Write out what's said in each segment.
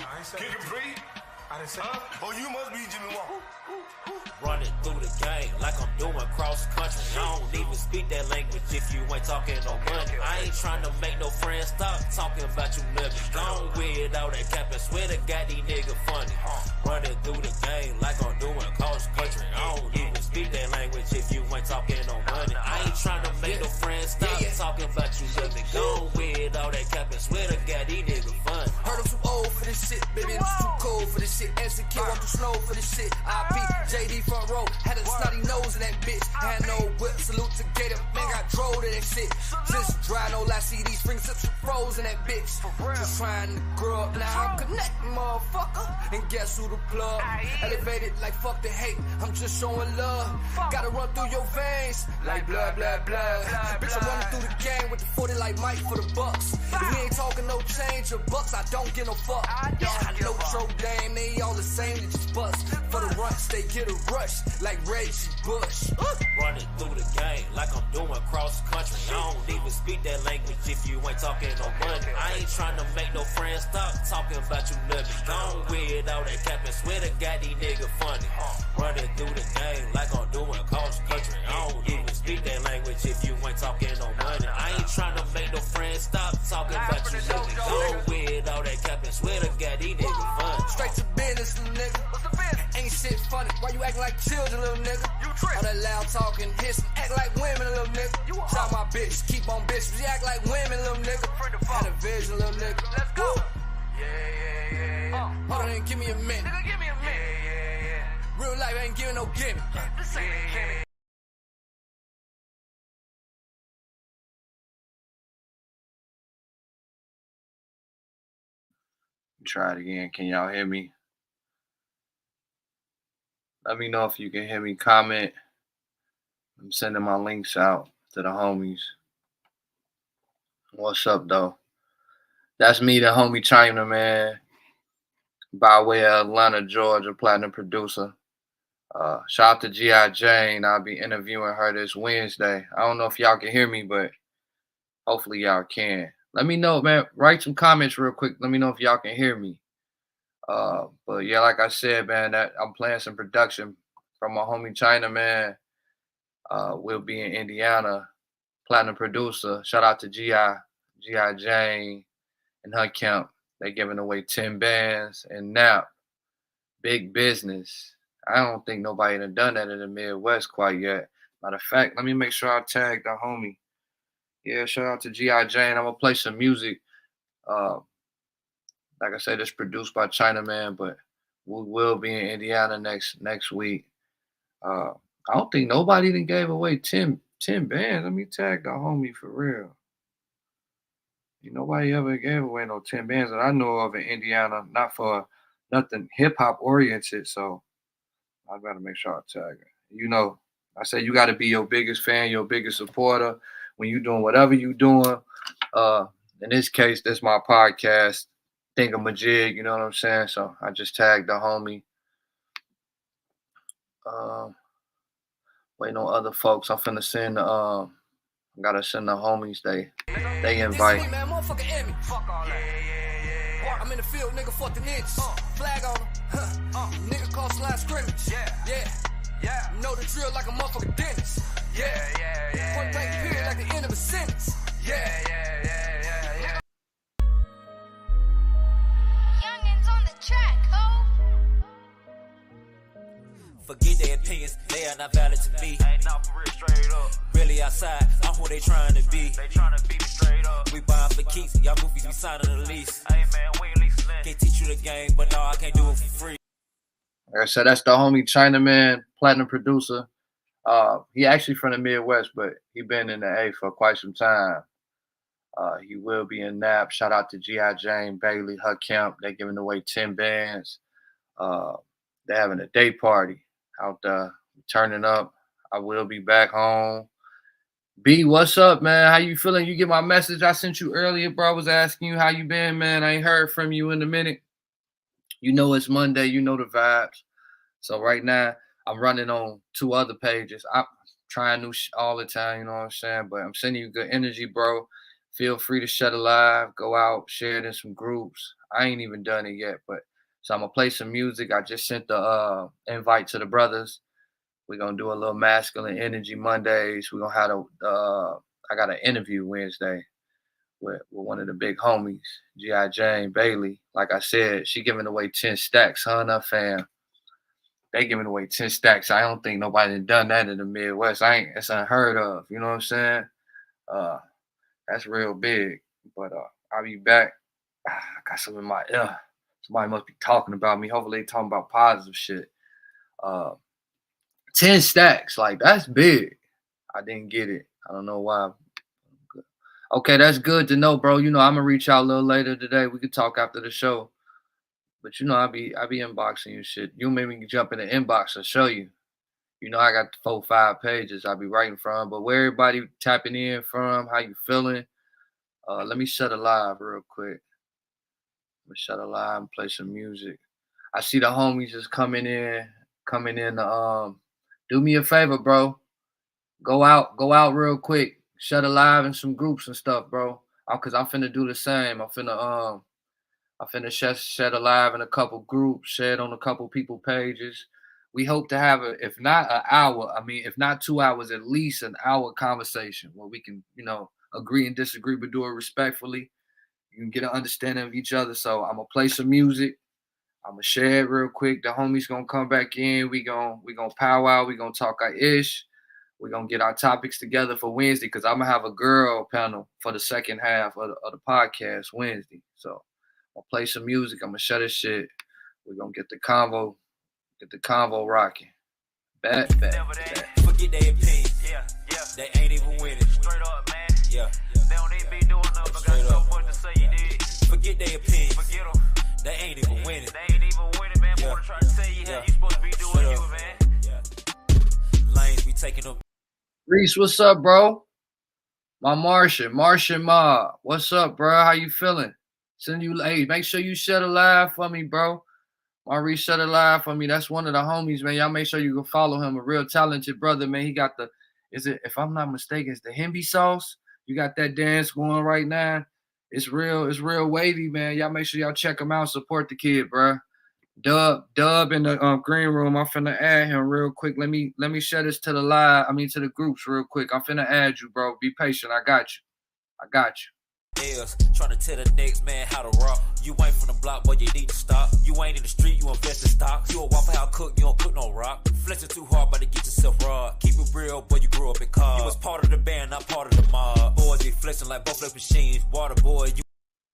Kick it free? Huh? Oh, you must be Jimmy Walker. Running through the game like I'm doing cross country. I don't even speak that language if you ain't talking no money. I ain't trying to make no friends stop talking about you niggas. Gone with all that cap and swear to God these niggas funny. Running through the game like I'm doing cross country. I don't even speak that language if you ain't talking no money. I ain't trying to make no friends stop talking about you niggas. Gone with all that cap and swear to God these niggas funny. Heard I'm too old for this shit, baby, I'm too cold for this shit. Insecure, I'm too slow for this shit. IP, JD front row, had a snotty nose in that bitch. Had no whip, salute to Gator, man got drove to that shit. Just dry, no lie, see these spring sips froze in that bitch. Just trying to grow up now, I'm connecting, motherfucker. And guess who the plug? Elevated like fuck the hate, I'm just showing love. Gotta run through your veins, like blood, blood, blood. Bitch, I'm running through the game with the 40 like Mike for the bucks. If we ain't talking no change or bucks, I don't get no fuck. I know Tro Dame, they all the same, they just bust. For the rush, they get a rush, like Reggie Bush. Running through the game like I'm doing cross country. I don't even speak that language if you ain't talking no money. I ain't trying to make no friends stop talking about you niggas. Gone with all that cap and swear to God these niggas funny. Running through the game like I'm doing cross country. I don't even speak that language if you ain't talking no money. I ain't trying to make no friends stop talking about you niggas. Gone with all that cap and swear to God these niggas funny. Straight to business, little nigga. Ain't shit funny. Why you acting like children, little nigga? All that loud talking, hissing, act like women, little nigga. Shout my bitch, keep on bitch. You act like women, little nigga. Had a vision, little nigga. Let's go. Hold on, give me a minute. Nigga, give me a minute. Real life ain't giving no gimme. This ain't a gimme. Try it again. Can y'all hear me? Let me know if you can hear me. Comment. I'm sending my links out to the homies. What's up, though? That's me, the homie China, man. By way of Atlanta, Georgia, platinum producer. Shout out to G.I. Jane. I'll be interviewing her this Wednesday. I don't know if y'all can hear me, but hopefully y'all can. Let me know, man. Write some comments real quick. Let me know if y'all can hear me. But yeah, like I said, man, that I'm playing some production from my homie China, man. We'll be in Indiana, platinum producer. Shout out to G.I. Jane and her camp. They giving away 10 bands and NAP. Big business. I don't think nobody done that in the Midwest quite yet. Matter of fact, let me make sure I tag the homie. Yeah, shout out to G.I. Jane. I'm gonna play some music. Like I said, it's produced by Chinaman, but we will be in Indiana next week. I don't think nobody even gave away 10 bands. Let me tag the homie for real. Nobody ever gave away no 10 bands that I know of in Indiana, not for nothing hip hop oriented. So I gotta make sure I tag it. I say you gotta be your biggest fan, your biggest supporter when you doing whatever you doing. In this case, this is my podcast, Thingamajig, you know what I'm saying? So I just tagged the homie. Waiting on other folks. I'm finna send gotta send the homies they invite. This man, motherfucker Emmy. Fuck all that. I'm in the field, nigga, 14 inches. Flag on him. Nigga cost line scrimmage. Yeah. Know the drill like a motherfucker dentist. Yeah. Point blank period like the end of a sentence. Yeah. Youngins on the track, ho. Forget their opinions, they are not valid to me. Ain't not for real, straight up. Really outside, I'm who they trying to be. They tryna beat me straight up. We buying for keeps, y'all movies be signing the lease. Hey man, we ain't leasing that. Can't teach you the game, but no, I can't do it for free. Like I said, that's the homie Chinaman, platinum producer. He actually from the Midwest, but he been in the A for quite some time. He will be in NAP. Shout out to G.I. Jane, Bailey, her camp. They're giving away 10 bands. They're having a day party out there, turning up. I will be back home. B, what's up, man? How you feeling? You get my message I sent you earlier, bro. I was asking you how you been, man. I ain't heard from you in a minute. You know it's Monday. You know the vibes. So right now, I'm running on 2 other pages. I'm trying new all the time, you know what I'm saying? But I'm sending you good energy, bro. Feel free to shut a live, go out, share it in some groups. I ain't even done it yet, but so I'm gonna play some music. I just sent the invite to the brothers. We're gonna do a little masculine energy Mondays. We're gonna have I got an interview Wednesday with one of the big homies, G.I. Jane Bailey. Like I said, she giving away 10 stacks, her and her fam. They giving away 10 stacks. I don't think nobody done that in the Midwest. It's unheard of. You know what I'm saying? That's real big. But I'll be back. I got something in my ear. Somebody must be talking about me. Hopefully they talking about positive shit. 10 stacks, like that's big. I didn't get it. I don't know why. Okay, that's good to know, bro. You know, I'm gonna reach out a little later today. We could talk after the show. But you know, I be inboxing you shit. You made me jump in the inbox and show you. You know, I got 4-5 pages I be writing from. But where everybody tapping in from, how you feeling? Let me shut a live real quick. Let me shut a live and play some music. I see the homies just coming in to do me a favor, bro. Go out real quick. Shut a live in some groups and stuff, bro. Cause I'm finna do the same. I'm finna shed a live in a couple groups, shed on a couple people pages. We hope to have if not an hour, if not 2 hours, at least an hour conversation where we can, you know, agree and disagree, but do it respectfully. You can get an understanding of each other. So I'm gonna play some music. I'm gonna share it real quick. The homies gonna come back in. We gonna powwow. We gonna talk our ish. We're gonna get our topics together for Wednesday because I'm gonna have a girl panel for the second half of the podcast Wednesday. So I'll play some music. I'm gonna shut this shit. We're gonna get the convo rocking. Bet. Forget their opinion. Yeah. They ain't even winning. Straight up, man. Yeah. They don't even be doing nothing. Got so much to say you did. Forget their opinion. Forget them. They ain't even winning. They ain't even winning, man. More to try to tell you how you supposed to be doing you, man. Yeah. Lanes be taking them. Reese, what's up, bro? My Martian Ma. What's up, bro? How you feeling? Hey, make sure you shut a live for me, bro. Maurice shut a live for me. That's one of the homies, man. Y'all make sure you go follow him. A real talented brother, man. He got if I'm not mistaken, it's the Himby sauce. You got that dance going right now. It's real wavy, man. Y'all make sure y'all check him out. Support the kid, bro. Dub in the green room. I'm finna add him real quick. Let me share this to the live. To the groups real quick. I'm finna add you, bro. Be patient. I got you. Trying to tell the next man how to rock. You ain't from the block, boy, you need to stop. You ain't in the street, you invest in stocks. You a Waffle House cook, you don't cook no rock. Flexing too hard, but to get yourself raw. Keep it real, boy, you grew up in cars. You was part of the band, not part of the mob. Boys be flexing like both flex machines. Water boy, you.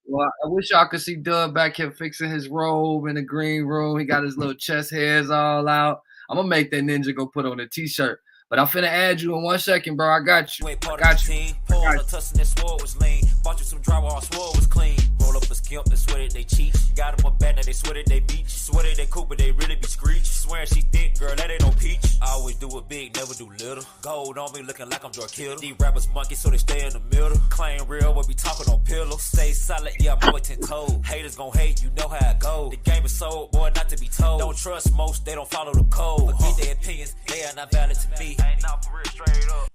Well, I wish y'all could see Dub back here fixing his robe in the green room. He got his little chest hairs all out. I'm gonna make that ninja go put on a t-shirt. But I'm finna add you in 1 second, bro. I got you. Ain't part of the team. Pull on a tussle, that sword was lean. Bought you some drywall, sword was clean. Roll up a skimp, they sweated, they cheat. Got them a bad, now they sweated, they beach. Sweated, they cool, but they really be screech. Swearing she thick, girl, that ain't no peach. I always do it big, never do little. Gold on me, looking like I'm George Kittle. These rappers monkey, so they stay in the middle. Claim real, but be talking on pillows. Stay solid, yeah, I'm always 10 toes. Haters gon' hate, you know how it goes. The game is sold, boy, not to be told. Don't trust most, they don't follow the code. Forget their opinions, they are not valid to me. Ain't not for real. Straight up.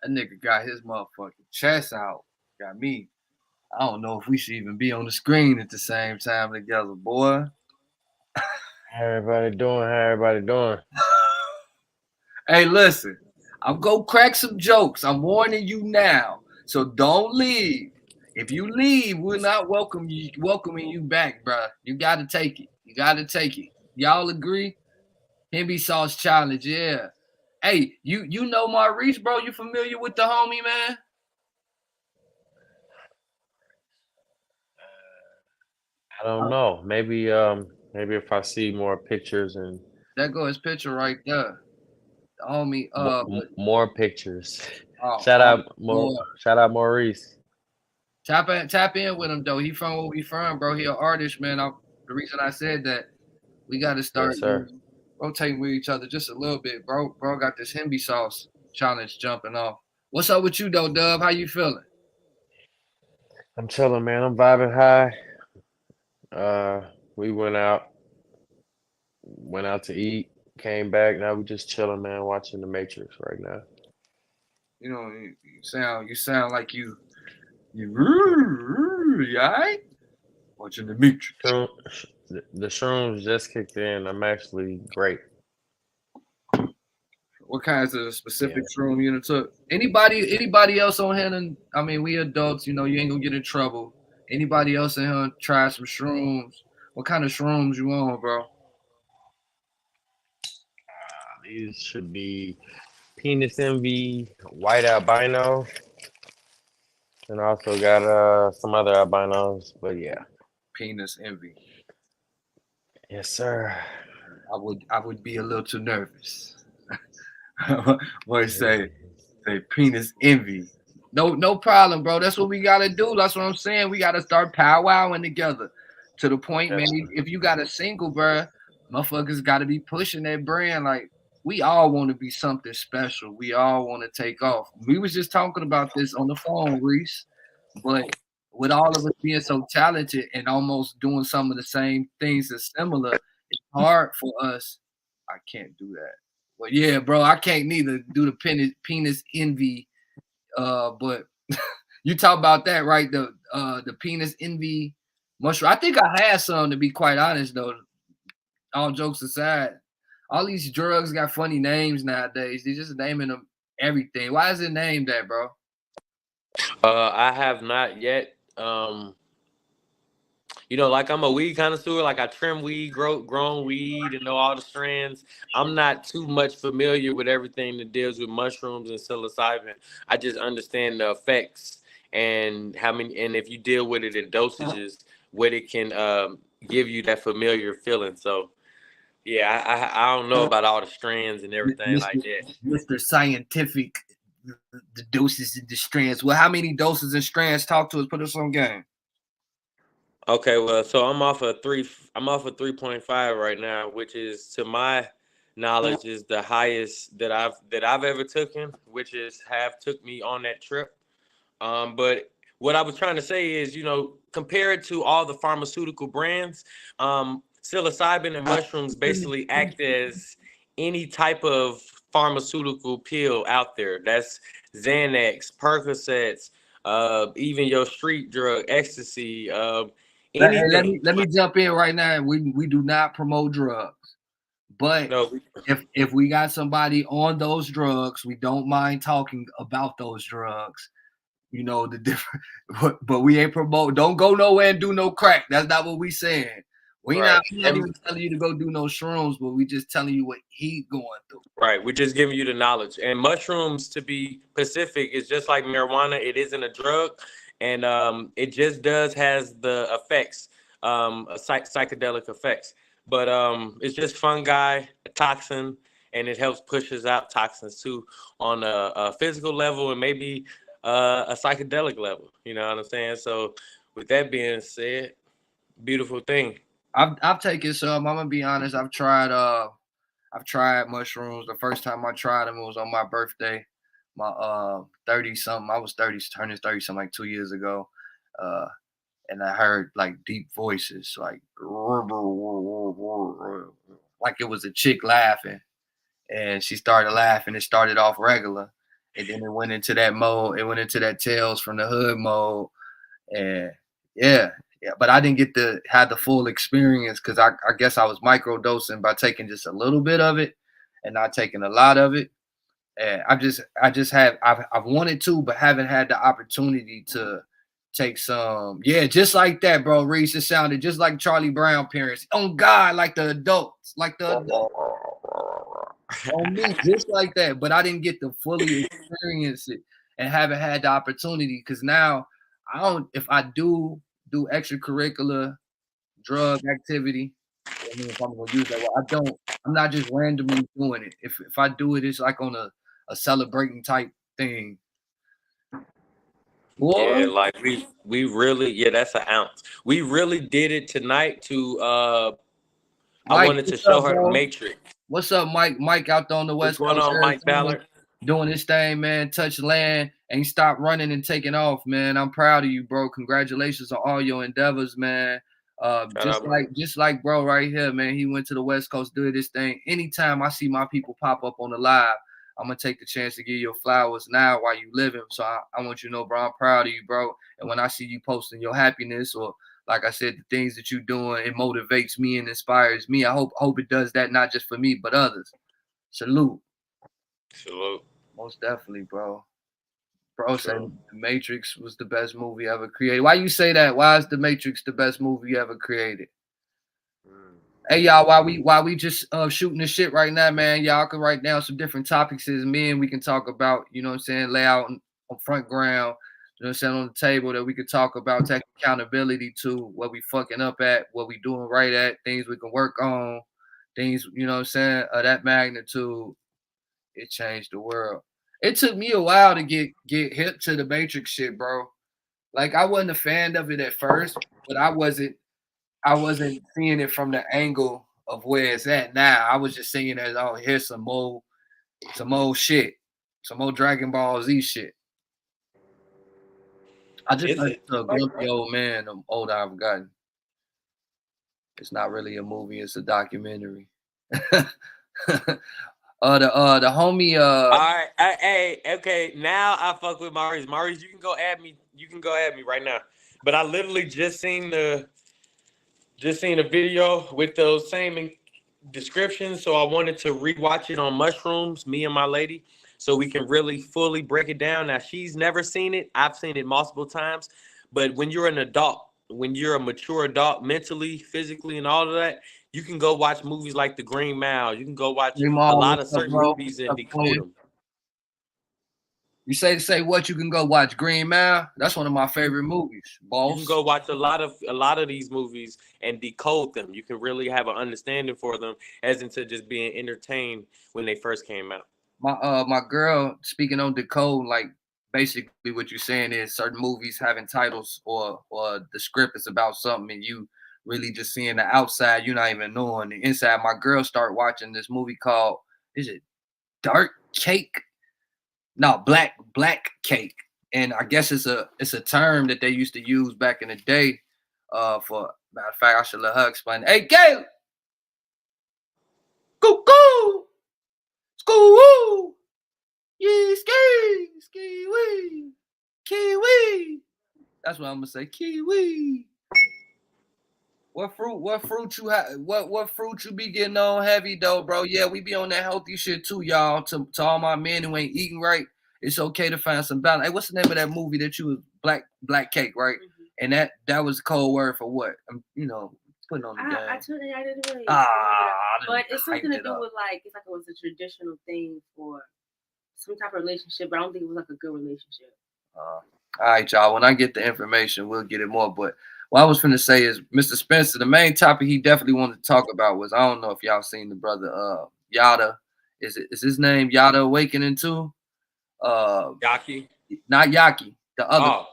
That nigga got his motherfucking chest out. Got me. I don't know if we should even be on the screen at the same time together, boy. How everybody doing? Hey, listen. I'm gonna crack some jokes. I'm warning you now. So don't leave. If you leave, we're not welcoming you back, bro. You gotta take it. Y'all agree? Himby sauce challenge, yeah. Hey, you know Maurice, bro? You familiar with the homie, man? I don't know. Maybe if I see more pictures and There go his picture right there. The homie, more pictures. Oh, Shout out Maurice. Tap in with him though. He from where we from, bro. He an artist, man. The reason I said that, we got to start rotating with each other just a little bit, bro. Bro got this Himby sauce challenge jumping off. What's up with you though, Dub? How you feeling? I'm chilling, man. I'm vibing high. We went out to eat, came back. Now we just chilling, man, watching The Matrix right now. You know, you sound like you all right? Watching the Matrix. The shrooms just kicked in. I'm actually great. What kinds of specific shroom you took? Anybody else on here? And I mean, we adults, you ain't gonna get in trouble. Anybody else in here try some shrooms? What kind of shrooms you on, bro? These should be Penis Envy, White Albino, and I also got some other albinos. But yeah, Penis Envy. yes, sir. I would be a little too nervous. Boy, say Penis Envy. No problem, bro. That's what we gotta do. That's what I'm saying. We gotta start powwowing together. To the point, man. If you got a single, bro, motherfuckers gotta be pushing that brand. Like, we all want to be something special. We all want to take off. We was just talking about this on the phone, Reese. But with all of us being so talented and almost doing some of the same things that's similar, it's hard for us. I can't do that. But yeah, bro, I can't neither do the penis envy. But you talk about that, right? The penis envy mushroom. I think I had some, to be quite honest, though. All jokes aside, all these drugs got funny names nowadays. They're just naming them everything. Why is it named that, bro? I have not yet. Like I'm a weed connoisseur. Like I trim weed, grown weed, and know all the strands. I'm not too much familiar with everything that deals with mushrooms and psilocybin. I just understand the effects and how many, and if you deal with it in dosages, what it can give you that familiar feeling. So, yeah, I don't know about all the strands and everything like that. Mr. Scientific, the doses and the strands. Well, how many doses and strands? Talk to us. Put us on game. Okay, well, so I'm off a 3.5 right now, which is, to my knowledge, is the highest that I've ever taken, which took me on that trip. But what I was trying to say is, compared to all the pharmaceutical brands, psilocybin and mushrooms basically act as any type of pharmaceutical pill out there. That's Xanax, Percocets, even your street drug, ecstasy. Let me jump in right now. We do not promote drugs, but if we got somebody on those drugs, we don't mind talking about those drugs. The different, but we ain't promote. Don't go nowhere and do no crack. That's not what we saying. We not even telling you to go do no shrooms, but we just telling you what he's going through. Right. We're just giving you the knowledge. And mushrooms, to be specific, is just like marijuana. It isn't a drug. And it just has the effects, psychedelic effects. But it's just fungi, a toxin, and it helps pushes out toxins too on a physical level and maybe a psychedelic level. You know what I'm saying? So with that being said, beautiful thing. I've taken some. I'm gonna be honest. I've tried mushrooms. The first time I tried them, it was on my birthday. My 30-something. I was 30, turning 30 something like 2 years ago. And I heard like deep voices, like it was a chick laughing. And she started laughing. It started off regular. And then it went into that mode. It went into that Tales from the Hood mode. And yeah. But I didn't get to have the full experience because I guess I was microdosing by taking just a little bit of it and not taking a lot of it. And I've wanted to, but haven't had the opportunity to take some. Yeah, just like that, bro. Reese, it sounded just like Charlie Brown parents. On God, like the adults. On me, just like that. But I didn't get to fully experience it and haven't had the opportunity because now if I do extracurricular drug activity, I mean, if I'm gonna use that word, I'm not just randomly doing it. If I do it, it's like on a celebrating type thing. Boy. Yeah, like we really, that's an ounce. We really did it tonight to I wanted to show her Matrix. What's up, Mike? Mike out there on the West Coast. What's going on, Mike Ballard? Doing his thing, man. Touch land, ain't stop running and taking off, man. I'm proud of you, bro. Congratulations on all your endeavors, man. Just like bro right here, man. He went to the West Coast, did this thing. Anytime I see my people pop up on the live, I'm gonna take the chance to give you flowers now while you living. So I want you to know, bro, I'm proud of you, bro. And when I see you posting your happiness or like I said, the things that you're doing, it motivates me and inspires me. I hope it does that, not just for me, but others. Salute. Salute. Most definitely, bro. Bro said The Matrix was the best movie ever created. Why you say that? Why is The Matrix the best movie ever created? Hey y'all, while we just shooting the shit right now, man, y'all can write down some different topics as men we can talk about, you know what I'm saying, lay out on front ground, you know what I'm saying, on the table that we could talk about, take accountability to what we fucking up at, what we doing right at, things we can work on, things, you know what I'm saying, of that magnitude. It changed the world. It took me a while to get hip to the Matrix shit, bro. Like I wasn't a fan of it at first, but I wasn't seeing it from the angle of where it's at now. I was just seeing it as, oh, here's some old shit, some old Dragon Ball Z shit. I just heard a grumpy old man, the older I've gotten. It's not really a movie; it's a documentary. The homie. All right, hey, okay. Now I fuck with Maurice. Maurice, you can go add me. You can go add me right now. But I literally just seen a video with those same descriptions, so I wanted to rewatch it on mushrooms. Me and my lady, so we can really fully break it down. Now she's never seen it. I've seen it multiple times. But when you're an adult, when you're a mature adult, mentally, physically, and all of that, you can go watch movies like The Green Mile. You can go watch a lot of certain movies and decode them. You say what? You can go watch Green Mile. That's one of my favorite movies. Boss. You can go watch a lot of these movies and decode them. You can really have an understanding for them, as into just being entertained when they first came out. My girl, speaking on decode, like basically what you're saying is certain movies having titles or the script is about something and you really just seeing the outside, you're not even knowing the inside. My girl started watching this movie called, is it Dark Cake? No, Black Cake. And I guess it's a term that they used to use back in the day. For matter of fact, I should let her explain. Hey, Gail! Cuckoo! School! Yeah, ski wee, kiwi. That's what I'm gonna say. Kiwi. What fruit you have? What fruit you be getting on heavy though, bro? Yeah, we be on that healthy shit too, y'all. To all my men who ain't eating right, it's okay to find some balance. Hey, what's the name of that movie that you was Black Cake, right? Mm-hmm. And that was a code word for what? Putting on the game. I didn't really. But it's something to do with like it's like it was a traditional thing for some type of relationship, but I don't think it was like a good relationship. All right, y'all. When I get the information, we'll get it more. But what I was going to say is, Mr. Spencer, the main topic he definitely wanted to talk about was, I don't know if y'all seen the brother Yada. Is his name Yada Awakening too? Yaki? Not Yaki. The other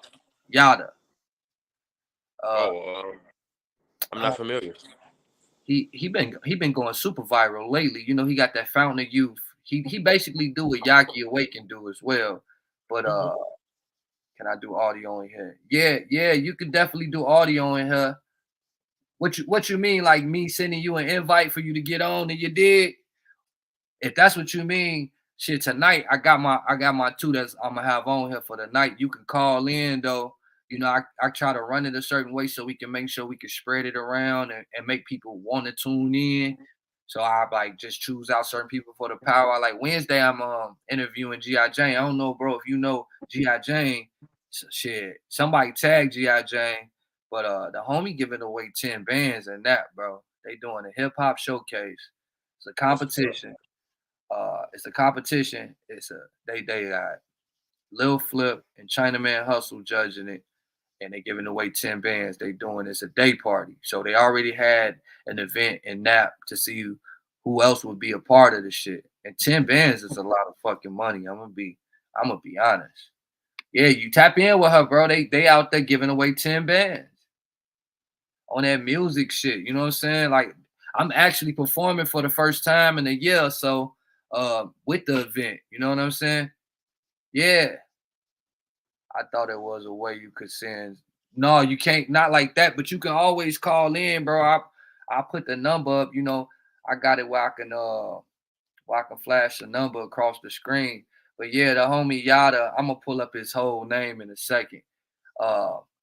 Yada. I'm not familiar. He been going super viral lately. You know, he got that Fountain of Youth. He basically do what Yaki Awaken do as well. But can I do audio in here? Yeah, you can definitely do audio in here. What you mean, like me sending you an invite for you to get on and you did? If that's what you mean, shit, tonight I got my two that's I'm gonna have on here for the night. You can call in though. You know, I try to run it a certain way so we can make sure we can spread it around and make people want to tune in. So I like just choose out certain people for the power. Like Wednesday, I'm interviewing G.I. Jane. I don't know, bro, if you know G.I. Jane. So shit, somebody tag G.I. Jane, but the homie giving away 10 bands and that, bro. They doing a hip hop showcase. It's a competition. They got Lil Flip and Chinaman Hustle judging it. And they're giving away 10 bands. They doing this a day party. So they already had an event in Nap to see who else would be a part of the shit. And 10 bands is a lot of fucking money. I'm gonna be honest. Yeah, you tap in with her, bro. They out there giving away 10 bands on that music shit. You know what I'm saying? Like I'm actually performing for the first time in a year or so with the event. You know what I'm saying? Yeah. I thought it was a way you could send. No, you can't. Not like that. But you can always call in, bro. I put the number up. You know, I got it where I can flash the number across the screen. But yeah, the homie Yada. I'm gonna pull up his whole name in a second.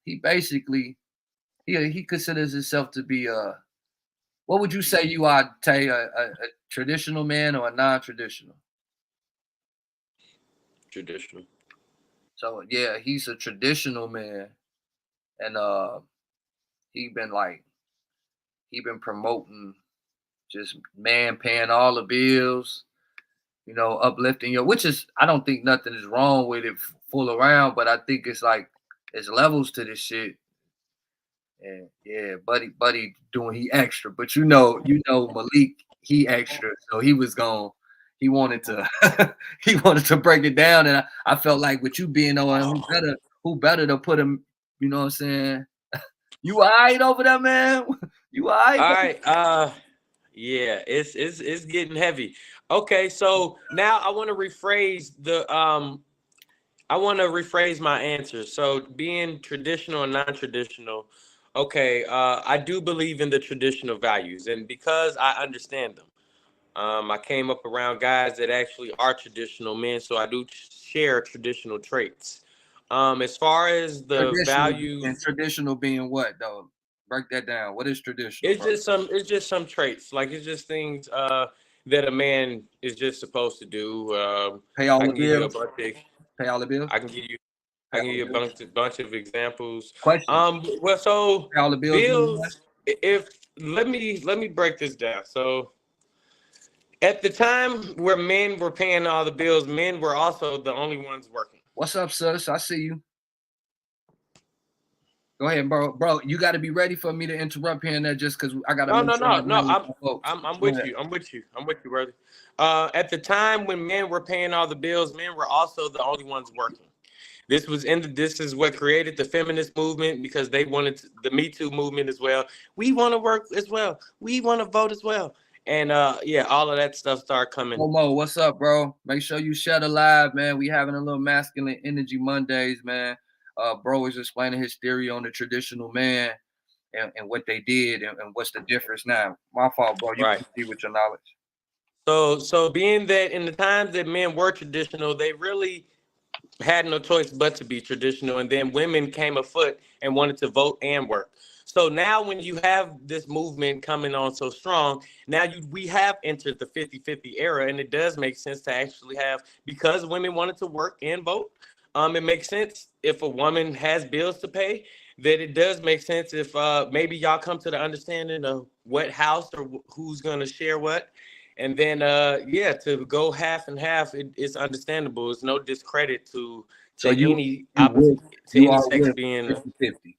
He basically he considers himself to be what would you say you are, Tay, a traditional man or a non-traditional? Traditional. So yeah, he's a traditional man, and he been promoting just man paying all the bills, uplifting which is, I don't think nothing is wrong with it full around, but I think it's like there's levels to this shit. And yeah, buddy doing he extra, but Malik, he extra, so he wanted to he wanted to break it down, and I felt like with you being on, who better to put him, you know what I'm saying? You all right over there, man? You all right? All right. Yeah, it's getting heavy. Okay, so now I want to rephrase my answer. So being traditional and non-traditional. Okay, I do believe in the traditional values, and because I understand them, I came up around guys that actually are traditional men, so I do share traditional traits. As far as the values, and traditional being what though? Break that down. What is traditional? It's just some traits. Like it's just things that a man is just supposed to do. Pay all the bills. Pay all the bills. I can give you a bunch of examples. Question. Well, so pay all the bills. Let me break this down. So at the time where men were paying all the bills, men were also the only ones working. What's up, sis? I see you. Go ahead, bro. Bro, you got to be ready for me to interrupt here and there just because I got to. No. I'm with you. I'm with you, brother. At the time when men were paying all the bills, men were also the only ones working. This is what created the feminist movement, because they wanted the Me Too movement as well. We want to work as well. We want to vote as well. And all of that stuff started coming. Momo, what's up, bro? Make sure you share the live, man. We having a little masculine energy Mondays, man. Bro is explaining his theory on the traditional man and what they did and what's the difference now. My fault, bro. You can see with your knowledge. So being that in the times that men were traditional, they really had no choice but to be traditional, and then women came afoot and wanted to vote and work. So now when you have this movement coming on so strong, now we have entered the 50-50 era, and it does make sense to actually have, because women wanted to work and vote. It makes sense if a woman has bills to pay, that it does make sense if maybe y'all come to the understanding of what house or who's going to share what. And then, to go half and half, it's understandable. It's no discredit to any sex being 50-50.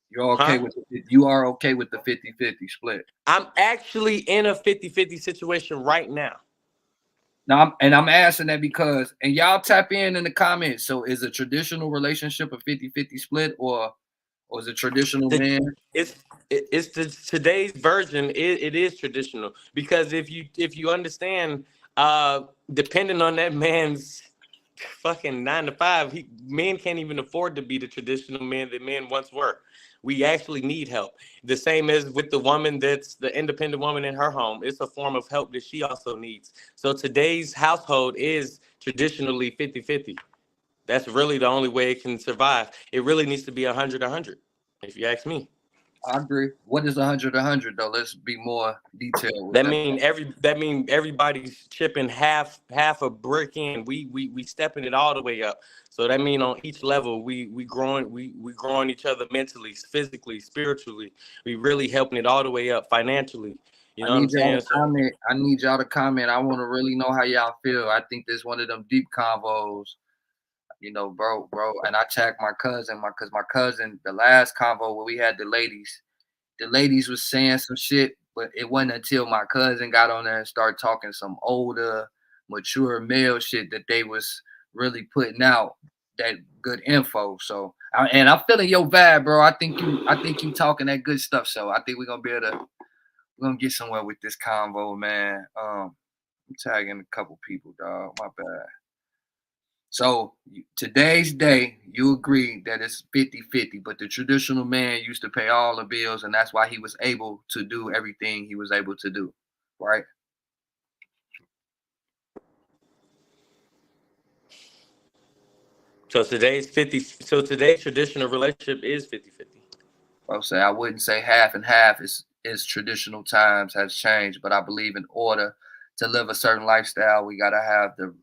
You're okay with you are okay with the 50-50 split. I'm actually in a 50-50 situation right now. Now, I'm asking that because, and y'all tap in the comments. So is a traditional relationship a 50-50 split, or is a traditional man? It's today's version. It is traditional, because if you understand, depending on that man's fucking 9 to 5, men can't even afford to be the traditional men that men once were. We actually need help. The same as with the woman that's the independent woman in her home. It's a form of help that she also needs. So today's household is traditionally 50-50. That's really the only way it can survive. It really needs to be 100-100, if you ask me. I agree. What is 100-100 though? Let's be more detailed. That mean everybody's chipping half a brick in. We stepping it all the way up. So that mean on each level we growing each other mentally, physically, spiritually. We really helping it all the way up financially. You know what I'm saying? I need y'all to comment. I want to really know how y'all feel. I think this is one of them deep convos. Bro, and I tagged my cousin, because my cousin, the last convo where we had the ladies was saying some shit, but it wasn't until my cousin got on there and started talking some older, mature male shit that they was really putting out that good info. So, and I'm feeling your vibe, bro. I think you talking that good stuff. So I think we're gonna get somewhere with this convo, man. I'm tagging a couple people, dog. My bad. So today's day, you agree that it's 50-50, but the traditional man used to pay all the bills, and that's why he was able to do everything he was able to do, right? So today's traditional relationship is 50-50. Bro say I wouldn't say half and half is traditional times has changed, but I believe in order to live a certain lifestyle, we gotta have the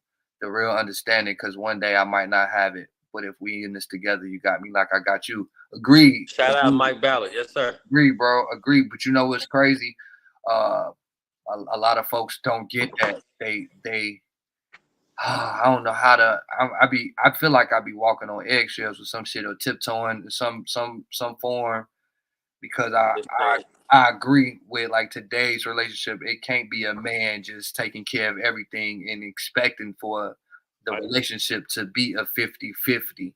real understanding, because one day I might not have it. But if we in this together, you got me like I got you. Agreed. Shout out Mike Ballard. Yes, sir. Agreed, bro. Agreed. But you know what's crazy? A lot of folks don't get that. They I don't know how to. I feel like I be walking on eggshells with some shit or tiptoeing in some form, because I agree with like today's relationship. It can't be a man just taking care of everything and expecting for the relationship to be a 50-50.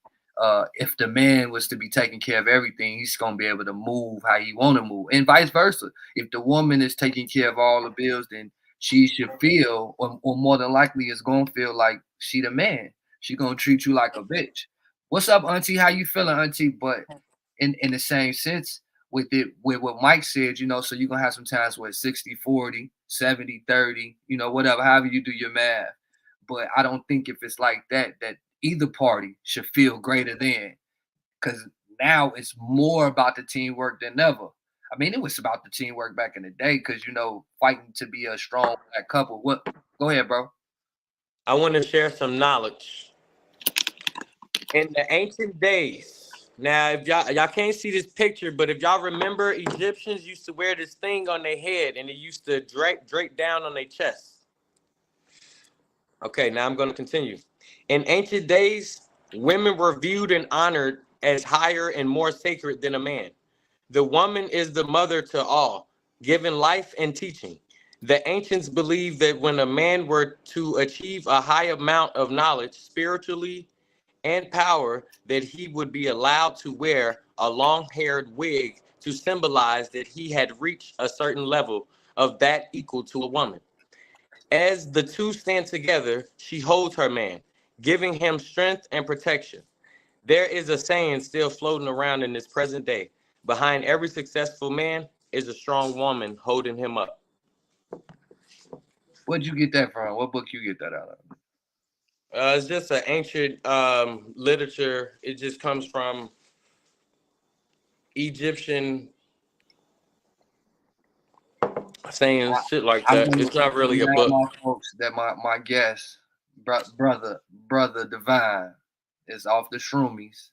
If the man was to be taking care of everything, he's gonna be able to move how he want to move, and vice versa. If the woman is taking care of all the bills, then she should feel, or more than likely is gonna feel like she the man. She gonna treat you like a bitch. What's up, auntie? How you feeling, auntie? But in the same sense, with what Mike said, you know, so you're gonna have some times where it's 60-40, 70-30, you know, whatever, however you do your math. But I don't think if it's like that either party should feel greater than, because now it's more about the teamwork than ever. I mean, it was about the teamwork back in the day, because, you know, fighting to be a strong black couple. What? Go ahead, bro. I want to share some knowledge. In the ancient days, now if y'all can't see this picture, but if y'all remember, Egyptians used to wear this thing on their head, and it used to drape down on their chest. Okay, now I'm going to continue. In ancient days, women were viewed and honored as higher and more sacred than a man. The woman is the mother to all, giving life and teaching. The ancients believed that when a man were to achieve a high amount of knowledge, spiritually and power, that he would be allowed to wear a long-haired wig to symbolize that he had reached a certain level of that equal to a woman. As the two stand together, she holds her man, giving him strength and protection. There is a saying still floating around in this present day. Behind every successful man is a strong woman holding him up. Where'd you get that from? What book you get that out of? It's just an ancient literature. It just comes from Egyptian saying shit like that. It's not really a book. My guest, brother Divine, is off the shroomies.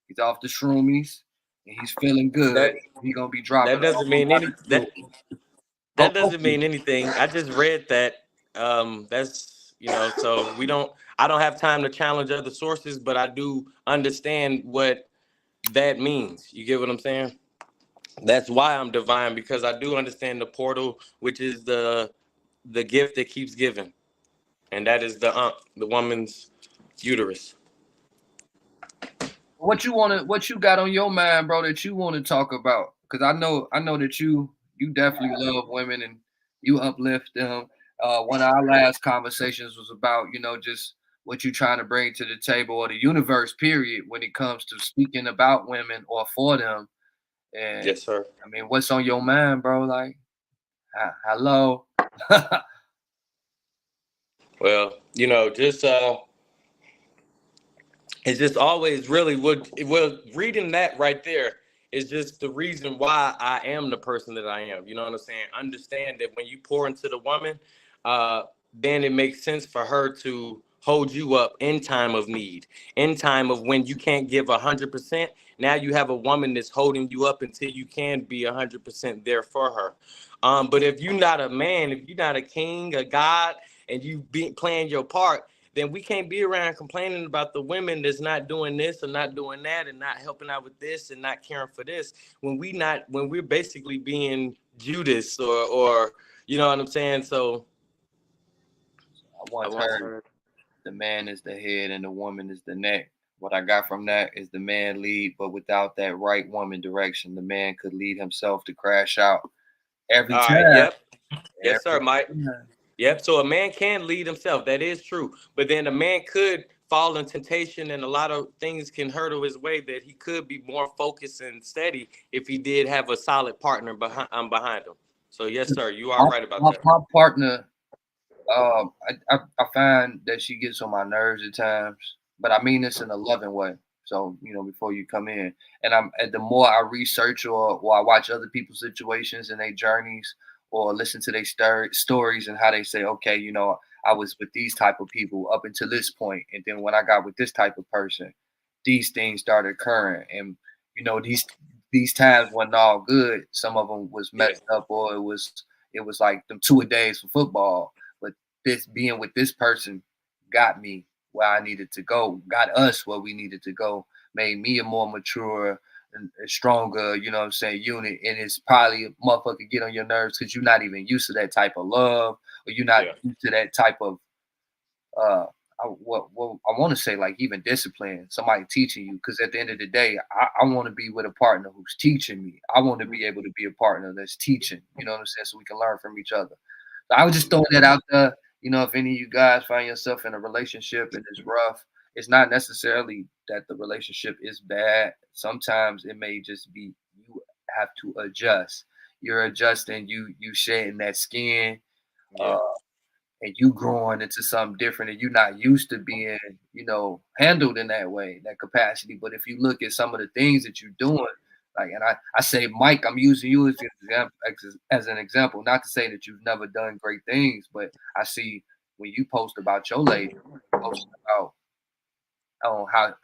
He's off the shroomies, and he's feeling good. He's gonna be dropping. That doesn't mean anything. That doesn't mean anything. I just read that. That's, you know, so I don't have time to challenge other sources, but I do understand what that means. You get what I'm saying? That's why I'm divine, because I do understand the portal, which is the gift that keeps giving, and that is the woman's uterus. What you got on your mind, bro, that you want to talk about? Because I know that you definitely love women and you uplift them. One of our last conversations was about, you know, just what you're trying to bring to the table, or the universe, period, when it comes to speaking about women or for them. And yes, sir. I mean, what's on your mind, bro? Like, hello. Well, you know, just it's just always really reading that right there is just the reason why I am the person that I am. You know what I'm saying? Understand that when you pour into the woman, then it makes sense for her to hold you up in time of need, in time of when you can't give 100%. Now you have a woman that's holding you up until you can be 100% there for her. But if you're not a man, if you're not a king, a god, and you be playing your part, then we can't be around complaining about the women that's not doing this or not doing that and not helping out with this and not caring for this, when we're basically being Judas or you know what I'm saying? So I once heard the man is the head and the woman is the neck. What I got from that is the man lead, but without that right woman direction, the man could lead himself to crash out every time. Right, yep. Yes, sir, Mike. Yep. So a man can lead himself. That is true. But then a man could fall in temptation, and a lot of things can hurdle his way, that he could be more focused and steady if he did have a solid partner behind him. So yes, sir, you are right about that. My partner, I find that she gets on my nerves at times, but I mean this in a loving way. So, you know, before you come in, and the more I research or I watch other people's situations and their journeys, or listen to their stories and how they say, okay, you know, I was with these type of people up until this point, and then when I got with this type of person, these things started occurring, and you know, these times wasn't all good. Some of them was messed up, or it was like them 2-a-days for football. But this being with this person got me where I needed to go, got us where we needed to go, made me a more mature and stronger, you know what I'm saying, unit. And it's probably a motherfucker get on your nerves because you're not even used to that type of love, or you're not used to that type of I want to say, like, even discipline, somebody teaching you. Because at the end of the day, I want to be with a partner who's teaching me. I want to be able to be a partner that's teaching, you know what I'm saying, so we can learn from each other. So I was just throwing that out there. You know, if any of you guys find yourself in a relationship and it's rough, it's not necessarily that the relationship is bad. Sometimes it may just be you have to adjust. You're adjusting, you shedding that skin. And you growing into something different, and you're not used to being, you know, handled in that way, that capacity. But if you look at some of the things that you're doing, like, and I say, Mike, I'm using you as an example, not to say that you've never done great things, but I see when you post about your lady, post about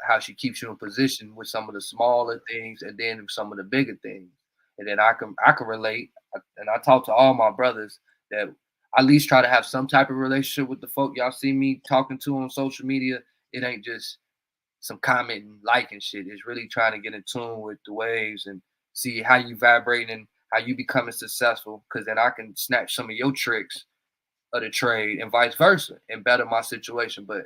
how she keeps you in position with some of the smaller things, and then some of the bigger things, and then I can relate, and I talk to all my brothers that I at least try to have some type of relationship with the folk y'all see me talking to on social media. It ain't just some comment and like and shit. It's really trying to get in tune with the waves and see how you vibrate and how you becoming successful. Because then I can snatch some of your tricks of the trade and vice versa and better my situation. But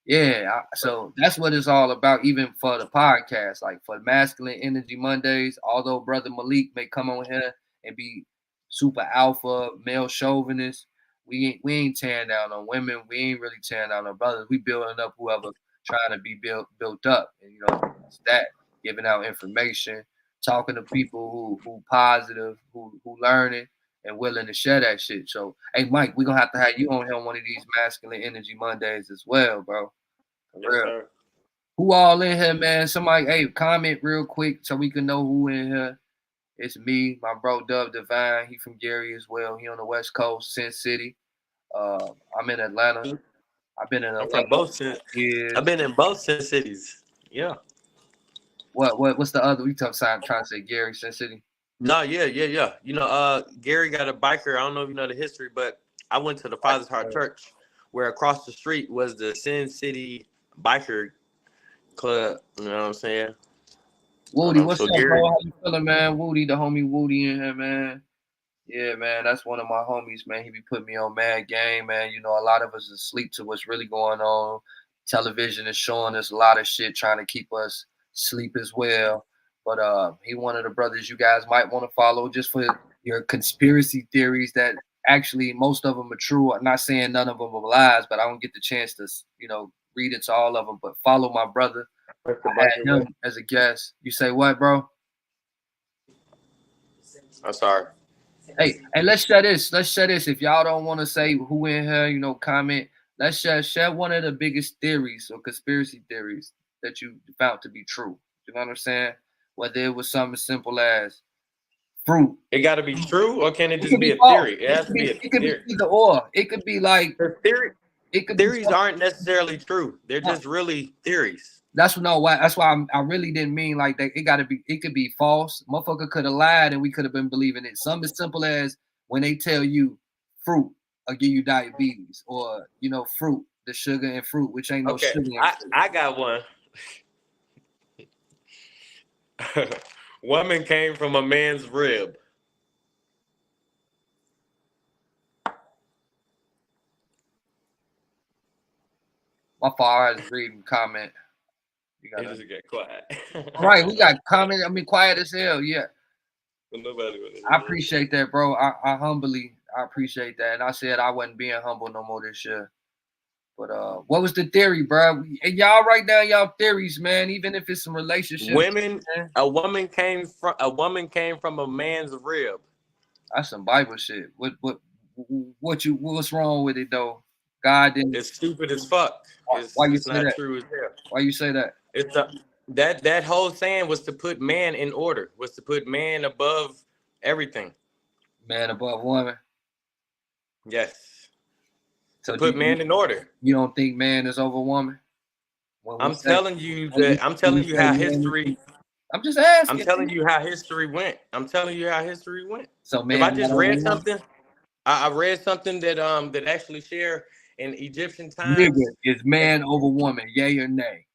yeah, so that's what it's all about, even for the podcast. Like for Masculine Energy Mondays, although Brother Malik may come on here and be super alpha, male chauvinist, we ain't tearing down on women. We ain't really tearing down on brothers. We building up whoever trying to be built up. And you know, it's that, giving out information, talking to people who positive, who learning and willing to share that shit. So, hey, Mike, we're gonna have to have you on here on one of these Masculine Energy Mondays as well, bro. For real. Sir. Who all in here, man? Somebody, hey, comment real quick so we can know who in here. It's me, my bro Dub Divine. He from Gary as well. He on the West Coast, Sin City. I'm in Atlanta. I've been in Atlanta. I've been in both Sin Cities. Yeah. What's the other? We trying to say Gary, Sin City. No, yeah. You know, Gary got a biker. I don't know if you know the history, but I went to the Father's Heart Church, where across the street was the Sin City Biker Club. You know what I'm saying? Woody, what's up, Gary? Bro? How you feeling, man? Woody, the homie Woody in here, man. Yeah, man, that's one of my homies, man. He be putting me on mad game, man. You know, a lot of us is asleep to what's really going on. Television is showing us a lot of shit, trying to keep us asleep as well. But he one of the brothers you guys might want to follow just for your conspiracy theories that actually most of them are true. I'm not saying none of them are lies, but I don't get the chance to, you know, read into all of them. But follow my brother. I had him as a guest. You say what, bro? I'm sorry. Hey, let's share this. If y'all don't want to say who in here, you know, comment. Let's share one of the biggest theories or conspiracy theories that you found to be true. You know what I'm saying? Whether it was something as simple as fruit. It got to be true, or can it just be a theory? It has to be a theory. It could be either or. It could be like the theory. Theories aren't necessarily true. They're just really theories. That's why I really didn't mean like that. It could be false. Motherfucker could have lied and we could have been believing it. Something as simple as when they tell you fruit or give you diabetes, or you know, fruit, the sugar in fruit, which ain't no sugar. I got one. Woman came from a man's rib. My father is reading comment. You just get quiet. Right, we got comment. I mean, quiet as hell. Yeah. Nobody. I appreciate that, bro. I appreciate that. And I said I wasn't being humble no more this year. But what was the theory, bro? And y'all write down y'all theories, man. Even if it's some relationships. A woman came from a man's rib. That's some Bible shit. What's wrong with it though? God didn't. It's stupid as fuck. Why you say not that? True as hell. Why you say that? That whole saying was to put man in order, was to put man above everything. Man above woman. Yes. So to put man in order. You don't think man is over woman? I'm telling you how history. I'm just asking. I'm telling you how history went. So man, if I just read something, I read something that that actually shared in Egyptian times. Nigga, is man over woman, yay or nay?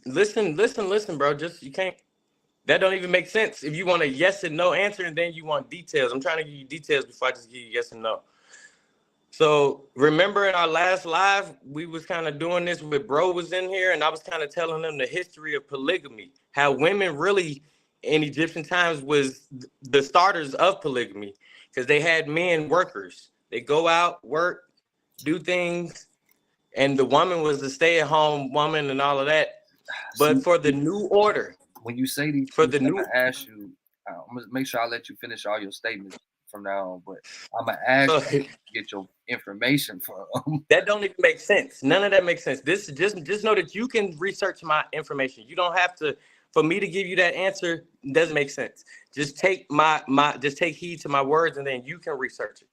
Listen, bro. Just you can't. That don't even make sense. If you want a yes and no answer, and then you want details. I'm trying to give you details before I just give you yes and no. So remember in our last live, we was kind of doing this with bro was in here, and I was kind of telling them the history of polygamy, how women really in Egyptian times was the starters of polygamy, because they had men workers. They go out, work, do things, and the woman was the stay-at-home woman and all of that. But for the new order, when you say these, for the new, I ask you, I'm gonna make sure I let you finish all your statements from now on, but I'm gonna ask you to get your information from. That don't even make sense. None of that makes sense. This just know that you can research my information. You don't have to. For me to give you that answer doesn't make sense. Just take just take heed to my words, and then you can research it.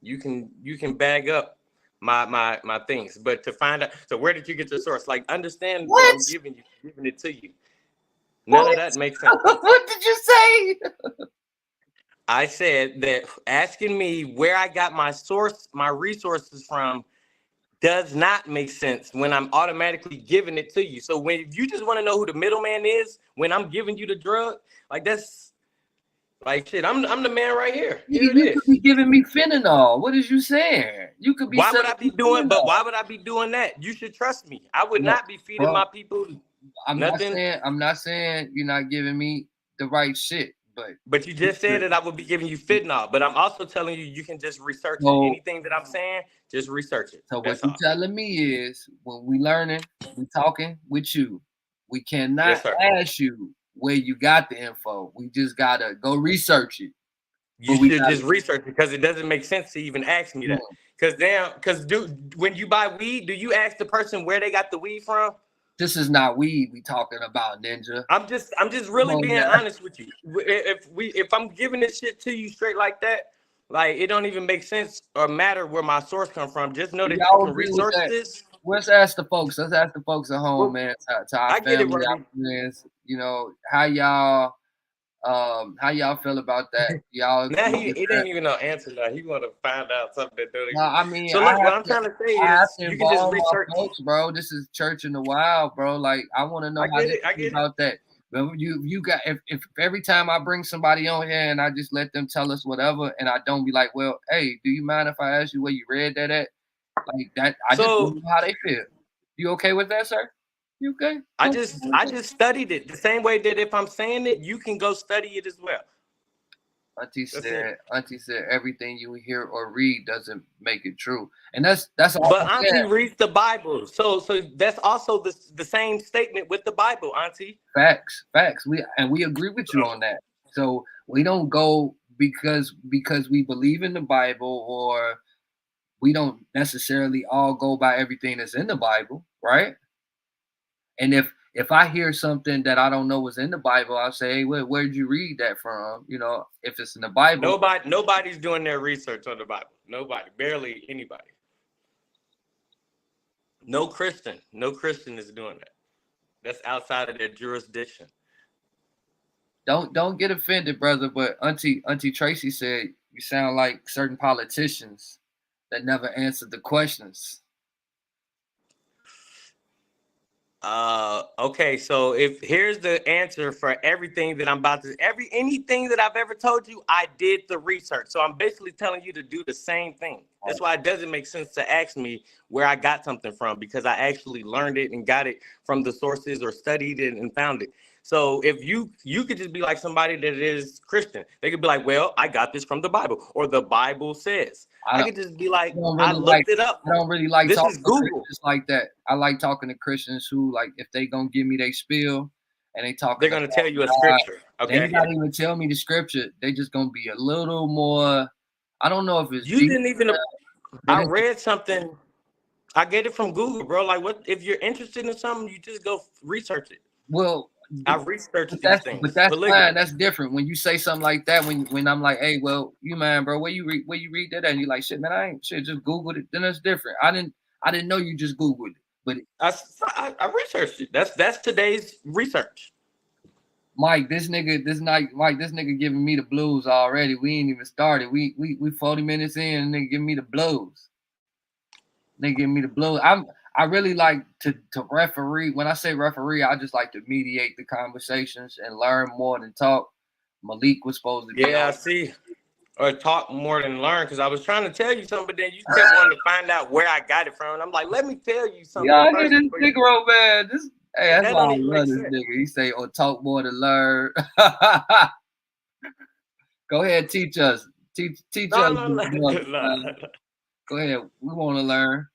You can bag up my things. But to find out, so where did you get your source? Like, understand what I'm giving it to you. None of that makes sense. What did you say? I said that asking me where I got my source, my resources from, does not make sense when I'm automatically giving it to you. So when you just want to know who the middleman is, when I'm giving you the drug, like that's like shit. I'm the man right here. You could be giving me fentanyl. What is you saying? You could be. Why would I be doing? But why would I be doing that? You should trust me. I would not be feeding my people. I'm not saying you're not giving me the right shit. But you just said that I would be giving you fentanyl. But I'm also telling you can just research it. Anything that I'm saying, just research it. So what you're telling me is when we learning, we talking with you. We cannot ask you where you got the info. We just gotta go research it. You should just research it, because it doesn't make sense to even ask me that. Because when you buy weed, do you ask the person where they got the weed from? This is not weed we talking about, Ninja. I'm just really being honest with you. If I'm giving this shit to you straight like that, like it don't even make sense or matter where my source come from. Just know that you can research this. Let's ask the folks. Let's ask the folks at home, man. To our family, our friends. You know how y'all feel about that? Y'all. Now he didn't even know answer. Now he want to find out something that don't even. No, I mean, so look, what I'm trying to say is you can just research, folks, bro. This is church in the wild, bro. Like I want to know how they feel about that. But you got if every time I bring somebody on here and I just let them tell us whatever, and I don't be like, well, hey, do you mind if I ask you where you read that at? Like that, I just don't know how they feel. You okay with that, sir? You okay? I just studied it the same way that if I'm saying it, you can go study it as well. Auntie said everything you hear or read doesn't make it true, and that's all. But Auntie reads the Bible, so that's also the same statement with the Bible, Auntie. Facts. We agree with you on that. So we don't go because we believe in the Bible, or we don't necessarily all go by everything that's in the Bible, right? And if I hear something that I don't know was in the Bible, I'll say, hey, where'd you read that from? You know, if it's in the Bible. Nobody's doing their research on the Bible. Nobody, barely anybody. No Christian is doing that. That's outside of their jurisdiction. Don't get offended, brother. But Auntie Tracy said you sound like certain politicians that never answered the questions. Okay, so if here's the answer for everything that I'm about to anything that I've ever told you, I did the research. So I'm basically telling you to do the same thing. That's why it doesn't make sense to ask me where I got something from, because I actually learned it and got it from the sources or studied it and found it. So if you could just be like somebody that is Christian, they could be like, well, I got this from the Bible, or the Bible says. I could just be like, I looked it up. I don't really like this talking is Google. To like that. I like talking to Christians who, like, if they gonna give me their spiel and they talk, they're gonna tell you a scripture. Okay, they're not even tell me the scripture. They just gonna be a little more. I don't know if it's you didn't even. I read something I get it from Google, bro. Like, what if you're interested in something, you just go research it. Well, I researched these things. But that's fine. That's different. When you say something like that, when I'm like, hey, well, you man, bro, where you read that? And you like, shit, man, I ain't shit, just Googled it. Then that's different. I didn't know you just Googled it. But I researched it. That's today's research. Mike, this nigga giving me the blues already. We ain't even started. We 40 minutes in, and nigga giving me the blues. Nigga giving me the blues. I really like to referee. When I say referee, I just like to mediate the conversations and learn more than talk. Malik was supposed to. Yeah, I see. Or talk more than learn, because I was trying to tell you something, but then you kept wanting to find out where I got it from. And I'm like, let me tell you something. Yeah, I hear this Negro, man. Hey, that's why I love this nigga. He say, or talk more to learn. Go ahead, teach us. Teach us. No. Go ahead. We want to learn.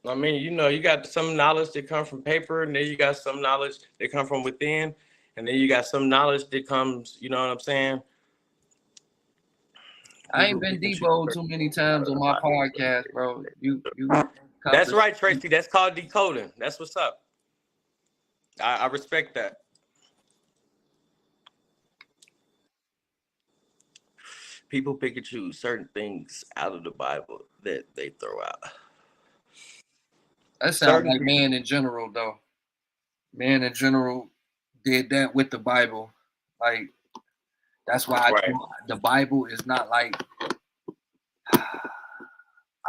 I mean, you got some knowledge that come from paper, and then you got some knowledge that come from within, and then you got some knowledge that comes, you know what I'm saying? I ain't been Debo too many times on my podcast, bro. You. That's right, Tracy. That's called decoding. That's what's up. I respect that. People pick and choose certain things out of the Bible that they throw out. That sounds like man in general, though. Man in general did that with the Bible. Like, that's why the Bible is not like.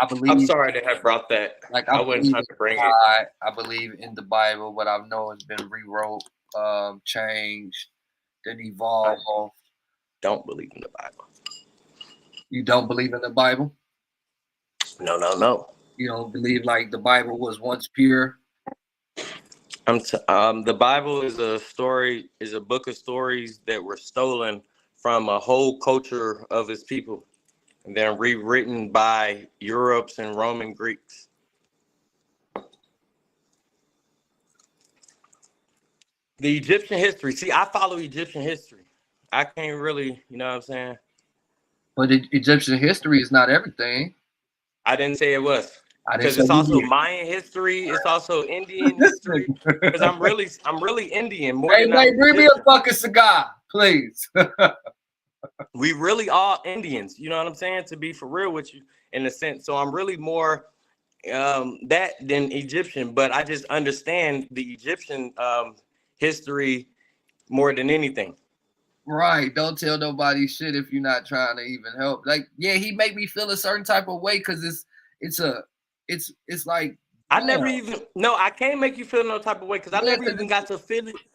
I believe. I'm sorry that I brought that. Like I wasn't trying to bring it. I believe in the Bible, but I know it's been rewrote, changed, then evolved. Don't believe in the Bible. You don't believe in the Bible? No. You don't believe like the Bible was once pure? The Bible is a book of stories that were stolen from a whole culture of its people, and then rewritten by Europeans and Roman Greeks. The Egyptian history. See, I follow Egyptian history. I can't really, you know what I'm saying? But Egyptian history is not everything. I didn't say it was. Because it's also Mayan history. It's also Indian history. Because I'm really Indian. Hey, bring me a fucking cigar, please. We really are Indians. You know what I'm saying? To be for real with you, in a sense. So I'm really more that than Egyptian. But I just understand the Egyptian history more than anything. Right. Don't tell nobody shit if you're not trying to even help. Like, yeah, he make me feel a certain type of way because it's like I never even I can't make you feel no type of way because I never even got to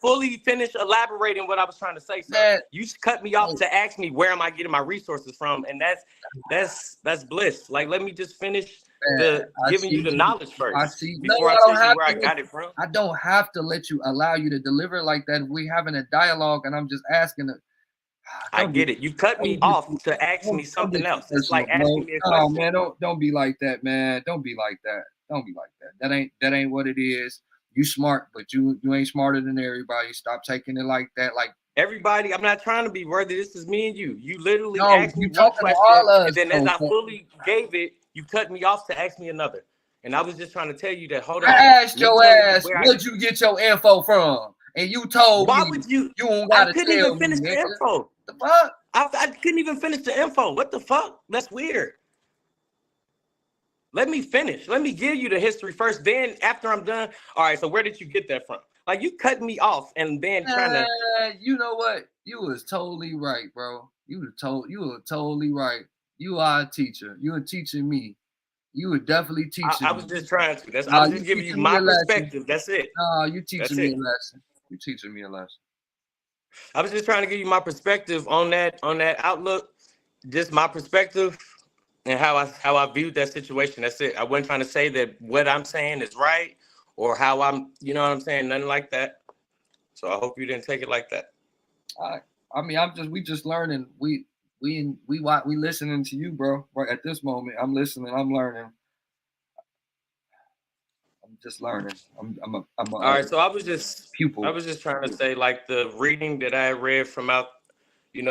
fully finish elaborating what I was trying to say. So you cut me off to ask me where am I getting my resources from, and that's bliss. Like, let me just finish giving you the knowledge first. I see. Before I tell you where I got it from. I don't have to allow you to deliver like that. If we having a dialogue and I'm just asking it. I get it. You cut me off to ask me something else. It's like asking me a question. Oh man, don't be like that, man. Don't be like that. Don't be like that. That ain't what it is. You smart, but you ain't smarter than everybody. Stop taking it like that. Like everybody, I'm not trying to be worthy. This is me and you. You literally asked me one question, and then as I fully gave it, you cut me off to ask me another. And I was just trying to tell you that. Hold on. I asked your ass, where'd you get your info from? And you told me. Why would you? Don't gotta I couldn't even finish the info. The fuck? I couldn't even finish the info. What the fuck? That's weird. Let me finish. Let me give you the history first. Then after I'm done, all right, so where did you get that from? Like, you cut me off and then trying to. You know what? You was totally right, bro. You were totally right. You are a teacher. You were teaching me. You were definitely teaching I was just trying to. I was just giving you my perspective. That's it. No, you teaching me a lesson. You teaching me a lesson. I was just trying to give you my perspective on that outlook, just my perspective and how I viewed that situation. That's it. I wasn't trying to say that what I'm saying is right or how I'm, you know what I'm saying, nothing like that. So I hope you didn't take it like that. I mean, we just learning. We listening to you, bro. Right at this moment, I'm listening. I'm learning. Just learning. I'm all right. So I was just pupil. I was just trying to say, like, the reading that I read from out, it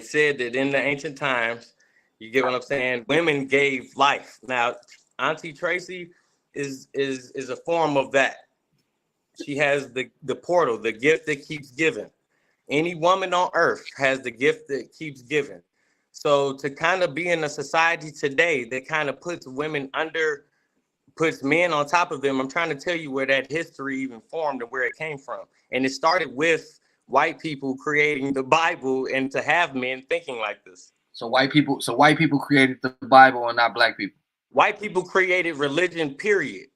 said that in the ancient times You get what I'm saying? Women gave life. Now, Auntie Tracy is a form of that. She has the portal, the gift that keeps giving. Any woman on earth has the gift that keeps giving. So to kind of be in a society today that kind of puts women under, puts men on top of them, I'm trying to tell you where that history even formed and where it came from. And it started with white people creating the Bible and to have men thinking like this. So white people created the Bible and not black people. White people created religion, period.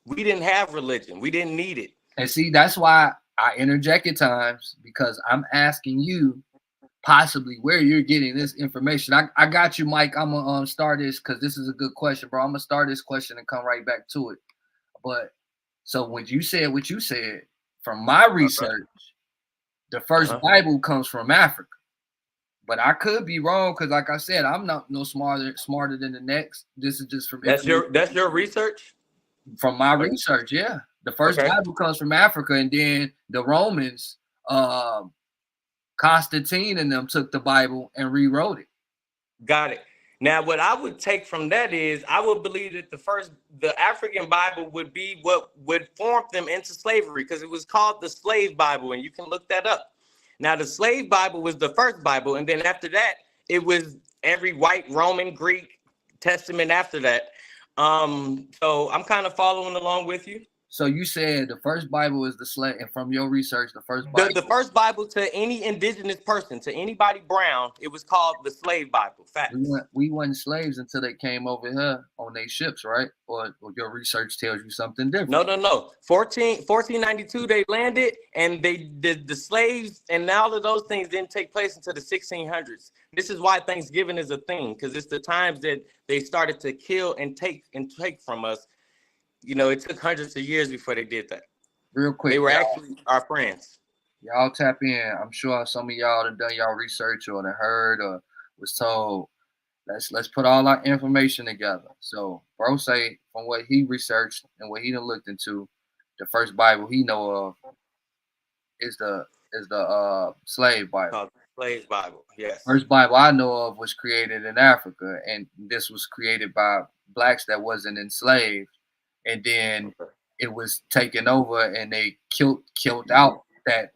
We didn't have religion. We didn't need it. And see, that's why I interject at times, because I'm asking you possibly where you're getting this information. I got you, Mike. I'm gonna start this because this is a good question, bro. I'm gonna start this question and come right back to it. But so when you said what you said, from my research, the first Bible comes from Africa. But I could be wrong because, like I said, I'm not no smarter than the next. This is just from that's your research. From my research, yeah. The first Bible comes from Africa, and then the Romans, Constantine and them took the Bible and rewrote it. Got it. Now, what I would take from that is I would believe that the African Bible would be what would form them into slavery, because it was called the Slave Bible, and you can look that up. Now, the Slave Bible was the first Bible, and then after that, it was every white Roman Greek testament after that. So I'm kind of following along with you. So you said the first Bible is the slave, and from your research, the first Bible. The first Bible to any indigenous person, to anybody brown, it was called the Slave Bible. Facts. We weren't slaves until they came over here on their ships, right? Or your research tells you something different. No. 1492 they landed, and they did the slaves, and all of those things didn't take place until the 1600s. This is why Thanksgiving is a thing, because it's the times that they started to kill and take from us. You know, it took hundreds of years before they did that. Real quick, they were actually our friends. Y'all tap in. I'm sure some of y'all have done y'all research or heard or was told. Let's put all our information together. So, bro, say from what he researched and what he done looked into, the first Bible he know of is the Slave Bible. Called the Slave Bible. Yes. First Bible I know of was created in Africa, and this was created by blacks that wasn't enslaved. And then it was taken over, and they killed out that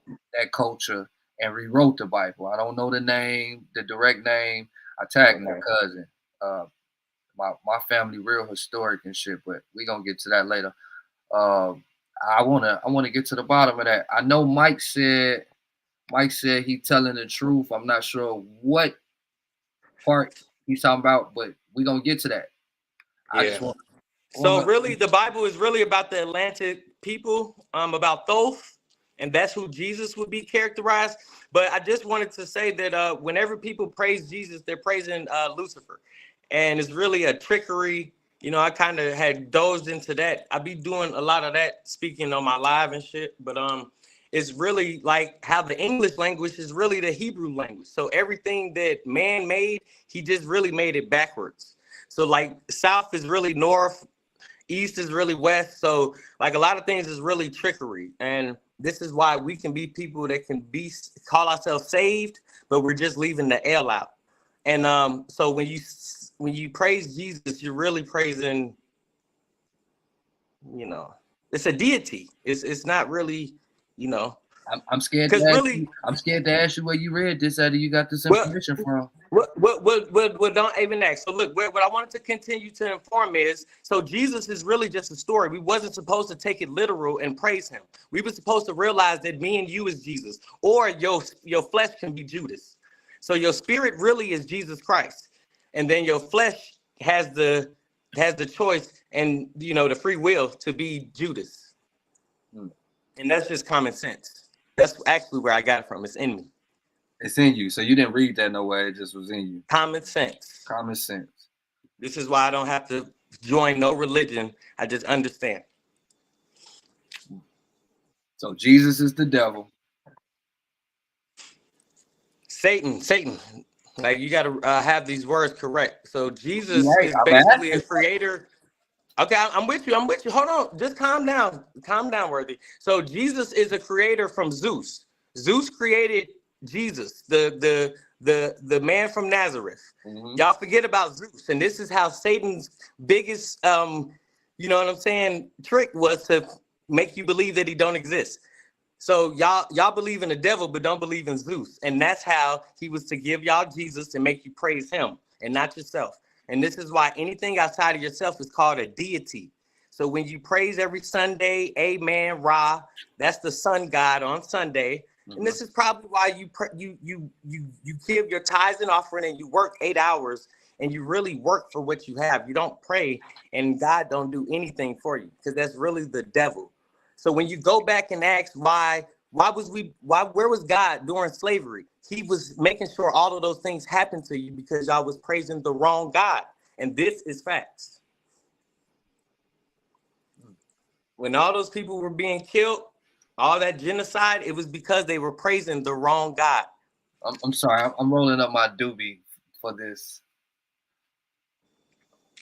culture and rewrote the Bible. I don't know the name, the direct name. I tagged my cousin. My family real historic and shit, but we gonna get to that later. I wanna get to the bottom of that. I know Mike said he telling the truth. I'm not sure what part he's talking about, but we gonna get to that. So really, the Bible is really about the Atlantic people, about Thoth, and that's who Jesus would be characterized. But I just wanted to say that whenever people praise Jesus, they're praising Lucifer, and it's really a trickery. You know, I kind of had dozed into that. I be doing a lot of that, speaking on my live and shit. But it's really like how the English language is really the Hebrew language. So everything that man made, he just really made it backwards. So like South is really North. East is really West. So like a lot of things is really trickery. And this is why we can be people that can call ourselves saved, but we're just leaving the L out. And so when you praise Jesus, you're really praising, you know, it's a deity. It's not really, you know. I'm scared to ask you where you read this out. You got this information from. What don't even ask. So look, what I wanted to continue to inform is, so Jesus is really just a story. We wasn't supposed to take it literal and praise him. We were supposed to realize that me and you is Jesus, or your flesh can be Judas. So your spirit really is Jesus Christ, and then your flesh has the choice and, you know, the free will to be Judas. And that's just common sense. That's actually where I got it from. It's in me. It's in you. So you didn't read that no way. It just was in you. Common sense. Common sense. This is why I don't have to join no religion. I just understand. So Jesus is the devil. Satan. Like, you got to have these words correct. So Jesus is basically a creator. Okay, I'm with you. Hold on. Just calm down. Calm down, Worthy. So Jesus is a creator from Zeus. Zeus created Jesus, the man from Nazareth. Mhm. Y'all forget about Zeus, and this is how Satan's biggest, you know what I'm saying, trick was to make you believe that he don't exist. So y'all believe in the devil, but don't believe in Zeus, and that's how he was to give y'all Jesus and make you praise him and not yourself. And this is why anything outside of yourself is called a deity. So when you praise every Sunday, Amen, Ra, that's the sun god on Sunday. And this is probably why you give your tithes and offering and you work 8 hours and you really work for what you have. You don't pray and God don't do anything for you because that's really the devil. So when you go back and ask where was God during slavery? He was making sure all of those things happened to you because y'all was praising the wrong God. And this is facts. When all those people were being killed, all that genocide, it was because they were praising the wrong God. I'm sorry. I'm rolling up my doobie for this.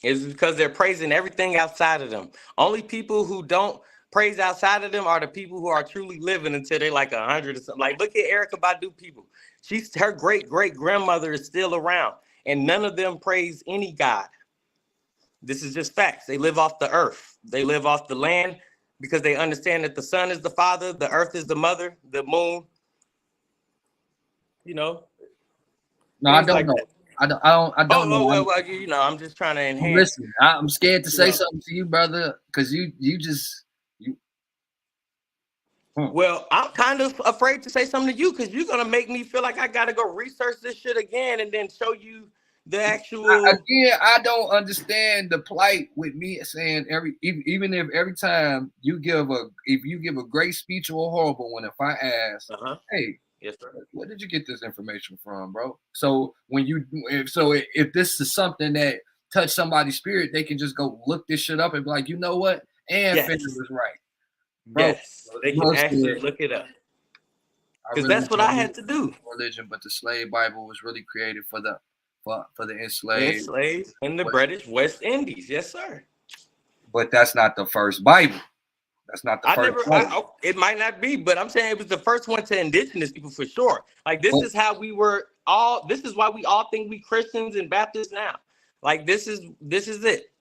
It's because they're praising everything outside of them. Only people who don't praise outside of them are the people who are truly living until they're like 100 or something. Like, look at Erykah Badu people. Her great-great-grandmother is still around, and none of them praise any God. This is just facts. They live off the earth. They live off the land because they understand that the sun is the father, the earth is the mother, the moon. You know. No, I don't like know. that. I don't know. Well, you know, I'm just trying to enhance. Listen, I'm scared to say something to you, brother, because you. Well, I'm kind of afraid to say something to you because you're gonna make me feel like I gotta go research this shit again and then show you the actual. Again, I don't understand the plight with me saying even if every time you give a great speech or a horrible one, if I ask, hey, yes, sir, where did you get this information from, bro? So if this is something that touched somebody's spirit, they can just go look this shit up and be like, you know what? And Fender was right. Bro, yes, they can actually look it up. Because really that's what I had to do. Religion, but the slave Bible was really created for the enslaved. In the British West Indies, yes, sir. But that's not the first Bible. That's not the first. It might not be, but I'm saying it was the first one to indigenous people for sure. Like this is how we were all. This is why we all think we Christians and Baptists now. Like this is it.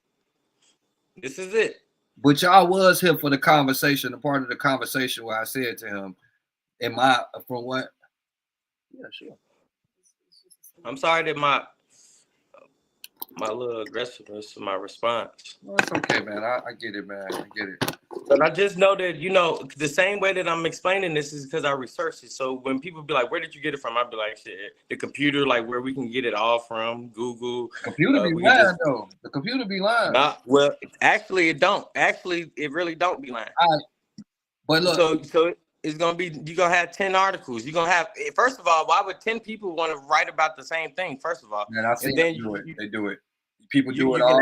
This is it. But y'all was here for the conversation, a part of the conversation where I said to him, from what? Yeah, sure. I'm sorry that my little aggressiveness to my response. No, it's okay, man. I get it, man. I get it. But I just know that, you know, the same way that I'm explaining this is because I researched it. So when people be like, where did you get it from? I'd be like, shit, the computer, like where we can get it all from, Google. The computer be lying, though. The computer be lying. Well, actually, it don't. Actually, it really don't be lying. But look. So it's going to be, you're going to have 10 articles. You're going to have, first of all, why would 10 people want to write about the same thing, first of all? Man, I see they do it. People do it all.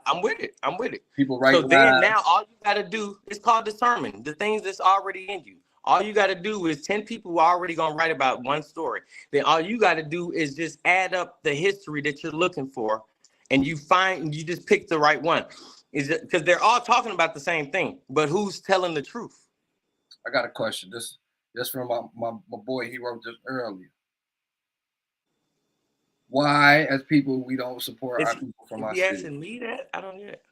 I'm with it. People write. So then now all you got to do is called discern the things that's already in you. All you got to do is 10 people who are already going to write about one story. Then all you got to do is just add up the history that you're looking for, and you just pick the right one. Is it because they're all talking about the same thing, but who's telling the truth? I got a question. This from my boy. He wrote this earlier. Why, as people, we don't support our people from our city? Is he asking me that? I don't get it.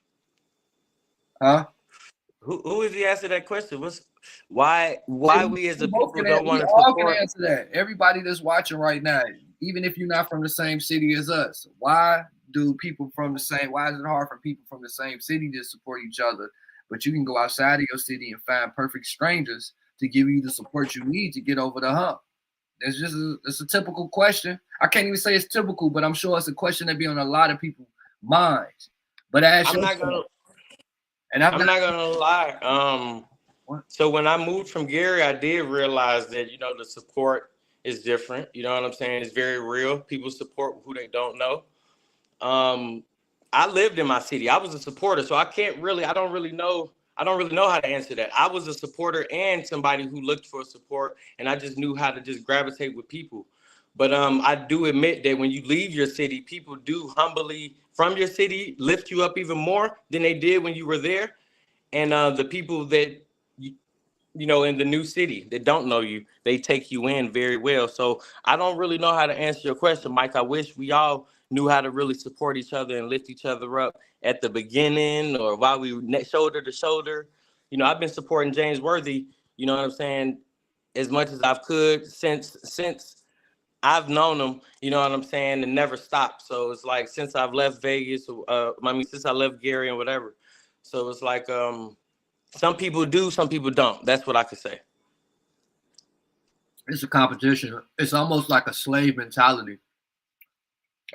Huh? Who is he asking that question? Why we as a people don't want to support? All can answer that. Everybody that's watching right now, even if you're not from the same city as us, why is it hard for people from the same city to support each other? But you can go outside of your city and find perfect strangers to give you the support you need to get over the hump. It's a typical question. I can't even say it's typical, but I'm sure it's a question that be on a lot of people's minds. But I'm not gonna lie. So when I moved from Gary, I did realize that, you know, the support is different. You know what I'm saying? It's very real. People support who they don't know. I lived in my city. I was a supporter, so I don't really know how to answer that. I was a supporter and somebody who looked for support, and I just knew how to just gravitate with people. But I do admit that when you leave your city, people do humbly from your city lift you up even more than they did when you were there. And the people that you know, in the new city that don't know you, they take you in very well. So I don't really know how to answer your question, Mike. I wish we all knew how to really support each other and lift each other up at the beginning or while we were shoulder to shoulder. You know, I've been supporting James Worthy, you know what I'm saying, as much as I could since I've known him, you know what I'm saying, and never stopped. So it's like since I've left Vegas, since I left Gary and whatever. So it's like some people do, some people don't. That's what I could say. It's a competition. It's almost like a slave mentality.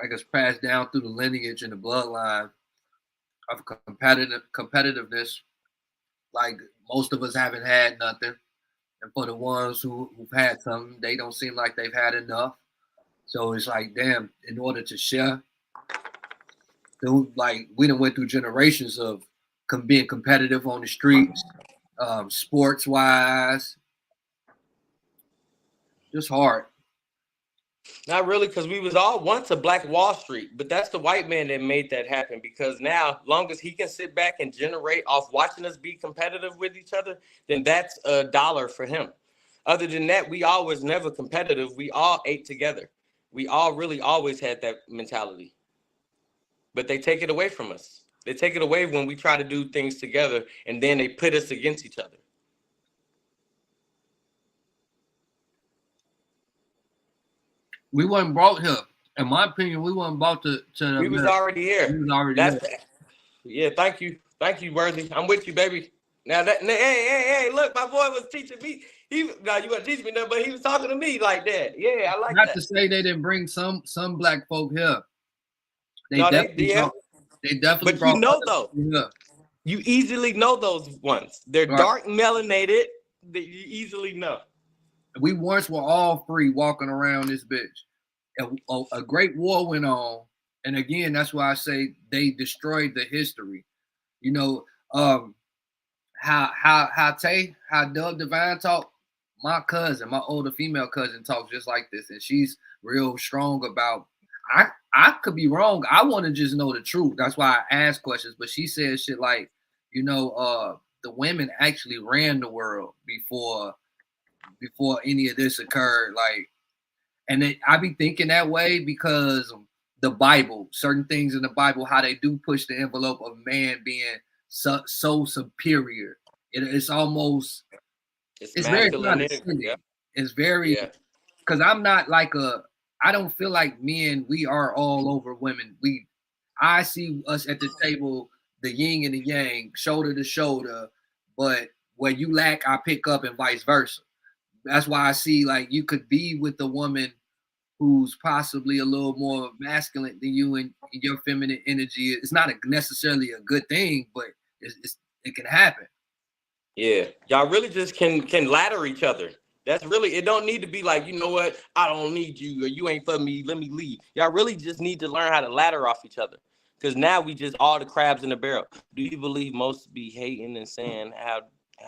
Like it's passed down through the lineage and the bloodline of competitiveness. Like most of us haven't had nothing. And for the ones who've had something, they don't seem like they've had enough. So it's like, damn, in order to share, like we done went through generations of being competitive on the streets, sports wise, just hard. Not really, because we was all once a Black Wall Street, but that's the white man that made that happen. Because now, long as he can sit back and generate off watching us be competitive with each other, then that's $1 for him. Other than that, we all was never competitive. We all ate together. We all really always had that mentality. But they take it away from us. They take it away when we try to do things together, and then they pit us against each other. We wasn't brought here. In my opinion, we wasn't brought to we was already here. We was already here. Yeah, thank you. Thank you, Worthy. I'm with you, baby. Now hey, look, my boy was teaching me. Now you want to teach me nothing, but he was talking to me like that. Yeah, I like Not that. to say they didn't bring some Black folk here. They definitely but brought, you know though. Yeah. You easily know those ones. They're right. Dark melanated. That you easily know. We once were all free walking around this bitch. A great war went on, and again, that's why I say they destroyed the history. You know, how Doug Divine talk. My cousin, my older female cousin, talks just like this, and she's real strong about. I could be wrong. I want to just know the truth. That's why I ask questions. But she says shit like, you know, the women actually ran the world before any of this occurred. Like, and I be thinking that way because the Bible, certain things in the Bible, how they do push the envelope of man being so superior. It's almost it's very condescending. Yeah. It's very because I'm not like I don't feel like men, we are all over women. I see us at the table, the yin and the yang, shoulder to shoulder, but where you lack, I pick up and vice versa. That's why I see like you could be with a woman who's possibly a little more masculine than you and your feminine energy. It's not necessarily a good thing, but it can happen. Yeah, y'all really just can ladder each other. That's really, it don't need to be like, you know what, I don't need you or you ain't for me, let me leave. Y'all really just need to learn how to ladder off each other. Because now we just all the crabs in the barrel. Do you believe most be hating and saying how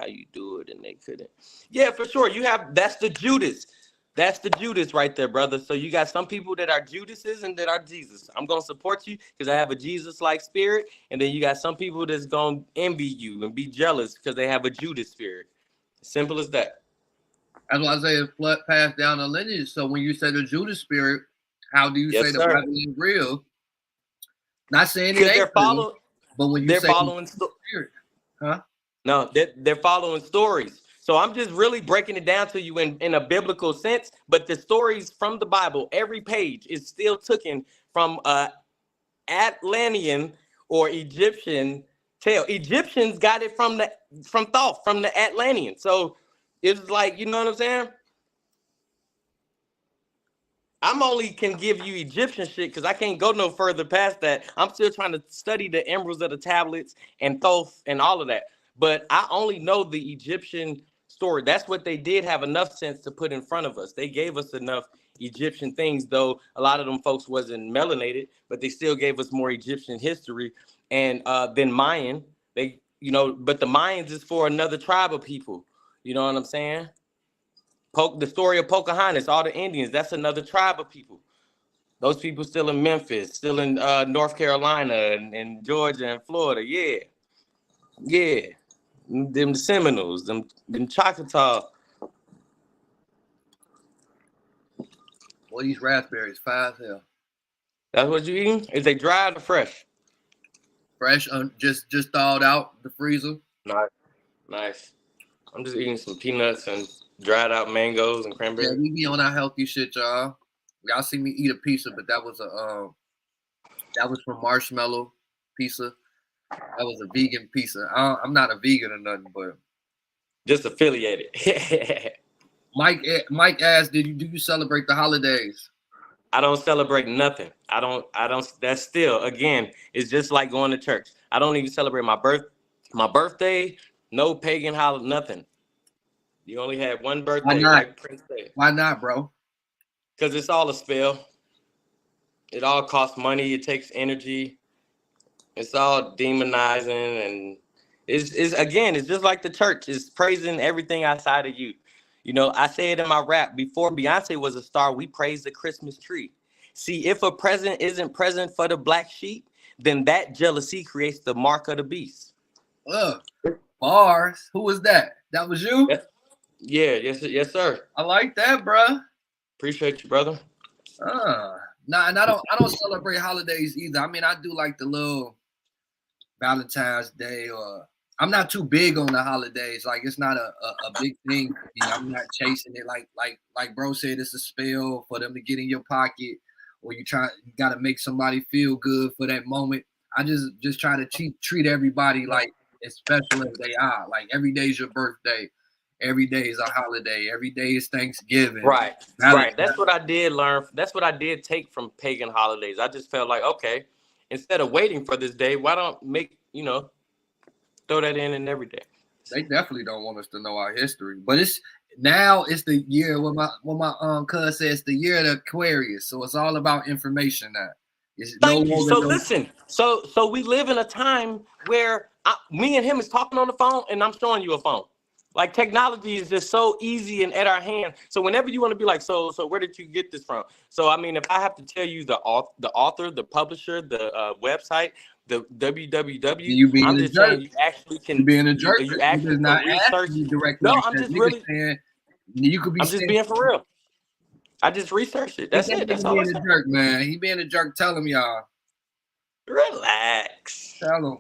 you do it and they couldn't? Yeah, for sure. That's the Judas. That's the Judas right there, brother. So you got some people that are Judases and that are Jesus. I'm going to support you because I have a Jesus-like spirit. And then you got some people that's going to envy you and be jealous because they have a Judas spirit. Simple as that. That's why I say it's passed down the lineage. So when you say the Judas spirit, how do you say the Bible is real? Not saying it ain't real, but when you say following spirit, huh? No, they're following stories. So I'm just really breaking it down to you in a biblical sense. But the stories from the Bible, every page is still taken from Atlantean or Egyptian tale. Egyptians got it from Thoth, from the Atlantean. So it's like, you know what I'm saying? I'm only can give you Egyptian shit because I can't go no further past that. I'm still trying to study the emeralds of the tablets and Thoth and all of that. But I only know the Egyptian story. That's what they did have enough sense to put in front of us. They gave us enough Egyptian things, though a lot of them folks wasn't melanated, but they still gave us more Egyptian history and than Mayan. But the Mayans is for another tribe of people. You know what I'm saying? The story of Pocahontas, all the Indians, that's another tribe of people. Those people still in Memphis, still in North Carolina and Georgia and Florida. Yeah. them Seminoles, them Choctaw. Well, these raspberries, 5 hell. That's what you eating? Is they dried or fresh? Fresh, just thawed out the freezer. Nice. I'm just eating some peanuts and dried out mangoes and cranberries. Yeah, we be on our healthy shit, y'all. Y'all see me eat a pizza, but that was from Marshmallow Pizza. That was a vegan pizza. I'm not a vegan or nothing, but just affiliated. Mike asked, do you celebrate the holidays? I don't celebrate nothing. I don't. That's still, again, it's just like going to church. I don't even celebrate my birthday, no pagan holiday, nothing. You only had one birthday. Why not? Like Prince Day. Why not, bro? Because it's all a spell. It all costs money. It takes energy. It's all demonizing, and it's just like the church. It's praising everything outside of you. You know, I say it in my rap, before Beyonce was a star, we praised the Christmas tree. See, if a present isn't present for the black sheep, then that jealousy creates the mark of the beast. Bars. Who was that? That was you? Yes, sir. I like that, bro. Appreciate you, brother. Nah, and I don't celebrate holidays either. I mean, I do like the little Valentine's Day, or I'm not too big on the holidays. Like, it's not a big thing for me. I'm not chasing it. Like bro said, it's a spell for them to get in your pocket, or you got to make somebody feel good for that moment. I just try to treat everybody like as special as they are. Like, every day is your birthday. Every day is a holiday. Every day is Thanksgiving. Right. That's what I did learn. That's what I did take from pagan holidays. I just felt like, okay, instead of waiting for this day, why don't throw that in every day? They definitely don't want us to know our history. But it's the year, what my cuz says, it's the year of the Aquarius. So it's all about information now. Listen. So we live in a time where me and him is talking on the phone, and I'm showing you a phone. Like, technology is just so easy and at our hand. So whenever you want to be like, so where did you get this from? So, I mean, if I have to tell you the author, the publisher, the website, the www, I'm just saying you actually can. You being a jerk. You actually can research. No, I'm just really. You could be. I'm just being for real. I just researched it. That's it. That's all. Being a jerk, man. He being a jerk. Tell him, y'all. Relax. Tell him.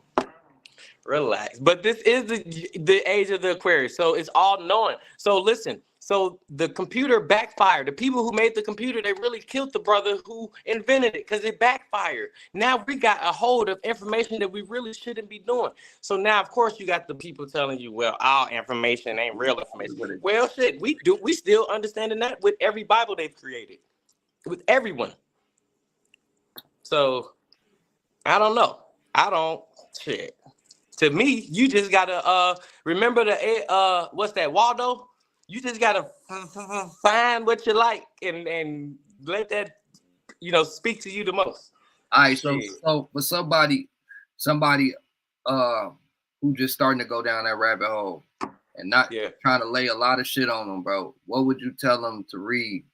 Relax. But this is the age of the Aquarius, so it's all knowing. So listen, so the computer backfired. The people who made the computer, they really killed the brother who invented it because it backfired. Now we got a hold of information that we really shouldn't be doing. So now, of course, you got the people telling you, well, our information ain't real information. Well, shit, we still understanding that with every Bible they've created, with everyone. So I don't know. Shit. To me, you just gotta remember what's that, Waldo? You just gotta find what you like and let that speak to you the most. All right, so for somebody who just starting to go down that rabbit hole and not trying to lay a lot of shit on them, bro, what would you tell them to read?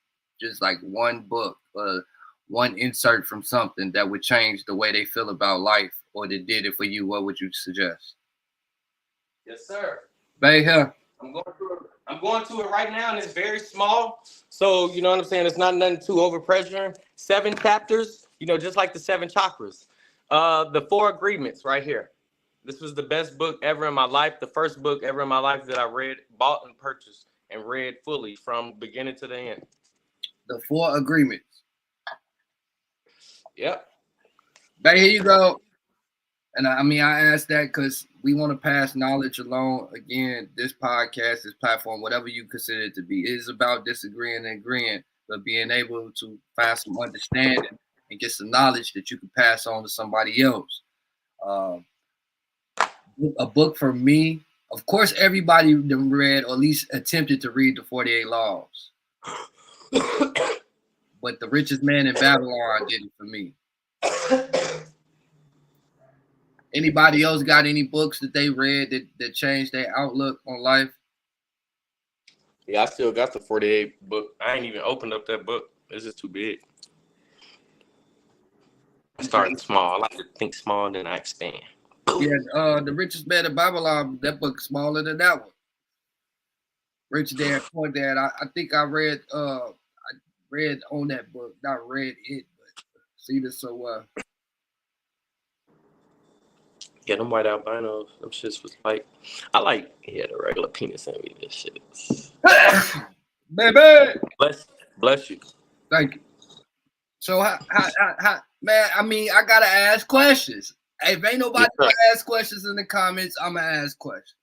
Just like one book, one insert from something that would change the way they feel about life, or that did it for you. What would you suggest? Yes, sir. Bay here. I'm going to it right now, and it's very small. So, you know what I'm saying? It's not nothing too overpressuring. 7 chapters, just like the 7 chakras. The 4 agreements right here. This was the best book ever in my life. The first book ever in my life that I read, bought and purchased, and read fully from beginning to the end. The 4 agreements. Yep. Bay, here you go. And I asked that because we want to pass knowledge along. Again, this podcast, this platform, whatever you consider it to be, is about disagreeing and agreeing, but being able to find some understanding and get some knowledge that you can pass on to somebody else. A book for me, of course, everybody read or at least attempted to read the 48 Laws. But The Richest Man in Babylon did it for me. Anybody else got any books that they read that changed their outlook on life? Yeah, I still got the 48 book. I ain't even opened up that book. It's just too big. I started small. I like to think small and then I expand. Yeah, The Richest Man in Babylon, that book smaller than that one. Rich Dad, Poor Dad. I think I read on that book, not read it, but seen it so well. Yeah, them white albinos, them shits was like, I like, he had a regular penis in me. This shit is. Baby! Bless you. Thank you. So, how, man, I mean, I gotta ask questions. If ain't nobody gonna ask questions in the comments, I'm gonna ask questions.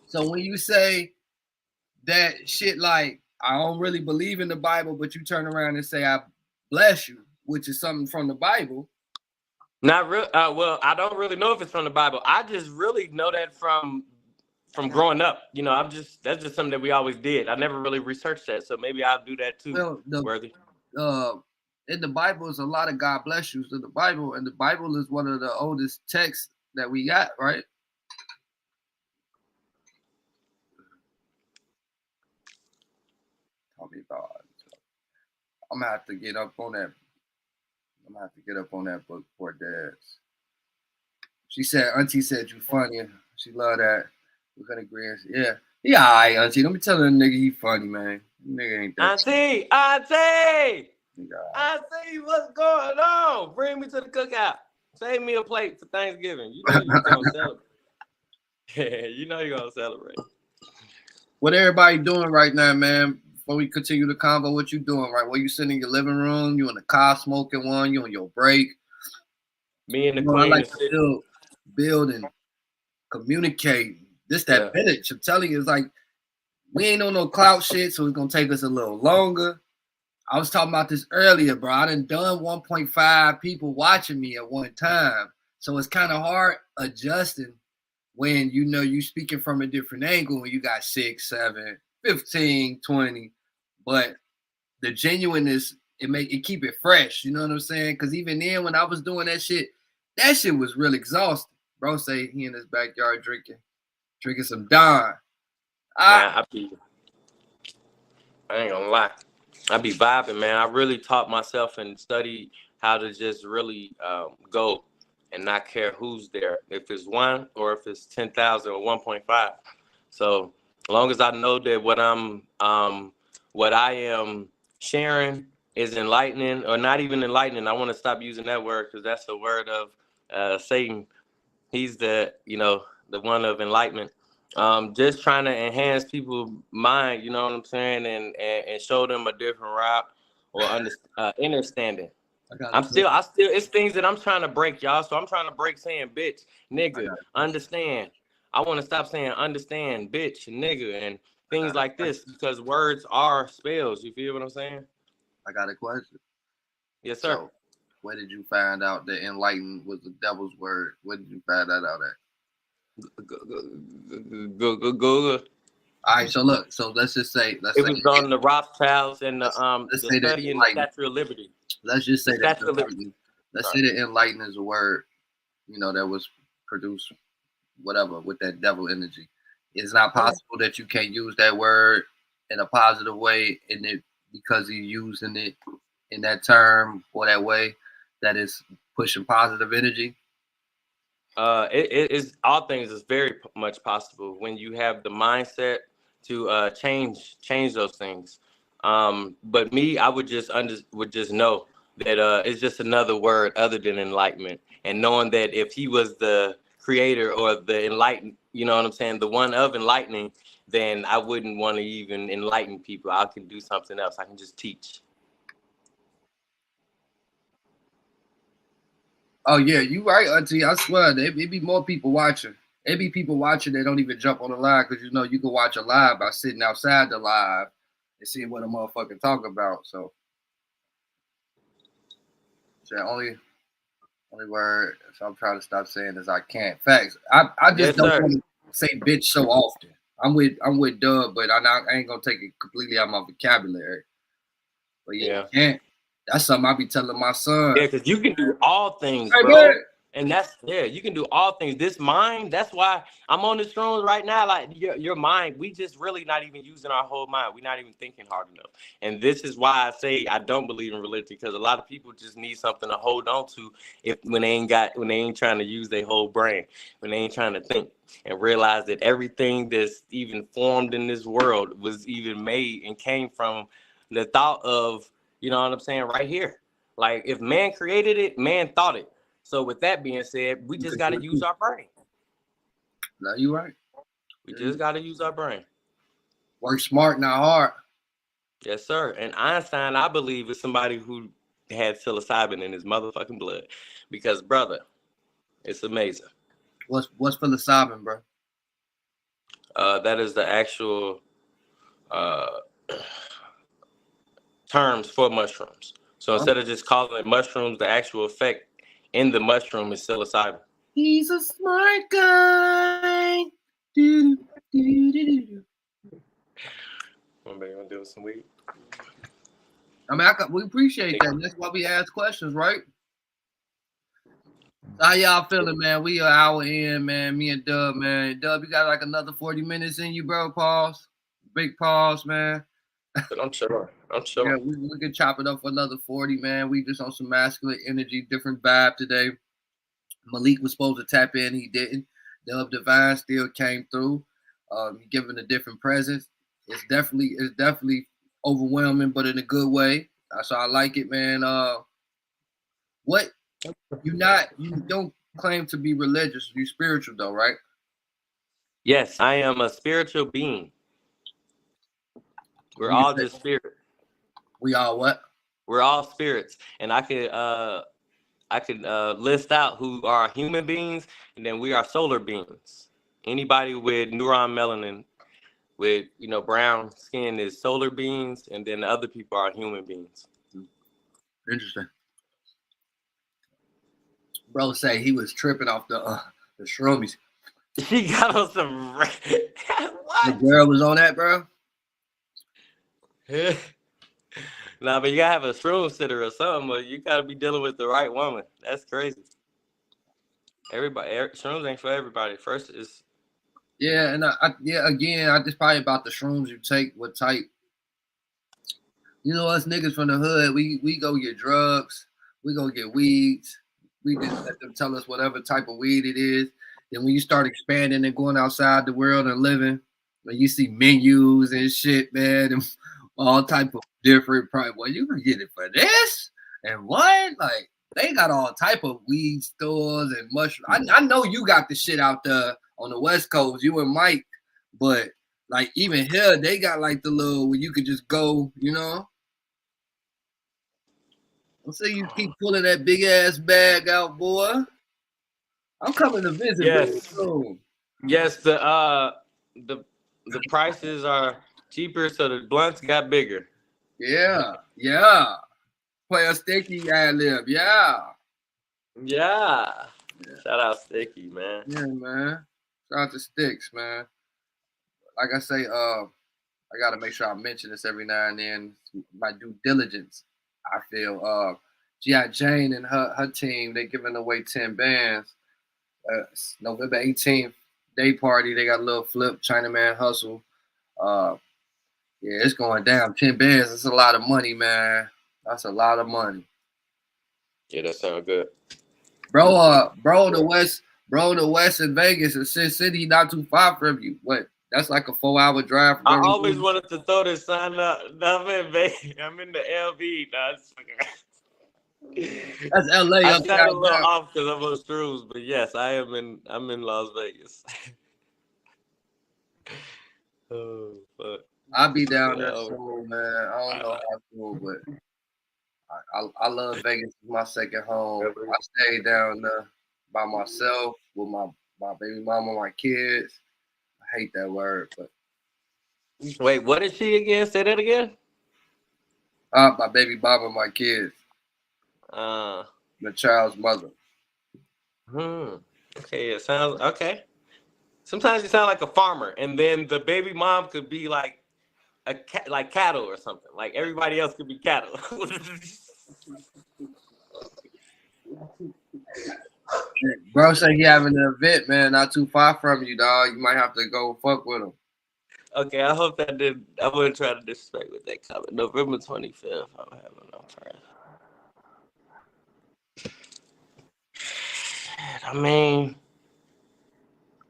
So, when you say that shit like, I don't really believe in the Bible, but you turn around and say, I bless you, which is something from the Bible. Not real. Well, I don't really know if it's from the Bible. I just really know that from growing up. You know, that's just something that we always did. I never really researched that, so maybe I'll do that too. Well, Worthy. In the Bible, is a lot of God bless yous in the Bible, and the Bible is one of the oldest texts that we got, right? Tell me about it. I'm gonna have to get up on that. I'm gonna have to get up on that book for Dads. She said, Auntie said you funny. She love that. We're gonna agree. Yeah, all right, Auntie. Let me tell the nigga he funny, man. Nigga ain't that. Auntie, what's going on? Bring me to the cookout. Save me a plate for Thanksgiving. You know you're gonna celebrate. You know you're gonna celebrate. What everybody doing right now, man? Before we continue the convo, what you doing, right? Where you sitting in your living room? You in the car smoking one? You on your break? Me and the queen. I like to build and communicate. This that village. I'm telling you, it's like we ain't on no clout shit, so it's gonna take us a little longer. I was talking about this earlier, bro. I done 1.5 people watching me at one time, so it's kind of hard adjusting when you know you speaking from a different angle when you got 6, 7, 15, 20. But the genuineness, it keep it fresh. You know what I'm saying? Because even then, when I was doing that shit was real exhausting. Bro say he in his backyard drinking some Don. I ain't gonna lie. I be vibing, man. I really taught myself and studied how to just really go and not care who's there. If it's 1 or if it's 10,000 or 1.5. So as long as I know that what I am sharing is enlightening, or not even enlightening. I want to stop using that word because that's the word of Satan. He's the one of enlightenment. Just trying to enhance people's mind, you know what I'm saying, and show them a different route or understanding. It's things that I'm trying to break, y'all. So I'm trying to break saying bitch, nigga, understand. I want to stop saying understand, bitch, nigga, and things like this because words are spells. You feel what I'm saying? I got a question. Yes, sir. So, where did you find out that enlighten was the devil's word? Where did you find that out at? Google. All right, so look, let's just say it was on the Rothschilds and the study in the Statue of Liberty. Let's just say that let's say that enlighten is a word, that was produced, whatever, with that devil energy. It's not possible that you can't use that word in a positive way, because you're using it in that term or that way that is pushing positive energy. It is all things is very much possible when you have the mindset to change those things. But me, I would just know that it's just another word other than enlightenment, and knowing that if he was the creator or the enlightened, you know what I'm saying, the one of enlightening, then I wouldn't want to even enlighten people. I can do something else. I can just teach. Oh yeah, you right, Auntie. I swear, there be more people watching. There be people watching that don't even jump on the live because you can watch a live by sitting outside the live and seeing what a motherfucker talk about. So only word. So I'm trying to stop saying is I can't. Facts. I just don't want to say bitch so often. I'm with Dub, but I ain't gonna take it completely out of my vocabulary. But yeah. You can't. That's something I be telling my son. Yeah, because you can do all things, bro. And you can do all things. This mind, that's why I'm on the shrooms right now. Like your mind, we just really not even using our whole mind. We're not even thinking hard enough. And this is why I say I don't believe in religion, because a lot of people just need something to hold on to when they ain't trying to use their whole brain, when they ain't trying to think and realize that everything that's even formed in this world was even made and came from the thought of, you know what I'm saying, right here. Like if man created it, man thought it. So with that being said, we just got to use our brain. No, you're right. We just got to use our brain. Work smart, not hard. Yes, sir. And Einstein, I believe, is somebody who had psilocybin in his motherfucking blood. Because, brother, it's amazing. What's psilocybin, bro? That is the actual terms for mushrooms. So instead of just calling it mushrooms, the actual effect in the mushroom is psilocybin. He's a smart guy. Somebody want to do some weed? I mean, we appreciate that. That's why we ask questions, right? How y'all feeling, man? We are an hour in, man. Me and Dub, man. Dub, you got like another 40 minutes in you, bro. Pause. Big pause, man. But I'm sure. Yeah, we can chop it up for another 40, man. We just on some masculine energy, different vibe today. Malik was supposed to tap in, he didn't. Dub Divine still came through, giving a different presence. It's definitely overwhelming, but in a good way. So I like it, man. What you don't claim to be religious, you spiritual though, right? Yes, I am a spiritual being. We're all just spirit. We all what? We're all spirits, and I could list out who are human beings, and then we are solar beings. Anybody with neuron melanin, with brown skin is solar beings, and then the other people are human beings. Interesting. Bro say he was tripping off the shroomies. He got on some. What? The girl was on that, bro. Nah, but you gotta have a shroom sitter or something, or you gotta be dealing with the right woman. That's crazy. Shrooms ain't for everybody. First is. Yeah, and I just probably about the shrooms you take, what type. Us niggas from the hood, we go get drugs, we go get weeds, we just let them tell us whatever type of weed it is. Then when you start expanding and going outside the world and living, when you see menus and shit, man, and all type of different price. Well, you can get it for this and what? Like they got all type of weed stores and mushrooms. I know you got the shit out there on the West Coast, you and Mike, but like even here, they got like the little where you could just go, Let's say you keep pulling that big ass bag out, boy. I'm coming to visit. Yes, yes. The prices are cheaper, so the blunts got bigger. Yeah. Play a Sticky ad lib. Yeah. Shout out Sticky, man. Yeah, man. Shout out to Sticks, man. Like I say, I gotta make sure I mention this every now and then. My due diligence. I feel G.I. Jane and her team, they giving away 10 bands. November 18th, day party. They got a little flip, Chinaman Hustle. Yeah, it's going down. 10 bands. That's a lot of money, man. That's a lot of money. Yeah, that sounds good. Bro, the West in Vegas and Sin City not too far from you. What? That's like a 4-hour drive. I always wanted to throw this sign up. I'm in Vegas. I'm in the LB. That's LA. I got a little off because I'm on shrooms, but yes, I'm in Las Vegas. Oh, fuck. I'll be down there soon, man. I don't know how soon, but I love Vegas. It's my second home. I stay down there by myself with my baby mama, my kids. I hate that word, but wait, what is she again? Say that again. My baby mama, my kids. The child's mother. Okay, it sounds okay. Sometimes you sound like a farmer, and then the baby mom could be like like cattle or something. Like everybody else could be cattle. Bro said he having an event, man, not too far from you, dog. You might have to go fuck with him. Okay, I hope that did. I wouldn't try to disrespect with that comment. November 25th, I'm having no friends. I mean,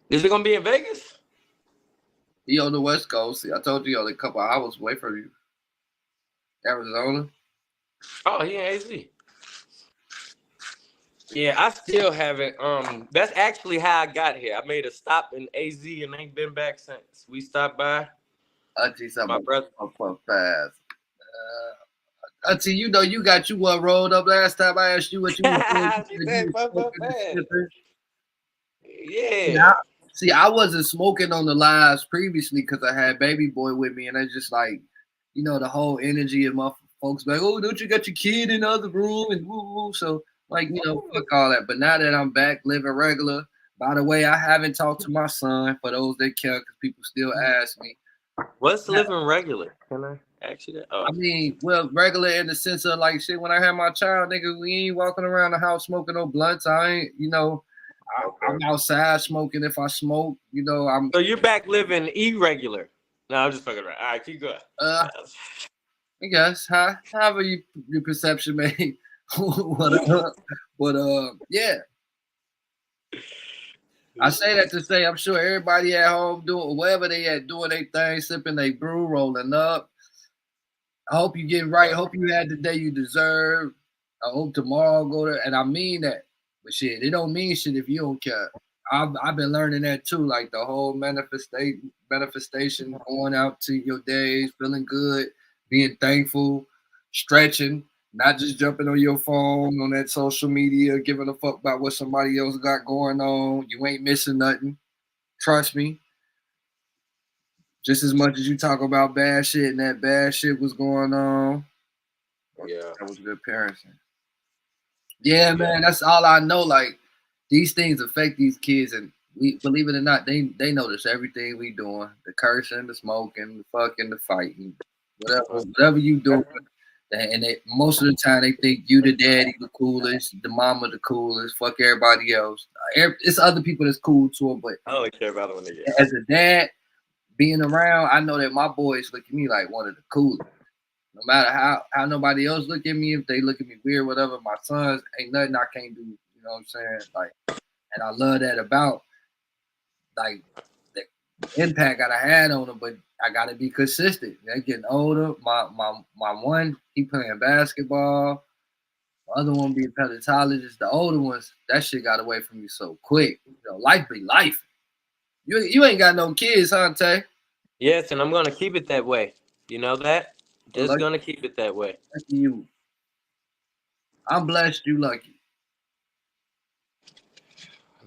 is it gonna be in Vegas? He on the West Coast. See, I told you, only a couple hours away from you. Arizona. Oh, he in AZ. Yeah, I still haven't. That's actually how I got here. I made a stop in AZ and ain't been back since. We stopped by. Auntie, My brother. Fast. Auntie, you know you got you one rolled up last time I asked you what you were doing. Yeah. See, I wasn't smoking on the lives previously because I had baby boy with me, and I just like, you know, the whole energy of my folks like, oh, don't you got your kid in the other room and woo. So like, you know, fuck all that. But now that I'm back living regular, by the way, I haven't talked to my son for those that care because people still ask me. What's living regular? Can I ask you that? Oh. I mean, well, regular in the sense of like shit. When I had my child, nigga, we ain't walking around the house smoking no blunts. I ain't, you know, I'm outside smoking if I smoke. You know, I'm. So you're back living irregular. No, I'm just fucking around. All right, keep going. I guess, however your perception may. But yeah. I say that to say I'm sure everybody at home doing whatever they at doing their thing, sipping their brew, rolling up. I hope you get right. I hope you had the day you deserve. I hope tomorrow go there, and I mean that. But shit, it don't mean shit if you don't care. I've been learning that too, like the whole manifestation, going out to your days, feeling good, being thankful, stretching. Not just jumping on your phone, on that social media, giving a fuck about what somebody else got going on. You ain't missing nothing. Trust me. Just as much as you talk about bad shit and that bad shit was going on. Yeah. That was good parenting. Yeah, man, that's all I know. Like, these things affect these kids, and we, believe it or not, they notice everything we doing. The cursing, the smoking, the fucking, the fighting. Whatever you do. And most of the time they think you the daddy the coolest, the mama the coolest, fuck everybody else. It's other people that's cool to them, but I don't care about it when they get. As a dad, being around, I know that my boys look at me like one of the coolest. No matter how nobody else look at me, if they look at me weird, whatever, my sons ain't nothing I can't do. You know what I'm saying? Like, and I love that about like the impact I had on them, but I gotta be consistent. They're getting older. My one, he playing basketball. The other one being paleontologist. The older ones, that shit got away from me so quick. You know, life be life. You ain't got no kids, huh, Tay? Yes, and I'm gonna keep it that way. You know that? Just gonna keep it that way. Lucky you. I'm blessed. You lucky.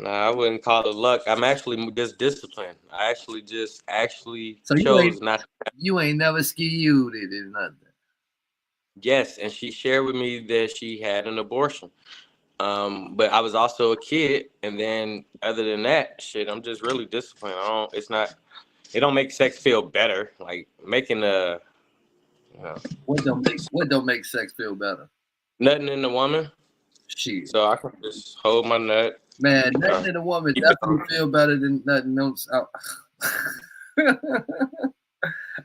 Nah, I wouldn't call it luck. I'm actually just disciplined. I actually so chose not. You ain't never skewed it or nothing. Yes, and she shared with me that she had an abortion. But I was also a kid, and then other than that, shit, I'm just really disciplined. It don't make sex feel better. Like making a. What don't make sex feel better? Nothing in the woman. Shit. So I can just hold my nut. Man, nothing in a woman definitely feel better than nothing else.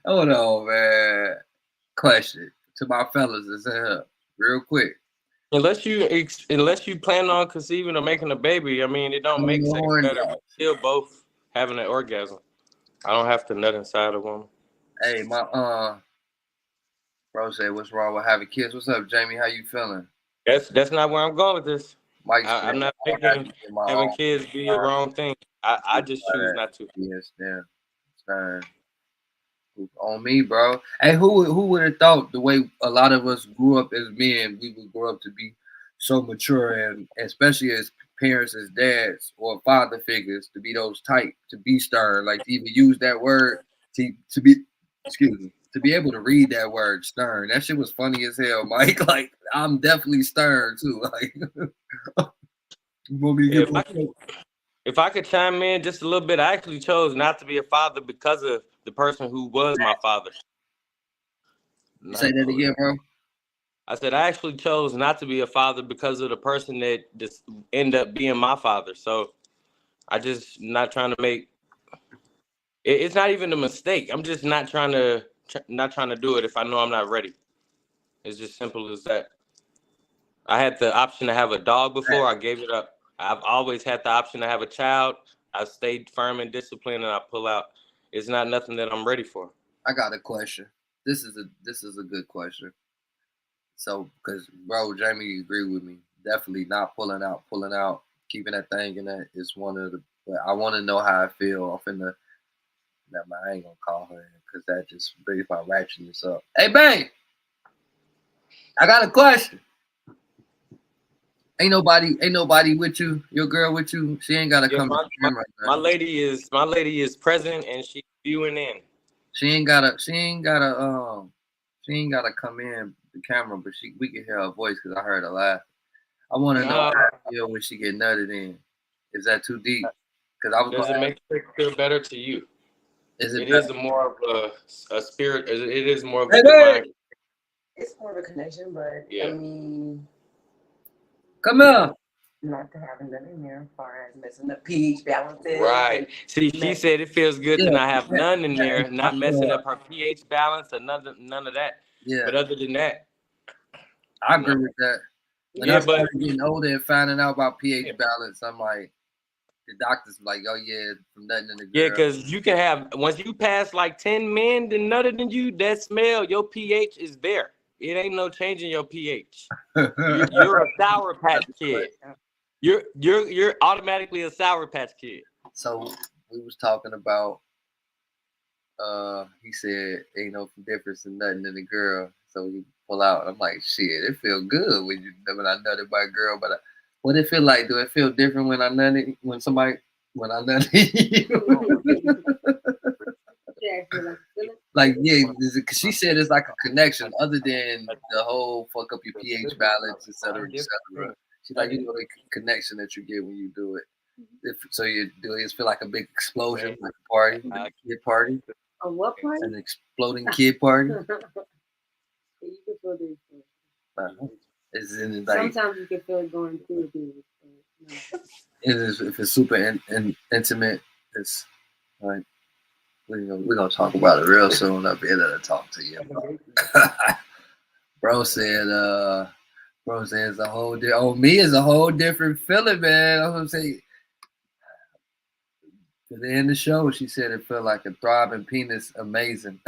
Hold on, man. Question to my fellas is here, real quick. Unless you plan on conceiving or making a baby, I mean, it don't make sex better. But still both having an orgasm. I don't have to nut inside a woman. Hey, my bro said, "What's wrong with having kids?" What's up, Jamie? How you feeling? That's not where I'm going with this. Mike, I'm not making having kids be a wrong thing. I just choose not to. Yes, damn. On me, bro. Hey, who would have thought the way a lot of us grew up as men, we would grow up to be so mature, and especially as parents, as dads or father figures, to be those type, to be stern, like to even use that word to be, to be able to read that word stern. That shit was funny as hell, Mike. Like, I'm definitely stern too. Like, if I could chime in just a little bit, I actually chose not to be a father because of the person who was my father. Say that again, bro. I said I actually chose not to be a father because of the person that just ended up being my father. So I just not trying to make it's not even a mistake. I'm just not trying to do it if I know I'm not ready. It's just simple as that. I had the option to have a dog before. I gave it up. I've always had the option to have a child. I stayed firm and disciplined, and I pull out. It's not nothing that I'm ready for. I got a question. This is a good question. So, because bro, Jamie agree with me. Definitely not pulling out, keeping that thing in that is one of the. But I want to know how I feel. I'm finna. I ain't gonna call her because that just brings my ratchetness up. Hey, babe, I got a question. Ain't nobody with you. Your girl with you. She ain't gotta come. My lady is present and she's viewing in. She ain't gotta come in the camera, but we can hear her voice because I heard her laugh. I want to know how I feel when she get nutted in. Is that too deep? Because I was. Does it make it feel better to you? It is more of a spirit. It is more of a divine. It's more of a connection, but yeah. I mean, come here. Not to having them in there as far as messing up pH balances. Right. See, she said it feels good to not have none in there, not messing up her pH balance or none of that. Yeah. But other than that, I agree with that. When I started getting older and finding out about pH balance, I'm like, the doctor's like, oh yeah, from nothing in the girl. Yeah, because you can have, once you pass like 10 men that nutted in you, that smell, your pH is there. It ain't no changing your pH. You're a Sour Patch Kid. You're automatically a Sour Patch Kid. So we was talking about, he said, ain't no difference in nothing in the girl. So he pull out. I'm like, shit, it feel good when I nutted my girl, but what it feel like? Do it feel different when I nutted when I nutted you? Like, yeah, she said it's like a connection other than the whole fuck up your pH balance, etc. She's like, you know, the connection that you get when you do it. So you do it, feel like a big explosion, like a party, a kid party. A what party? An exploding kid party. You can feel the sometimes you can feel it going through it. If it's super intimate, it's like we're gonna talk about it real soon. I'll be able to talk to you. Bro said it's a whole me is a whole different feeling, man. I'm gonna say at the end of the show, she said it felt like a throbbing penis, amazing.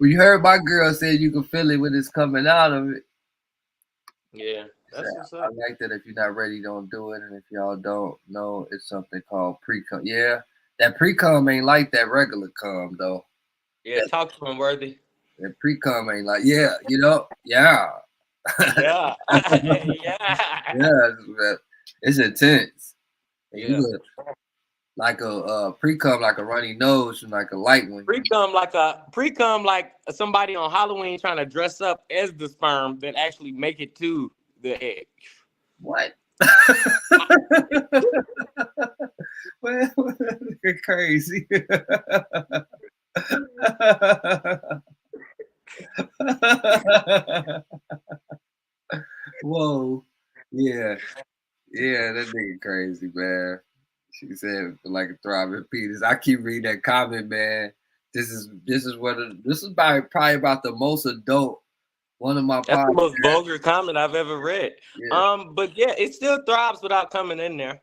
Well, you heard my girl say you can feel it when it's coming out of it. Yeah, that's what's up. I like that. If you're not ready, don't do it. And if y'all don't know, it's something called pre-cum. Yeah, that pre-cum ain't like that regular cum, though. Yeah, talk to him, Worthy. That pre-cum ain't like, yeah, you know, yeah. Yeah. Yeah, it's intense. Yeah. Like a pre-cum, like a runny nose, and like a light one. Pre-cum like somebody on Halloween trying to dress up as the sperm that actually make it to the egg. What? Well, you're crazy. Whoa. Yeah, that nigga crazy, man. She said like a throbbing penis. I keep reading that comment, man. This is probably about the most adult one of my. That's the most vulgar comment I've ever read. Yeah. But yeah, it still throbs without coming in there.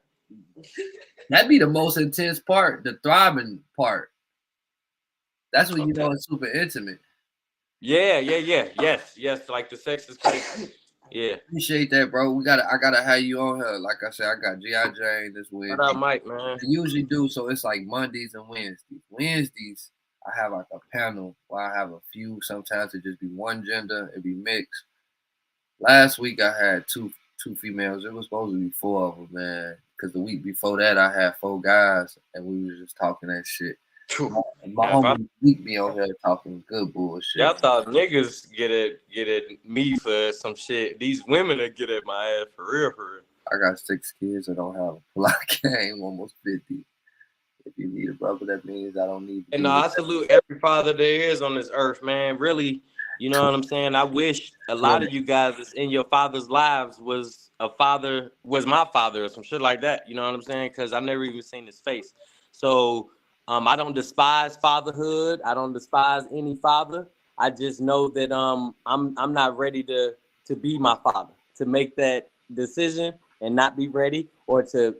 That'd be the most intense part, the throbbing part. That's when you know it's super intimate. Yeah. Yes. Like the sex is crazy. Yeah. Appreciate that, bro. I gotta have you on here. Like I said, I got G.I. Jane this Wednesday. What up, Mike, man? I usually do, so it's like Mondays and Wednesdays. Wednesdays, I have like a panel where I have a few. Sometimes it just be one gender, it be mixed. Last week I had two females. It was supposed to be 4 of them, man. Because the week before that I had 4 guys, and we was just talking that shit. My homie week be on here talking good bullshit. Y'all thought niggas get at me for some shit. These women that get at my ass for real. I got 6 kids. I don't have a block game. Almost 50. If you need a brother, that means I don't need. And I salute every father there is on this earth, man. Really, you know what I'm saying? I wish a lot of you guys that's in your father's lives was my father or some shit like that. You know what I'm saying? Because I've never even seen his face. So I don't despise fatherhood. I don't despise any father. I just know that I'm not ready to be my father, to make that decision and not be ready, or to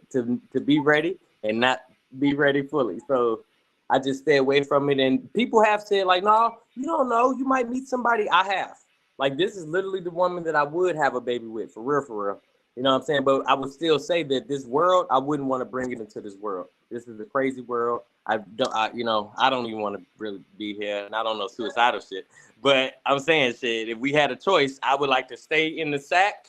be ready and not be ready fully. So I just stay away from it. And people have said, like, no, you don't know, you might meet somebody. I have. Like, this is literally the woman that I would have a baby with, for real, for real. You know what I'm saying? But I would still say that this world, I wouldn't want to bring it into this world. This is a crazy world. I don't even want to really be here, and I don't know suicidal shit. But I'm saying, shit, if we had a choice, I would like to stay in the sack,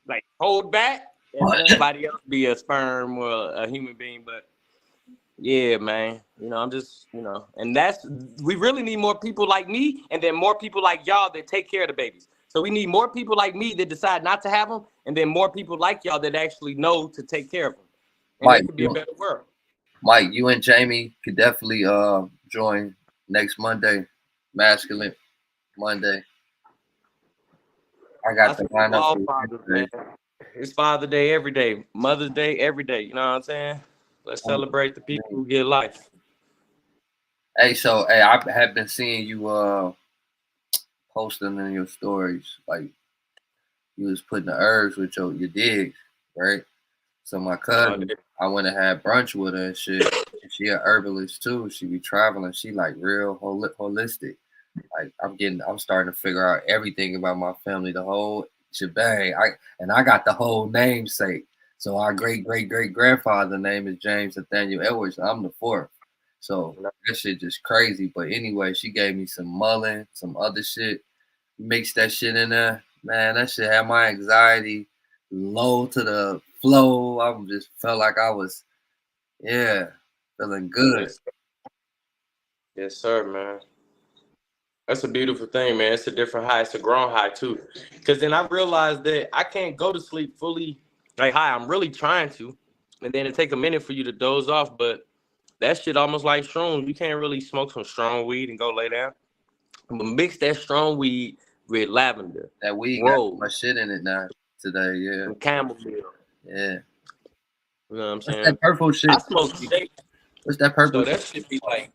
like hold back, and let everybody else be a sperm or a human being. But yeah, man, I'm just, and we really need more people like me, and then more people like y'all that take care of the babies. So we need more people like me that decide not to have them, and then more people like y'all that actually know to take care of them. And Mike, it could be a better world. Mike, you and Jamie could definitely join next Monday, Masculine Monday. I got the lineup. It's Father Day every day, Mother's Day every day. You know what I'm saying? Let's celebrate the people who get life. Hey, I have been seeing you posting in your stories, like you was putting the herbs with your digs, right? So my cousin, I went and had brunch with her and shit. She a herbalist too. She be traveling. She like real holistic. Like I'm starting to figure out everything about my family, the whole shebang. I got the whole namesake. So our great grandfather name is James Nathaniel Edwards. I'm the fourth. So that shit just crazy. But anyway, she gave me some mullein, some other shit. Mixed that shit in there. Man, that shit had my anxiety low to the flow. I just felt like I was, feeling good. Yes, sir, man. That's a beautiful thing, man. It's a different high. It's a grown high, too. Because then I realized that I can't go to sleep fully like high. I'm really trying to. And then it take a minute for you to doze off. But that shit almost like shrooms. You can't really smoke some strong weed and go lay down. But mix that strong weed with lavender. That weed got my shit in it now today, yeah. And chamomile. Yeah. You know what I'm saying? What's that purple shit? I smoke shake. What's that purple? So that should be like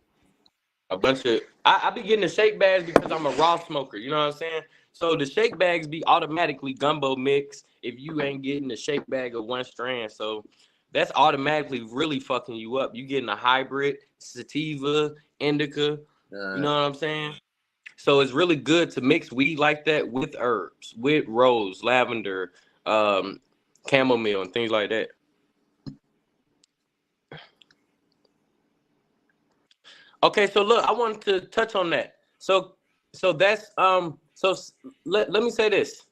a bunch of. I be getting the shake bags because I'm a raw smoker. You know what I'm saying? So the shake bags be automatically gumbo mix if you ain't getting the shake bag of one strand. So that's automatically really fucking you up. You getting a hybrid, sativa, indica. You know what I'm saying? So it's really good to mix weed like that with herbs, with rose, lavender, chamomile, and things like that. Okay, so look, I wanted to touch on that. So that's let me say this.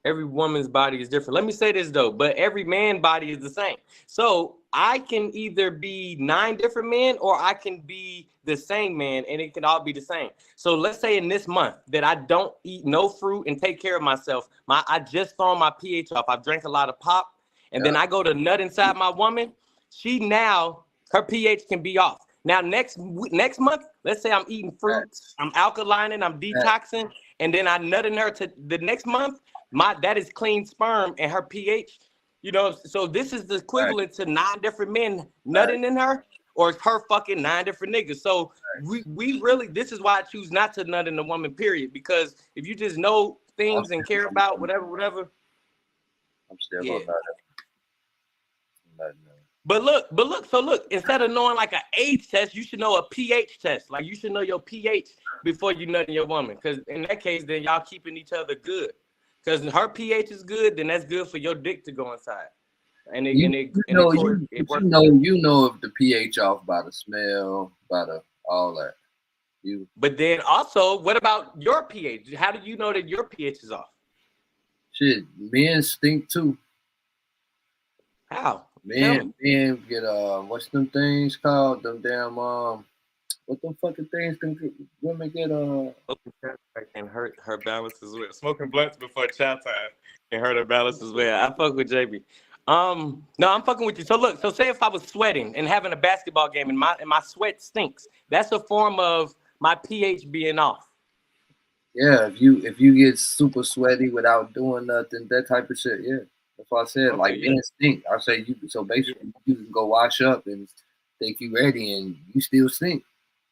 Every woman's body is different. Let me say this though, but every man's body is the same. So I can either be 9 different men or I can be the same man, and it can all be the same. So let's say in this month that I don't eat no fruit and take care of myself. I just thrown my pH off. I've drank a lot of pop, and then I go to nut inside my woman. Her pH can be off. Now next month, let's say I'm eating fruits, I'm alkalining, I'm detoxing, and then I nut in her to the next month. That is clean sperm and her pH, so this is the equivalent to 9 different men nutting in her, or her fucking 9 different niggas. So we really, this is why I choose not to nut in a woman, period. Because if you just know things and care about whatever. I'm still on that. But look, instead of knowing like an age test, you should know a pH test. Like you should know your pH before you nut in your woman. Because in that case, then y'all keeping each other good. Because her pH is good, then that's good for your dick to go inside. And you know if the pH off by the smell, by the all that. But then also, what about your pH? How do you know that your pH is off? Shit, men stink too. How? Men get what's them things called? Them damn what them fucking things can women get and hurt her balance as well. Smoking blunts before chat time and hurt her balance as well. I fuck with JB. No, I'm fucking with you. So look, so say if I was sweating and having a basketball game and my sweat stinks, that's a form of my pH being off. Yeah, if you get super sweaty without doing nothing, that type of shit. Yeah, that's what I said. Okay, Like yeah. men stink. I say you. So basically, you can go wash up and think you ready, and you still stink.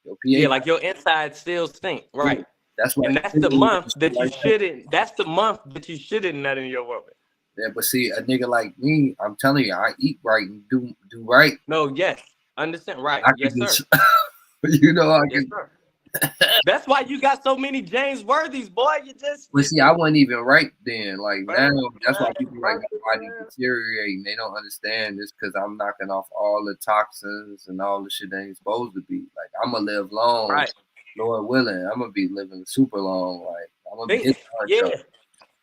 Your pH. Yeah, like your inside still stink, right? That's why. And that's the month that you shouldn't. That's the month that you shouldn't nut in your woman. Yeah, but see, a nigga like me, I'm telling you, I eat right and do right. No, yes, understand, right? I Yes, can sir. You know, I Yes, can. sir. That's why you got so many James Worthies, boy. You just. But see, I wasn't even right then. Like now, that's why people like my body deteriorating. They don't understand this because I'm knocking off all the toxins and all the shit that ain't supposed to be. Like I'm gonna live long, Right. Lord willing. I'm gonna be living super long. Like I'm gonna be Yeah.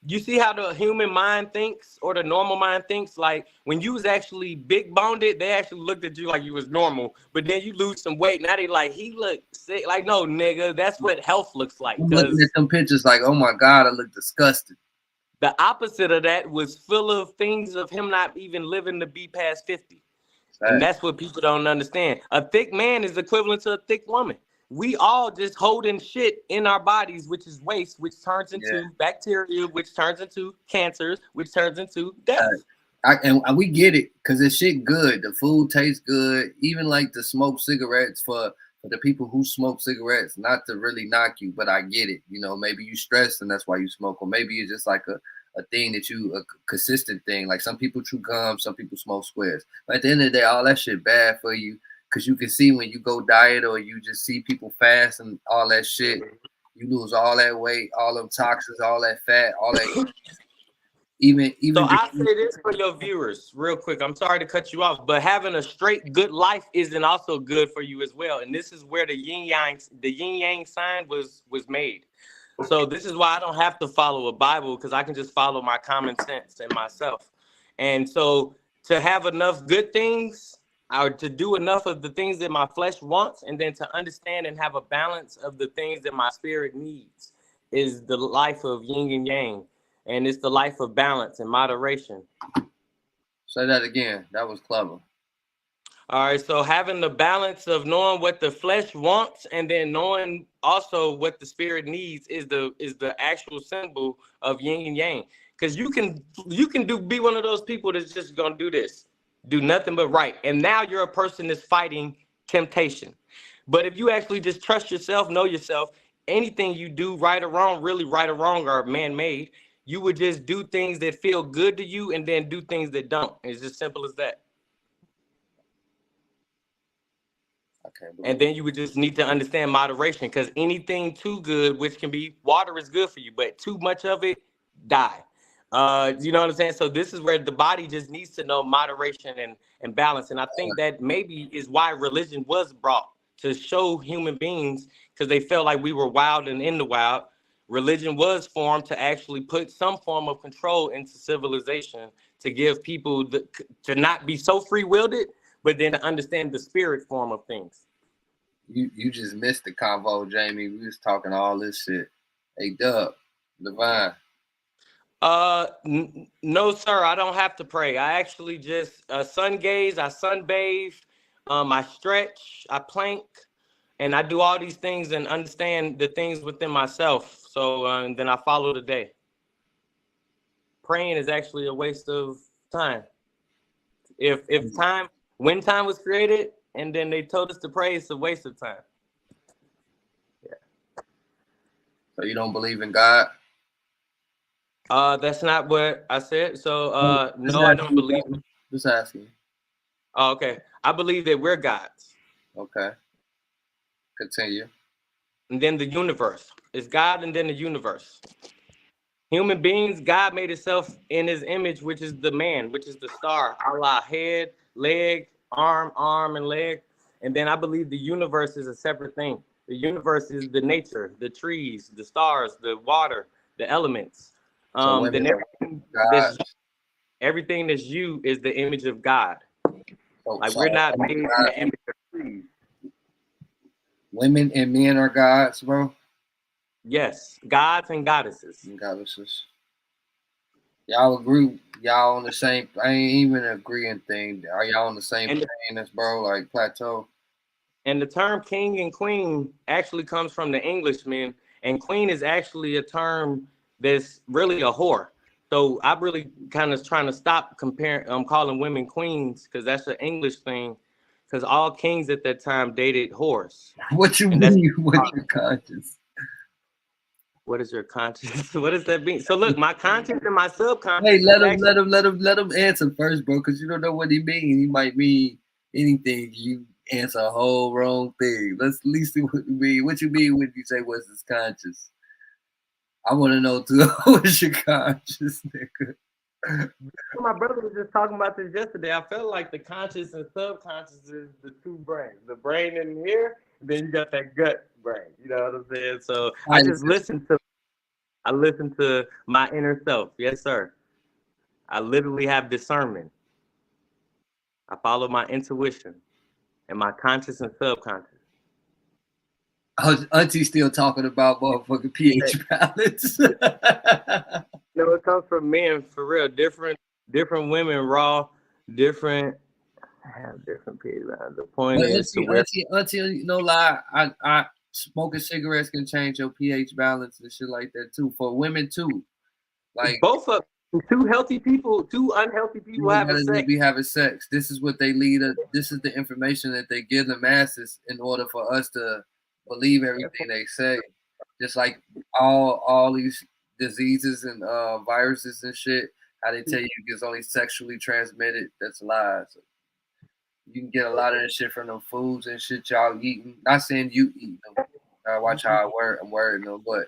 You see how the human mind thinks or the normal mind thinks? Like when you was actually big boned, they actually looked at you like you was normal. But then you lose some weight. Now they like, he look sick. Like, no, nigga, that's what health looks like. I'm looking at them pictures like, oh my God, I look disgusted. The opposite of that was full of things of him not even living to be past 50. Right. And that's what people don't understand. A thick man is equivalent to a thick woman. We all just holding shit in our bodies, which is waste, which turns into bacteria, which turns into cancers, which turns into death. And we get it because the shit good. The food tastes good. Even like the smoked cigarettes for the people who smoke cigarettes, not to really knock you, but I get it. You know, maybe you stressed and that's why you smoke, or maybe it's just like a thing that a consistent thing. Like some people chew gum, some people smoke squares. But at the end of the day, all that shit bad for you. Because you can see when you go diet or you just see people fast and all that shit, you lose all that weight, all them toxins, all that fat, all that. even. So I say this for your viewers, real quick. I'm sorry to cut you off, but having a straight good life isn't also good for you as well. And this is where the yin yang sign was made. So this is why I don't have to follow a Bible, because I can just follow my common sense and myself. And so to have enough good things, or to do enough of the things that my flesh wants, and then to understand and have a balance of the things that my spirit needs, is the life of yin and yang. And it's the life of balance and moderation. Say that again. That was clever. All right. So having the balance of knowing what the flesh wants and then knowing also what the spirit needs is the actual symbol of yin and yang. Because you can be one of those people that's just gonna do this. Do nothing but right. And now you're a person that's fighting temptation. But if you actually just trust yourself, know yourself, anything you do, right or wrong, really right or wrong, are man-made, you would just do things that feel good to you and then do things that don't. It's as simple as that. Okay. And then you would just need to understand moderation, because anything too good, which can be water, is good for you, but too much of it, die. You know what I'm saying? So this is where the body just needs to know moderation and balance. And I think that maybe is why religion was brought, to show human beings, because they felt like we were wild and in the wild. Religion was formed to actually put some form of control into civilization, to give people to not be so free-willed, but then to understand the spirit form of things. You just missed the convo, Jamie. We was talking all this shit. Hey, Dub, Divine. No, sir. I don't have to pray. I actually just sun gaze. I sunbathe. I stretch. I plank, and I do all these things and understand the things within myself. So and then I follow the day. Praying is actually a waste of time. When time was created, and then they told us to pray, it's a waste of time. Yeah. So you don't believe in God? That's not what I said. So no, I don't believe. Just asking. Oh, okay. I believe that we're gods. Okay. Continue. And then the universe. It's God and then the universe. Human beings, God made himself in his image, which is the man, which is the star. Allah, head, leg, arm, and leg. And then I believe the universe is a separate thing. The universe is the nature, the trees, the stars, the water, the elements. So then everything that's you is the image of God. We're not made in the image of trees. Women and men are gods, bro? Yes, gods and goddesses. And goddesses. Y'all agree? Y'all on the same? I ain't even agreeing thing. Are y'all on the same thing as bro? Like plateau? And the term king and queen actually comes from the Englishman, and queen is actually a term that's really a whore. So I'm really kind of trying to stop calling women queens, because that's an English thing. Because all kings at that time dated whores. What you mean? What's your conscience? What is your conscience? What does that mean? So look, my conscience and my subconscious. Hey, let him answer first, bro, because you don't know what he mean. He might mean anything. You answer a whole wrong thing. Let's at least see what you mean. What you mean when you say what's his conscience? I want to know too. What's your conscience, nigga? My brother was just talking about this yesterday. I felt like the conscious and subconscious is the two brains. The brain in here, then you got that gut brain. You know what I'm saying? So I listen to my inner self. Yes, sir. I literally have discernment. I follow my intuition and my conscious and subconscious. Auntie still talking about motherfucking pH balance. No, it comes from men for real. Different women, raw, different pH balance. The point is, auntie, no lie. I smoking cigarettes can change your pH balance and shit like that too. For women too, like both of two healthy people, two unhealthy people be having sex. This is what they lead. This is the information that they give the masses in order for us to believe everything they say. Just like all these diseases and viruses and shit, how they tell you it's only sexually transmitted. That's lies. You can get a lot of this shit from them foods and shit y'all eating. Not saying you eat them. Watch how I'm wording them, but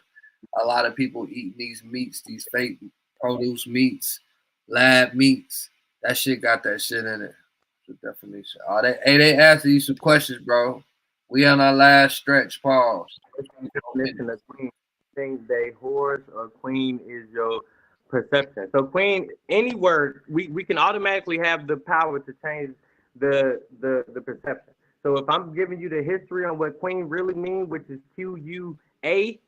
a lot of people eating these meats, these fake produce meats, lab meats. That shit got that shit in it. The definition. They asking you some questions, bro. We on our last stretch. Pause. Definition of queen. Things they whores or queen is your perception. So queen, any word, we can automatically have the power to change the perception. So if I'm giving you the history on what queen really means, which is QUA,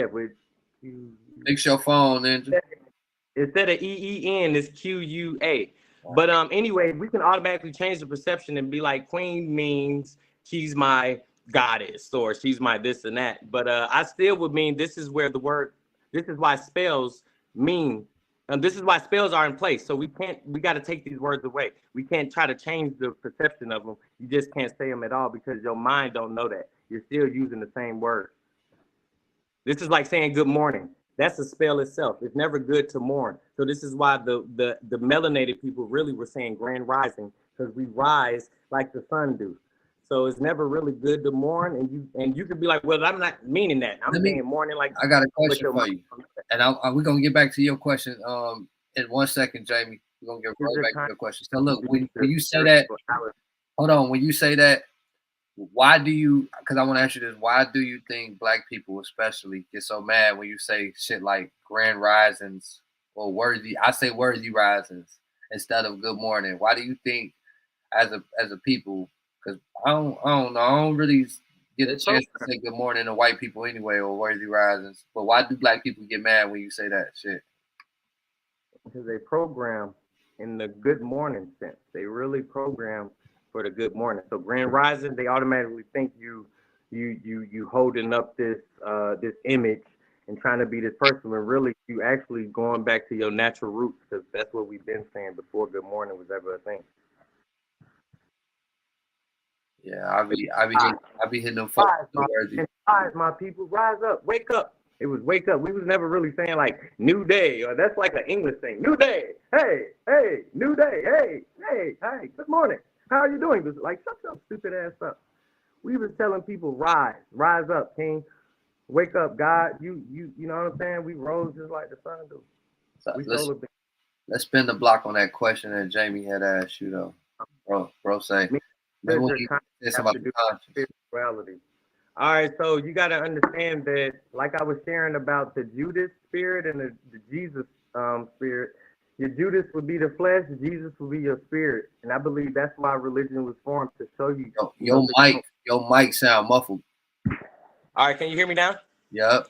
with fix your phone, Ninja. Instead of EEN, it's QUA. But anyway, we can automatically change the perception and be like, queen means she's my goddess or she's my this and that. But I still would mean this is why spells mean, and this is why spells are in place. So we got to take these words away. We can't try to change the perception of them. You just can't say them at all because your mind don't know that. You're still using the same word. This is like saying good morning. That's a spell itself. It's never good to mourn. So this is why the melanated people really were saying grand rising, because we rise like the sun do. So it's never really good to mourn, and you could be like, well, I'm not meaning that. I'm saying mourning like. I got a question for you, and we're gonna get back to your question in 1 second, Jamie. We're gonna get right back to your question. So look, when you say that, hold on. When you say that, why do you? Because I want to ask you this: why do you think Black people, especially, get so mad when you say shit like grand risings or worthy? I say worthy risings instead of good morning. Why do you think, as a people? Because I don't know. I don't really get a chance to say good morning to white people anyway or worthy risings. But why do Black people get mad when you say that shit? Because they program in the good morning sense. They really program for the good morning. So grand rising, they automatically think you holding up this image and trying to be this person, when really you actually going back to your natural roots, because that's what we've been saying before good morning was ever a thing. Yeah, I be hitting them folks. Rise, my people, rise up, wake up. It was wake up. We was never really saying like new day, or that's like an English thing. New day, hey, new day, hey, good morning. How are you doing? Like, shut your stupid ass up. We was telling people, rise up, king. Wake up, God. You know what I'm saying? We rose just like the sun do. So let's spin the block on that question that Jamie had asked you though. Bro say. Spirituality. All right, so you got to understand that, like I was sharing about the Judas spirit and the Jesus spirit, your Judas would be the flesh, Jesus would be your spirit. And I believe that's why religion was formed, to show you. Your mic sound muffled. All right, can you hear me now? Yep.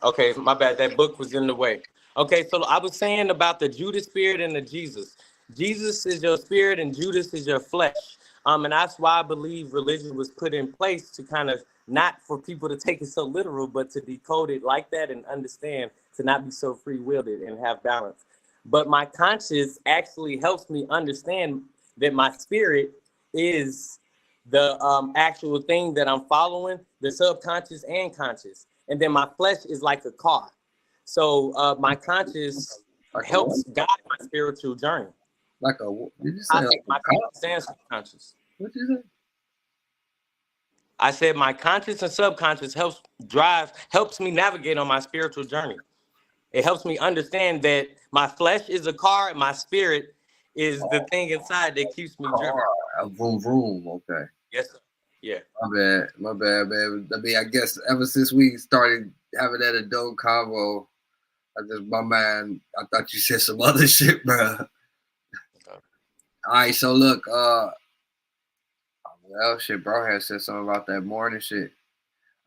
Okay, my bad. That book was in the way. Okay, so I was saying about the Judas spirit and the Jesus. Jesus is your spirit and Judas is your flesh. And that's why I believe religion was put in place to kind of not for people to take it so literal, but to decode it like that and understand to not be so free-willed and have balance. But my conscience actually helps me understand that my spirit is the actual thing that I'm following, the subconscious and conscious. And then my flesh is like a car. So my conscious helps guide my spiritual journey. Like a, did you say like my conscious and subconscious. What did you say? I said my conscious and subconscious helps me navigate on my spiritual journey. It helps me understand that my flesh is a car and my spirit is the thing inside that keeps me driven. Vroom, vroom. Okay. Yes, sir. Yeah. My bad, man. I mean, I guess ever since we started having that adult convo, my mind, I thought you said some other shit, bro. Okay. All right, so look, well, shit, bro had said something about that morning shit.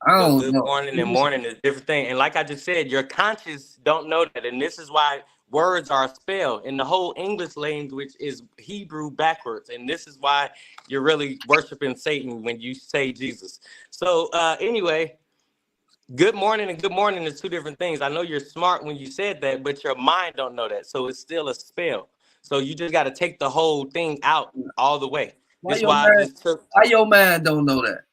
I don't know. Morning and morning is a different thing. And like I just said, your conscious don't know that. And this is why words are spelled. And the whole English language is Hebrew backwards. And this is why you're really worshiping Satan when you say Jesus. So anyway, good morning and good morning is two different things. I know you're smart when you said that, but your mind don't know that. So it's still a spell. So you just got to take the whole thing out all the way. Why your man don't know that?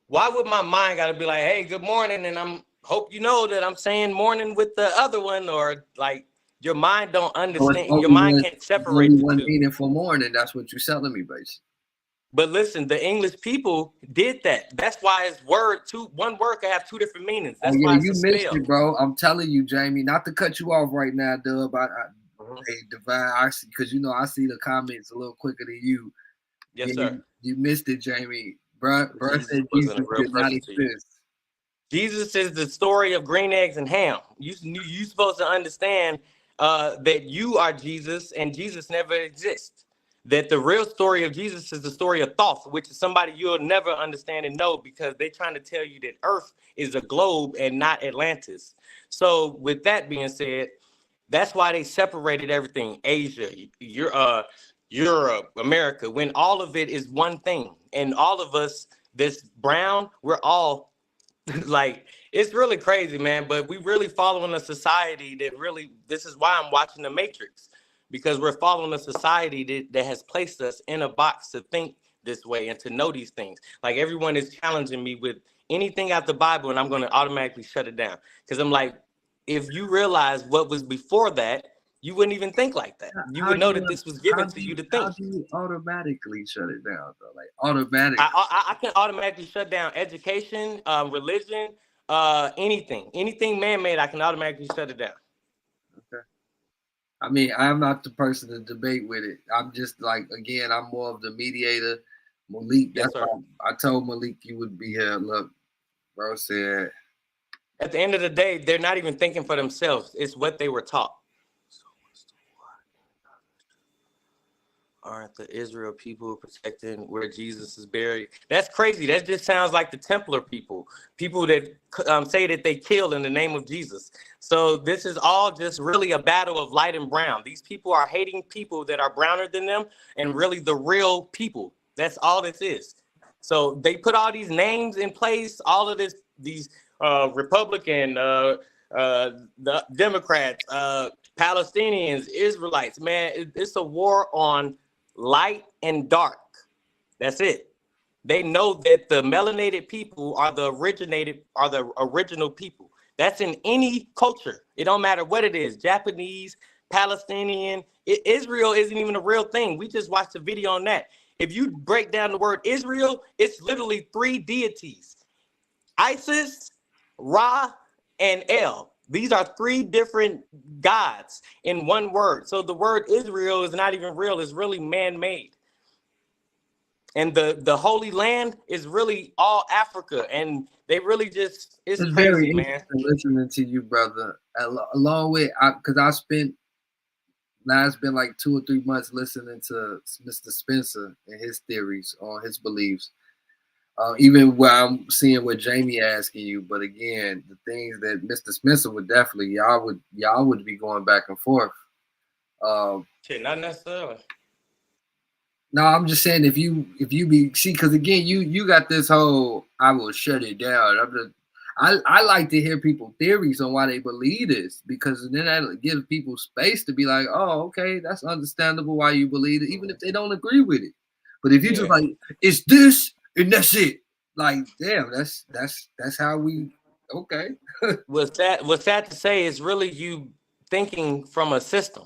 Why would my mind got to be like, hey, good morning, and hope you know that I'm saying morning with the other one, or like your mind don't understand. Your mind can't separate the one two. meaning for morning. That's what you're telling me, basically. But listen, the English people did that. That's why it's one word can have two different meanings. That's why you missed it, bro. I'm telling you, Jamie, not to cut you off right now, Dub. Hey, Divine, I see, because I see the comments a little quicker than you. Yes, sir. You missed it, Jamie. Bro said Jesus did not exist. Jesus is the story of green eggs and ham. You supposed to understand that you are Jesus and Jesus never exists. That the real story of Jesus is the story of Thoth, which is somebody you'll never understand and know because they're trying to tell you that Earth is a globe and not Atlantis. So with that being said, that's why they separated everything. Asia, Europe, America, when all of it is one thing. And all of us, this brown, we're all like, it's really crazy, man. But we really following a society that really, this is why I'm watching The Matrix. Because we're following a society that has placed us in a box to think this way and to know these things. Like everyone is challenging me with anything out the Bible and I'm going to automatically shut it down. Because I'm like, if you realize what was before that, you wouldn't even think like that. You would know that this was given to you to think. How do you automatically shut it down, though? Like automatically. I can automatically shut down education, religion, anything man-made. I can automatically shut it down. Okay. I mean, I'm not the person to debate with it. I'm just like, again, I'm more of the mediator. Malik, yes, sir. I told Malik you would be here. Look, bro said. At the end of the day, they're not even thinking for themselves. It's what they were taught. Aren't the Israel people protecting where Jesus is buried? That's crazy. That just sounds like the Templar people that say that they killed in the name of Jesus. So this is all just really a battle of light and brown. These people are hating people that are browner than them and really the real people. That's all this is. So they put all these names in place, all of these Republican, the Democrats, Palestinians, Israelites, man, it's a war on light and dark. That's it. They know that the melanated people are the original people. That's in any culture. It don't matter what it is. Japanese, Palestinian, Israel isn't even a real thing. We just watched a video on that. If you break down the word Israel, it's literally 3 deities. Isis, Ra, and El. These are 3 different gods in one word. So the word Israel is not even real. It's really man-made. And the Holy Land is really all Africa. And they really just, it's crazy, very man. Listening to you, brother. Along with, because now it's been like 2 or 3 months listening to Mr. Spencer and his theories on his beliefs. Even where I'm seeing what Jamie asking you, but again, the things that Mr. Spencer would definitely y'all would be going back and forth. Shit, not necessarily. No, I'm just saying if you be because again you got this whole I will shut it down. I like to hear people theories on why they believe this because then that gives people space to be like, oh, okay, that's understandable why you believe it, even if they don't agree with it. But if you just like it's this and that's it, like damn, that's how we okay. What's sad to say is really you thinking from a system.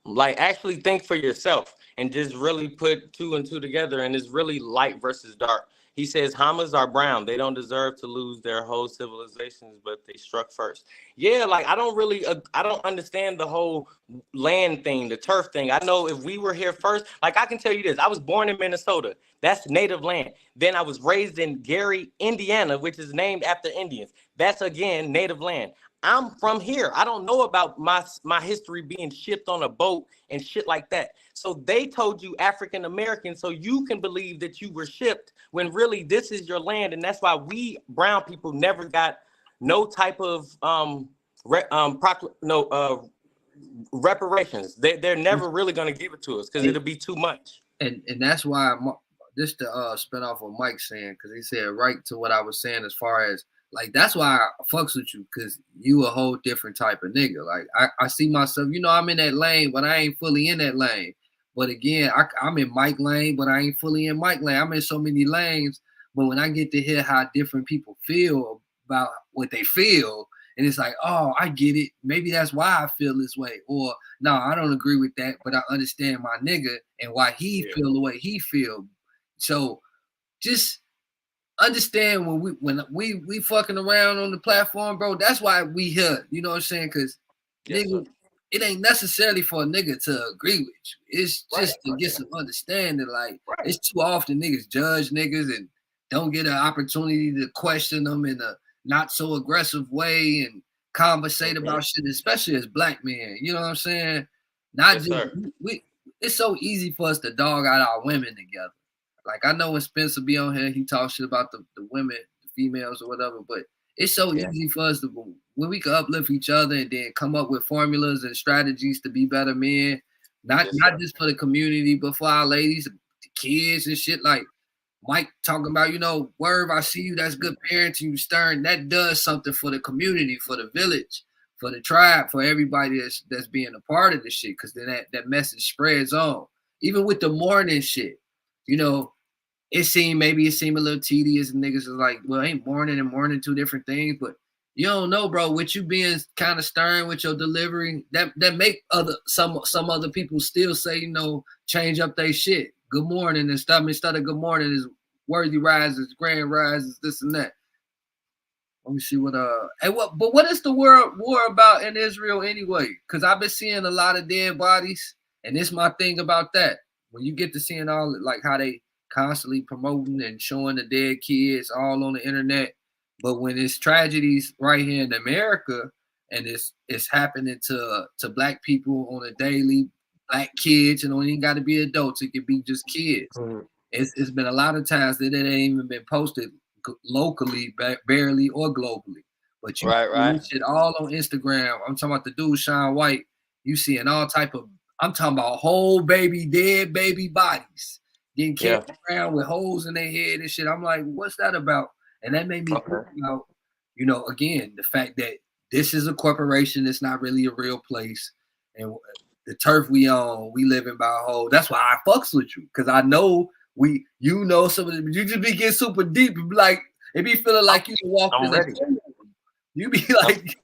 Like actually think for yourself and just really put 2 and 2 together, and it's really light versus dark. He says Hamas are brown. They don't deserve to lose their whole civilizations, but they struck first. Yeah, like I don't understand the whole land thing, the turf thing. I know if we were here first, like I can tell you this, I was born in Minnesota. That's native land. Then I was raised in Gary, Indiana, which is named after Indians. That's again native land. I'm from here. I don't know about my history being shipped on a boat and shit like that. So they told you African American so you can believe that you were shipped when really this is your land. And that's why we brown people never got no type of reparations. They're never really going to give it to us because it'll be too much. And that's why just to spin off what Mike's saying, because he said right to what I was saying as far as like, that's why I fucks with you, because you a whole different type of nigga. Like, I see myself, I'm in that lane, but I ain't fully in that lane. But again, I'm in Mike lane, but I ain't fully in Mike lane. I'm in so many lanes, but when I get to hear how different people feel about what they feel, and it's like, oh, I get it. Maybe that's why I feel this way. Or, no, I don't agree with that, but I understand my nigga and why he feel the way he feel. So just understand when we fucking around on the platform, bro, that's why we here. You know what I'm saying? Because nigga, it ain't necessarily for a nigga to agree with you. It's just to get some understanding. Like, it's too often niggas judge niggas and don't get an opportunity to question them in a not so aggressive way and conversate about shit, especially as black men. You know what I'm saying? It's so easy for us to dog out our women together. Like, I know when Spencer be on here, he talks shit about the women, the females or whatever, but it's so easy for us to, when we can uplift each other and then come up with formulas and strategies to be better men, not just for the community, but for our ladies, the kids and shit. Like Mike talking about, Werv, I see you, that's good parenting, you stern. That does something for the community, for the village, for the tribe, for everybody that's being a part of this shit, because then that message spreads on. Even with the morning shit. It seemed a little tedious, and niggas is like, well, ain't morning and morning two different things, but you don't know, bro, with you being kind of stern with your delivery, that make some other people still say, change up their shit. Good morning and stuff. Instead of good morning is worthy rises, grand rises, this and that. Let me see what but what is the war about in Israel anyway? Because I've been seeing a lot of dead bodies, and it's my thing about that. When you get to seeing all like how they constantly promoting and showing the dead kids all on the internet, but when it's tragedies right here in America and it's happening to black people on a daily, black kids, and it ain't got to be adults, it could be just kids. Mm-hmm. It's been a lot of times that it ain't even been posted locally, barely or globally. But you see it all on Instagram. I'm talking about the dude Sean White. You seeing all type of. I'm talking about whole dead baby bodies getting carried around with holes in their head and shit. I'm like, what's that about? And that made me think about, again, the fact that this is a corporation. It's not really a real place. And the turf we own, we live in by a hole. That's why I fucks with you. Because I know some of them, you just be getting super deep. And be like, it be feeling like you walk in the hole. You be like,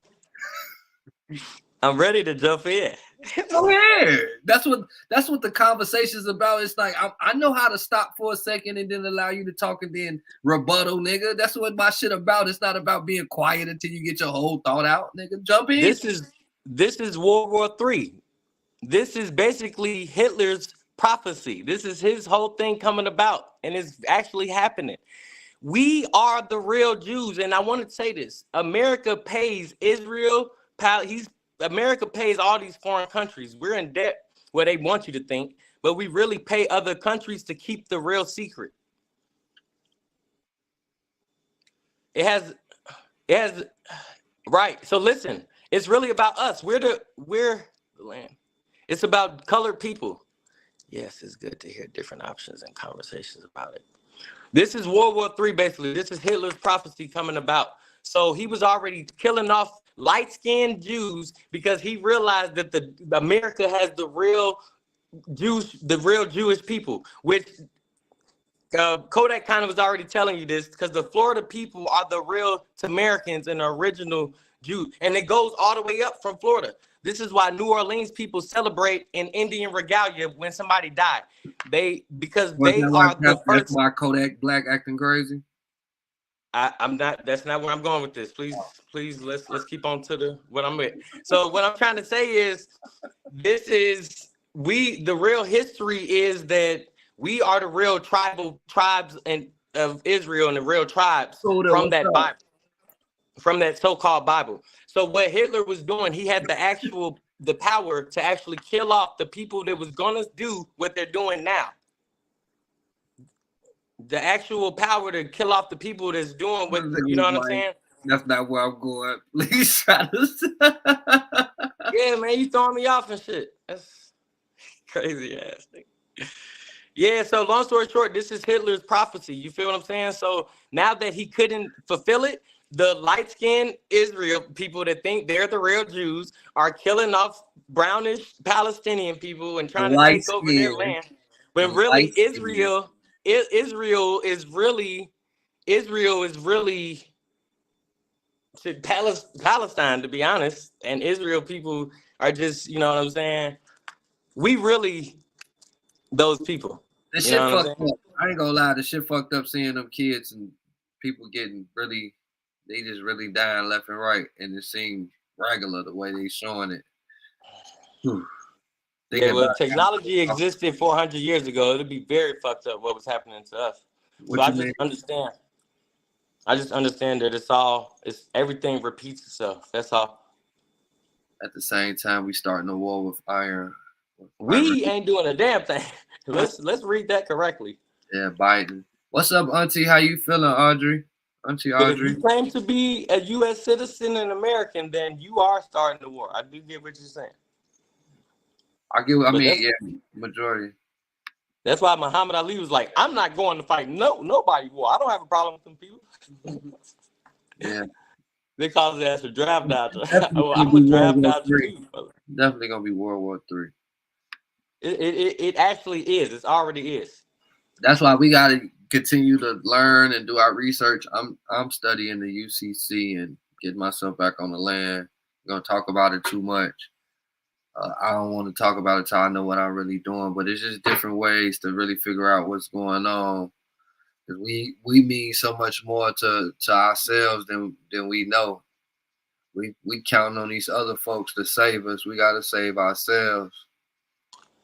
I'm ready to jump in. Go ahead. That's what the conversation's about. It's like I know how to stop for a second and then allow you to talk and then rebuttal, nigga. That's what my shit about. It's not about being quiet until you get your whole thought out, nigga. Jump in. This is World War III. This is basically Hitler's prophecy. This is his whole thing coming about, and it's actually happening. We are the real Jews, and I want to say this: America pays Israel. America pays all these foreign countries. We're in debt where they want you to think, but we really pay other countries to keep the real secret. It has right. So listen, it's really about us. We're the land. It's about colored people. Yes, it's good to hear different options and conversations about it. This is World War III, basically. This is Hitler's prophecy coming about. So he was already killing off light-skinned Jews because he realized that America has the real Jewish people, which Kodak kind of was already telling you this, because the Florida people are the real Americans and the original Jews. And it goes all the way up from Florida. This is why New Orleans people celebrate in Indian regalia when somebody died. Because they are the first. That's why Kodak Black acting crazy. I'm not. That's not where I'm going with this. Please, let's keep on to what I'm with. So what I'm trying to say is, the real history is that we are the real tribes of Israel and the real tribes from that Bible, from that so-called Bible. So what Hitler was doing, he had the power to actually kill off the people that was gonna do what they're doing now. The actual power to kill off the people that's doing what, you know what I'm saying? That's not where I'm going. Please try to. Yeah, man, you throwing me off and shit. That's crazy ass thing. Yeah, so long story short, this is Hitler's prophecy. You feel what I'm saying? So now that he couldn't fulfill it, the light-skinned Israel people that think they're the real Jews are killing off brownish Palestinian people and trying to take over their land. When really Israel is really to Palestine, to be honest, and Israel people are just, you know what I'm saying? We really those people. This shit fucked up. I ain't gonna lie, the shit fucked up seeing them kids and people getting really, they just really dying left and right, and it seemed regular the way they showing it. Yeah, well, technology existed 400 years ago. It'd be very fucked up what was happening to us. So I just understand. I just understand that everything repeats itself. That's all. At the same time, we starting a war with iron. We ain't doing a damn thing. Let's read that correctly. Yeah, Biden. What's up, Auntie? How you feeling, Audrey? Auntie Audrey. If you claim to be a U.S. citizen and American, then you are starting the war. I do get what you're saying. Majority. That's why Muhammad Ali was like, I'm not going to fight nobody war. I don't have a problem with them people. Yeah. They call it as a draft dodger. I'm a draft dodger too. Definitely gonna be World War III. It actually is. It already is. That's why we gotta continue to learn and do our research. I'm studying the UCC and getting myself back on the land. I'm gonna talk about it too much. I don't want to talk about it till I know what I'm really doing, but it's just different ways to really figure out what's going on. Because we mean so much more to ourselves than we know. We counting on these other folks to save us. We got to save ourselves.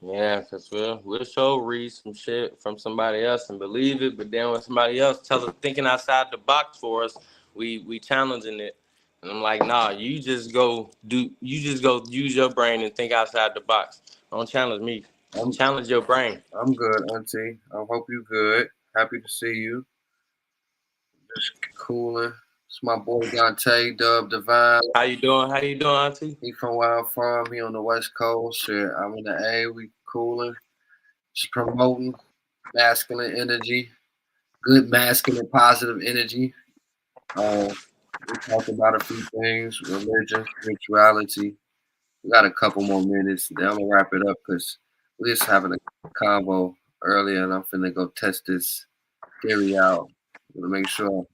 Yeah, because we'll show read some shit from somebody else and believe it, but then when somebody else tells us thinking outside the box for us, we challenging it. And I'm like, nah, you just go use your brain and think outside the box. Don't challenge me. Challenge your brain. I'm good, Auntie. I hope you good. Happy to see you. Just cooling. It's my boy Dante, Dub Divine. How you doing, Auntie? He from where I'm from. He on the West Coast. Shit, I'm in the A. We cooling. Just promoting masculine energy. Good masculine, positive energy. We talked about a few things, religion, spirituality. We got a couple more minutes. Then I'm going to wrap it up because we're just having a convo earlier, and I'm finna go test this theory out to make sure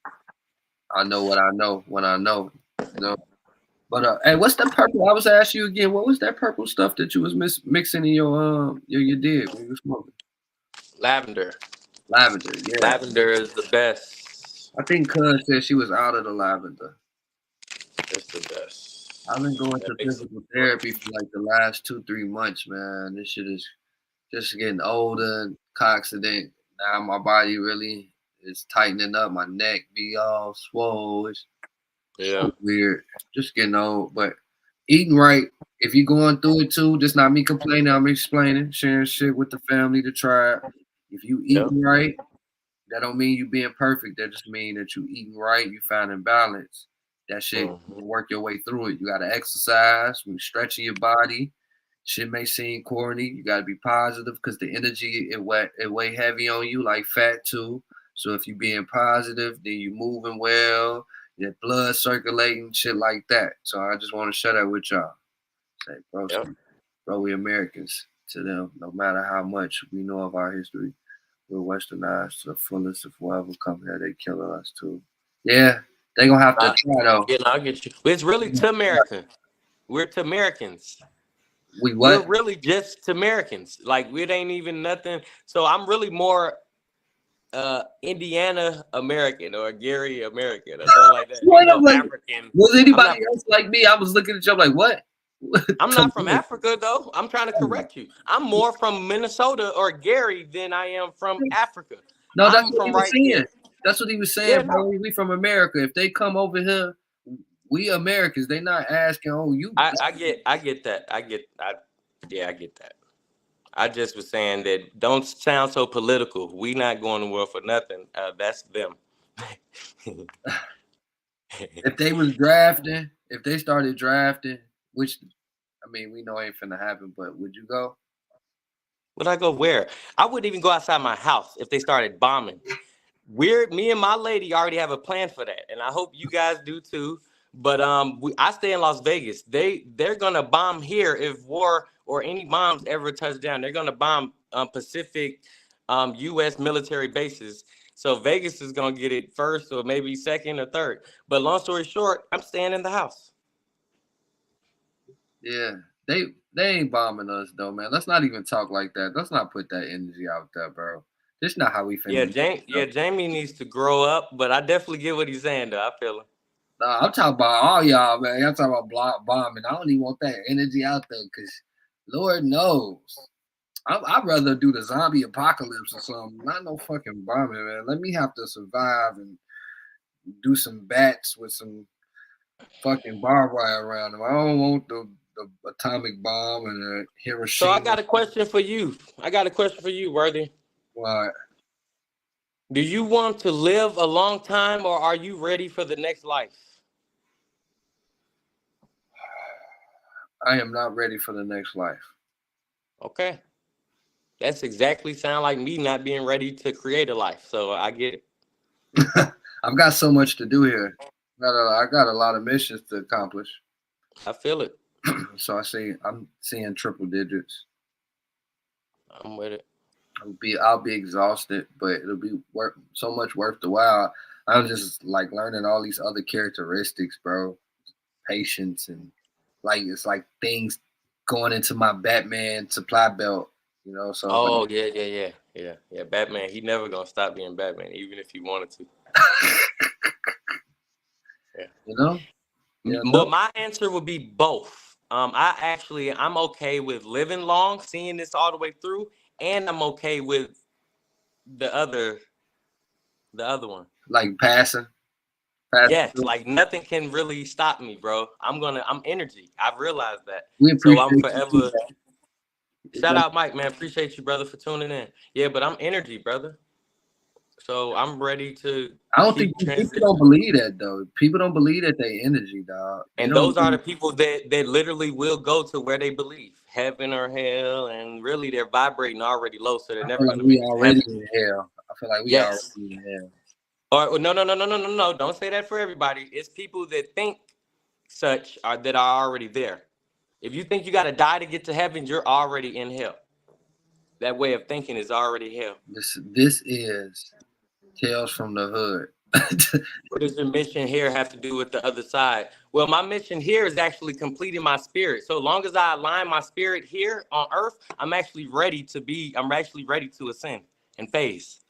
I know what I know when I know. You know? But hey, what's that purple? I was asking you again. What was that purple stuff that you was mixing in your dig when you were smoking? Lavender. Lavender, yeah. Lavender is the best. I think Cuz said she was out of the lavender. It's the best. I've been going to physical therapy for like the last 2-3 months, man. This shit is just getting older and accident. Now my body really is tightening up. My neck be all swole. It's weird. Just getting old. But eating right, if you're going through it too, just not me complaining, I'm explaining, sharing shit with the family, the tribe. If you eating right, That don't mean you being perfect. That just mean that you eating right, you finding balance. That shit, you work your way through it. You gotta exercise, when stretching your body. Shit may seem corny. You gotta be positive because the energy it weigh heavy on you like fat too. So if you being positive, then you moving well, your blood circulating, shit like that. So I just want to share that with y'all. Say, bro, we Americans to them. No matter how much we know of our history, we're westernized to the fullest. If whoever come here, they killing us too. Yeah, they gonna have to try though. Yeah, I'll get you. It's really to America. We're to Americans. We what? We're really just to Americans. Like it ain't even nothing. So I'm really more Indiana American or Gary American or something like that. Like, African. Was anybody else like me? I was looking at you like, what? I'm not from Africa though. I'm trying to correct you. I'm more from Minnesota or Gary than I am from Africa. No, that's what he was saying. That's what he was saying, Yeah, bro. We from America. If they come over here, we Americans. They not asking, oh, you. I get that. I get that. I just was saying that don't sound so political. We not going to war for nothing. That's them. If they was drafting, if they started drafting, which, I mean, we know ain't finna happen, but would you go? Would I go where? I wouldn't even go outside my house if they started bombing. Me and my lady already have a plan for that, and I hope you guys do too. But I stay in Las Vegas. They're gonna bomb here if war or any bombs ever touch down. They're gonna bomb Pacific U.S. military bases. So Vegas is gonna get it first, or maybe second or third. But long story short, I'm staying in the house. Yeah, they ain't bombing us though, man. Let's not even talk like that. Let's not put that energy out there, bro. This not how we feel. Jamie needs to grow up, but I definitely get what he's saying though. I feel him. Nah, I'm talking about all y'all, man. I'm talking about block bombing. I don't even want that energy out there because Lord knows. I'd rather do the zombie apocalypse or something. Not no fucking bombing, man. Let me have to survive and do some bats with some fucking barbed wire around them. I don't want the atomic bomb and the Hiroshima. So I got a question for you. Worthy. What? Do you want to live a long time, or are you ready for the next life? I am not ready for the next life. Okay. That's exactly sound like me not being ready to create a life. So I get it. I've got so much to do here. I got a lot of missions to accomplish. I feel it. So I'm seeing triple digits. I'm with it. I'll be exhausted, but it'll be so much worth the while. I'm just like learning all these other characteristics, bro. Patience and like it's like things going into my Batman supply belt, you know. So yeah. Batman, he never gonna stop being Batman, even if he wanted to. Yeah. You know? But my answer would be both. I'm okay with living long, seeing this all the way through, and I'm okay with the other one. Like passing. Yes, like nothing can really stop me, bro. I'm energy. I've realized that. So I'm forever. Shout out, Mike, man. Appreciate you, brother, for tuning in. Yeah, but I'm energy, brother. So I'm ready to. I don't think people don't believe that though. People don't believe that they energy, dog. And those are the people that literally will go to where they believe, heaven or hell, and really they're vibrating already low, so they're never going to be already in hell. I feel like we already in hell. Or no. Don't say that for everybody. It's people that think such that are already there. If you think you got to die to get to heaven, you're already in hell. That way of thinking is already hell. This is Tales from the Hood. What does your mission here have to do with the other side? Well, my mission here is actually completing my spirit. So long as I align my spirit here on earth, I'm actually ready to ascend and phase.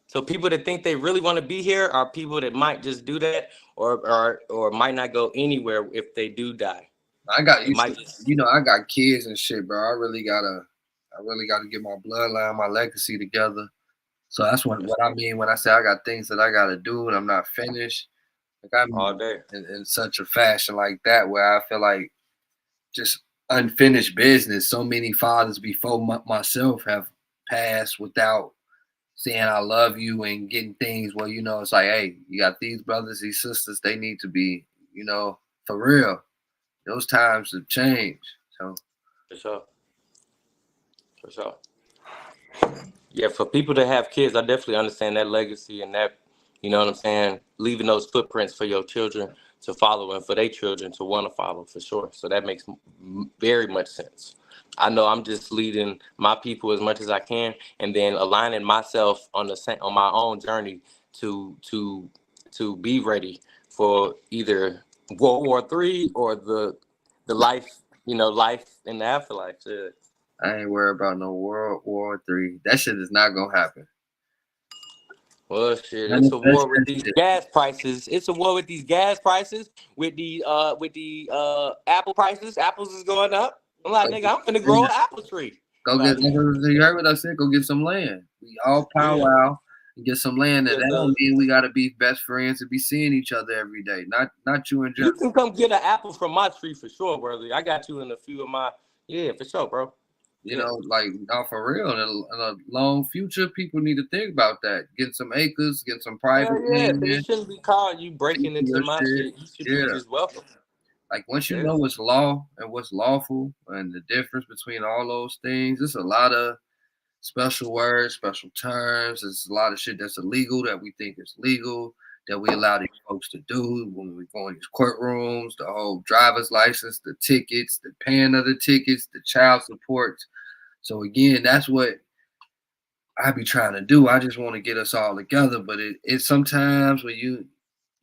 So people that think they really want to be here are people that might just do that or might not go anywhere if they do die. I got I got kids and shit, bro. I really gotta get my bloodline, my legacy together. So that's what I mean when I say I got things that I gotta do and I'm not finished. Like I'm all day in such a fashion like that where I feel like just unfinished business. So many fathers before myself have passed without saying I love you and getting things where, you know, it's like, hey, you got these brothers, these sisters, they need to be, you know, for real. Those times have changed. So For sure. For sure. Yeah, for people that have kids, I definitely understand that legacy and that, you know what I'm saying, leaving those footprints for your children to follow and for their children to want to follow, for sure. So that makes very much sense. I know I'm just leading my people as much as I can, and then aligning myself on my own journey to be ready for either World War III or the life, you know, life in the afterlife. Yeah. I ain't worried about no World War III. That shit is not gonna happen. Well, shit, it's a war with these gas prices. It's a war with these gas prices, with the apple prices. Apples is going up. I'm like, nigga, I'm gonna grow an apple tree. Go get. You heard what I said? Go get some land. We all powwow and get some land. And that don't mean we gotta be best friends and be seeing each other every day. Not you and Jeff. You can come get an apple from my tree for sure, brother. I got you in a few of my. Yeah, for sure, bro. You know, like, for real, in a long future, people need to think about that. Get some acres, get some private land. It shouldn't be called you breaking into my shit. You should be just welcome. Like, once you know what's law and what's lawful and the difference between all those things, there's a lot of special words, special terms. There's a lot of shit that's illegal that we think is legal, that we allow these folks to do when we go in these courtrooms, the whole driver's license, the tickets, the paying of the tickets, the child support. So again, that's what I be trying to do. I just want to get us all together, but it's sometimes when you,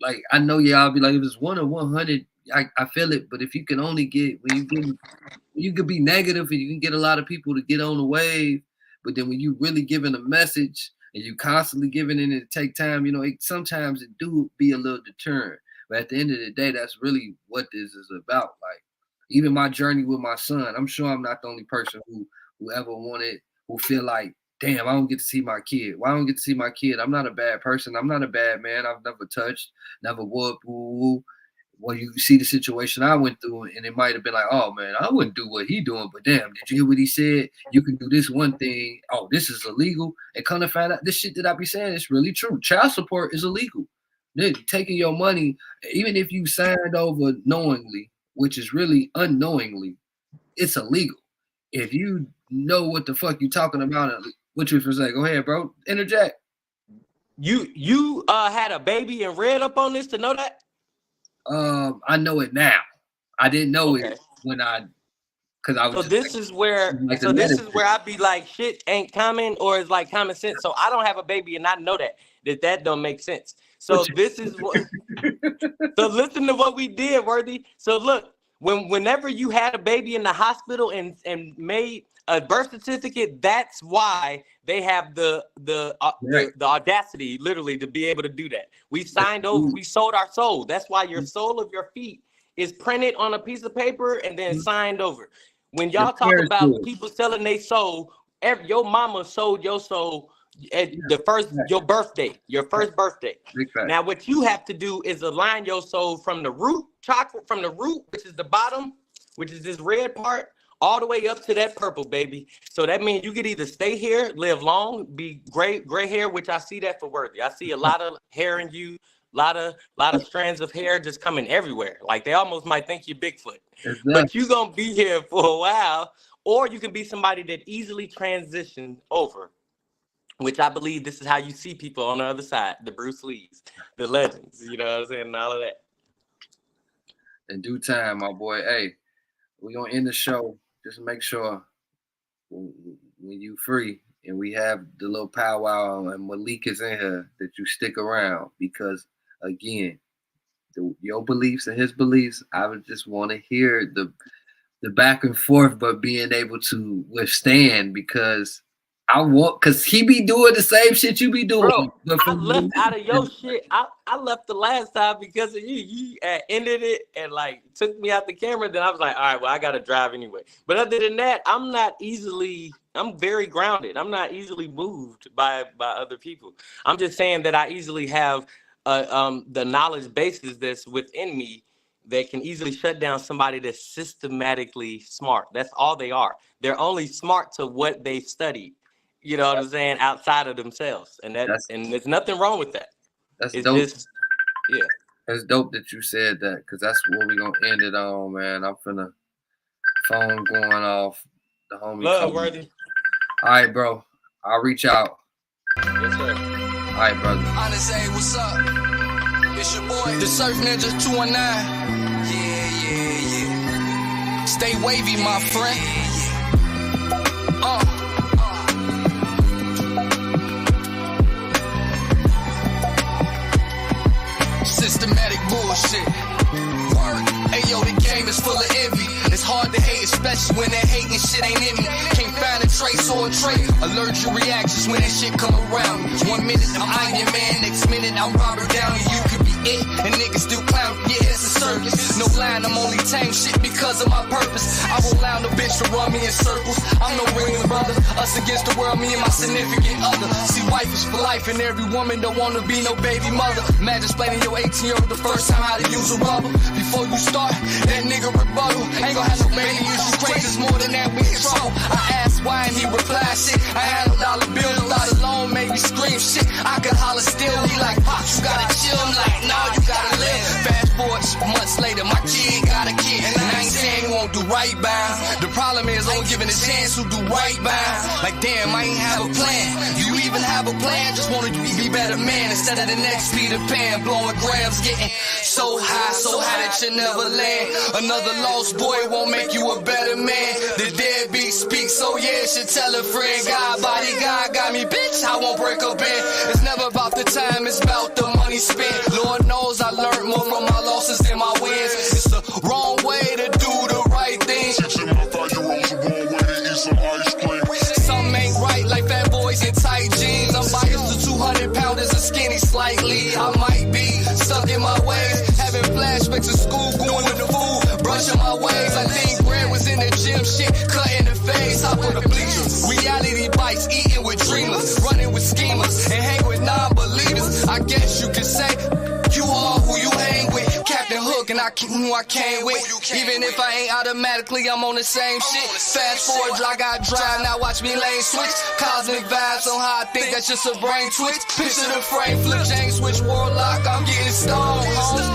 like, I know y'all be like, if it's 1 or 100, I feel it. But if you can only get, you could be negative and you can get a lot of people to get on the wave. But then when you really giving a message and you constantly giving it and it take time, you know, sometimes it do be a little deterrent. But at the end of the day, that's really what this is about. Like, even my journey with my son, I'm sure I'm not the only person who ever wanted, who feel like, damn, I don't get to see my kid. Why I don't get to see my kid? I'm not a bad person. I'm not a bad man. I've never touched, never would. Well, you see the situation I went through, and it might have been like, oh man, I wouldn't do what he doing, but damn, did you hear what he said? You can do this one thing. Oh, this is illegal. And kind of find out this shit that I be saying is really true. Child support is illegal. They're taking your money, even if you signed over knowingly, which is really unknowingly, it's illegal. If you know what the fuck you talking about, what you for say? Go ahead, bro. Interject. You had a baby and read up on this to know that? I know it now. I didn't know it when because I was. So this is where I'd be like, shit ain't common, or it's like common sense. So I don't have a baby and I know that don't make sense. So this is what. So listen to what we did, Worthy. So look, whenever you had a baby in the hospital and made a birth certificate, that's why they have the audacity, literally, to be able to do that. We signed over, we sold our soul. That's why your sole of your feet is printed on a piece of paper and then signed over. When y'all talk about people selling their soul, your mama sold your soul at your first birthday. Now what you have to do is align your soul from the root chakra, which is the bottom, which is this red part, all the way up to that purple, baby. So that means you could either stay here, live long, be gray hair, which I see that for Worthy. I see a lot of hair in you, lot of strands of hair just coming everywhere. Like they almost might think you're Bigfoot. But you're gonna be here for a while, or you can be somebody that easily transitioned over, which I believe this is how you see people on the other side, the Bruce Lees, the legends, you know what I'm saying, and all of that. In due time, my boy. Hey, we're gonna end the show. Just make sure when you free and we have the little powwow and Malik is in here that you stick around, because again, your beliefs and his beliefs, I would just want to hear the back and forth, but being able to withstand, because he be doing the same shit you be doing. Bro, I left out of your shit. I left the last time because of you. You ended it and like took me out the camera. Then I was like, all right, well, I got to drive anyway. But other than that, I'm very grounded. I'm not easily moved by other people. I'm just saying that I easily have the knowledge bases that's within me that can easily shut down somebody that's systematically smart. That's all they are. They're only smart to what they studied. you know what I'm saying, outside of themselves. And there's nothing wrong with that. That's it's dope. Just, yeah. It's dope that you said that, because that's what we're going to end it on, man. I'm finna phone going off. The homie. Love, Worthy. All right, bro. I'll reach out. Yes, sir. All right, brother. Honest, hey, what's up? It's your boy, the Surf Ninja 219. Yeah. Stay wavy, my friend. Systematic bullshit. Hey yo, the game is full of envy. It's hard to hate, especially when that hating shit ain't in me. Can't find a trace or a trait. Allergic reactions when that shit come around. 1 minute I'm Iron Man, next minute I'm Robert Downey. You could be it, and niggas still clown. Yeah, it's a circus. No line, I'm only tame shit because of my purpose. I won't allow no bitch to run me in circles. I'm no ringing brother. Us against the world, me and my significant other. See, wife is for life, and every woman don't wanna be no baby mother. Imagine explaining your 18-year-old the first time how to use a rubber. Before you start, that nigga rebuttal. Ain't gon' have no baby issues, crazy more than that, we in trouble. I asked why and he replied shit. I had no dollar bill, a lot alone made me scream shit. I could holler still, he like, Pop, you gotta chill. I'm like, no, you gotta live. Fast forward months later, my kid got a kid. And I ain't saying he won't do right by him. The problem is I ain't giving a chance who do right by him. Like, damn, I ain't have a plan. You even have a plan? Just wanted you to be better man instead of the next Peter Pan. Blowing grams, getting so high that you never land. Another lost boy won't make you a better man. The deadbeat speaks, so yeah, should tell a friend. God, body, God got me, bitch, I won't break a bed. It's never about the time, it's about the money spent. Lord knows I learned more from my losses than my wins. It's the wrong way to do the right thing. 6 and a half 5 year olds are going way to eat some ice cream. Something ain't right, like fat boys in tight jeans. I'm biased to 200 pounders and skinny slightly. I might be stuck in my ways, having flashbacks of school, going to the food, brushing my ways. I think Grant was in the gym, shit, cutting the face. I put the bleachers, reality bites, eating with dreamers, running with schemers, and hang with non-believers. I guess you could say you are who you hang with. Captain Hook and I keep who I came with. Even if I ain't automatically, I'm on the same shit. Fast forward, I got drive, now watch me lane switch. Cosmic vibes on how I think that's just a brain twitch. Picture the frame, flip, James switch, warlock, I'm getting stoned.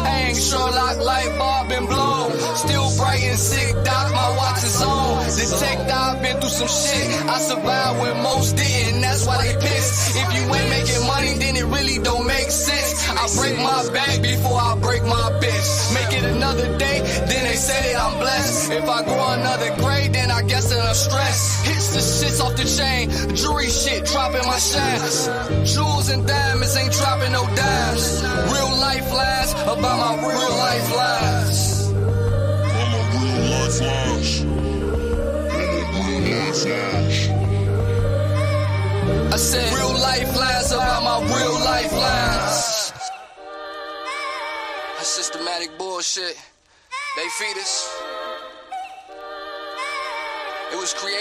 Hang, Sherlock, light bulb been blown. Still bright and sick, doc, my watch is on. Detect, I've been through some shit. I survived when most didn't, that's why they pissed. If you ain't making money, then it really don't make sense. I break my back before I break my bitch. Make it another day, then they say that I'm blessed. If I grow another grade, then I guess that I'm stressed. Hits the shits off the chain, jewelry shit dropping my shines. Jewels and diamonds ain't dropping no dimes. Real life lies about my real life lies. I'm a real life lies. I'm a real life lies. I said real life lies about my real life lies. That's systematic bullshit. They feed us. It was created.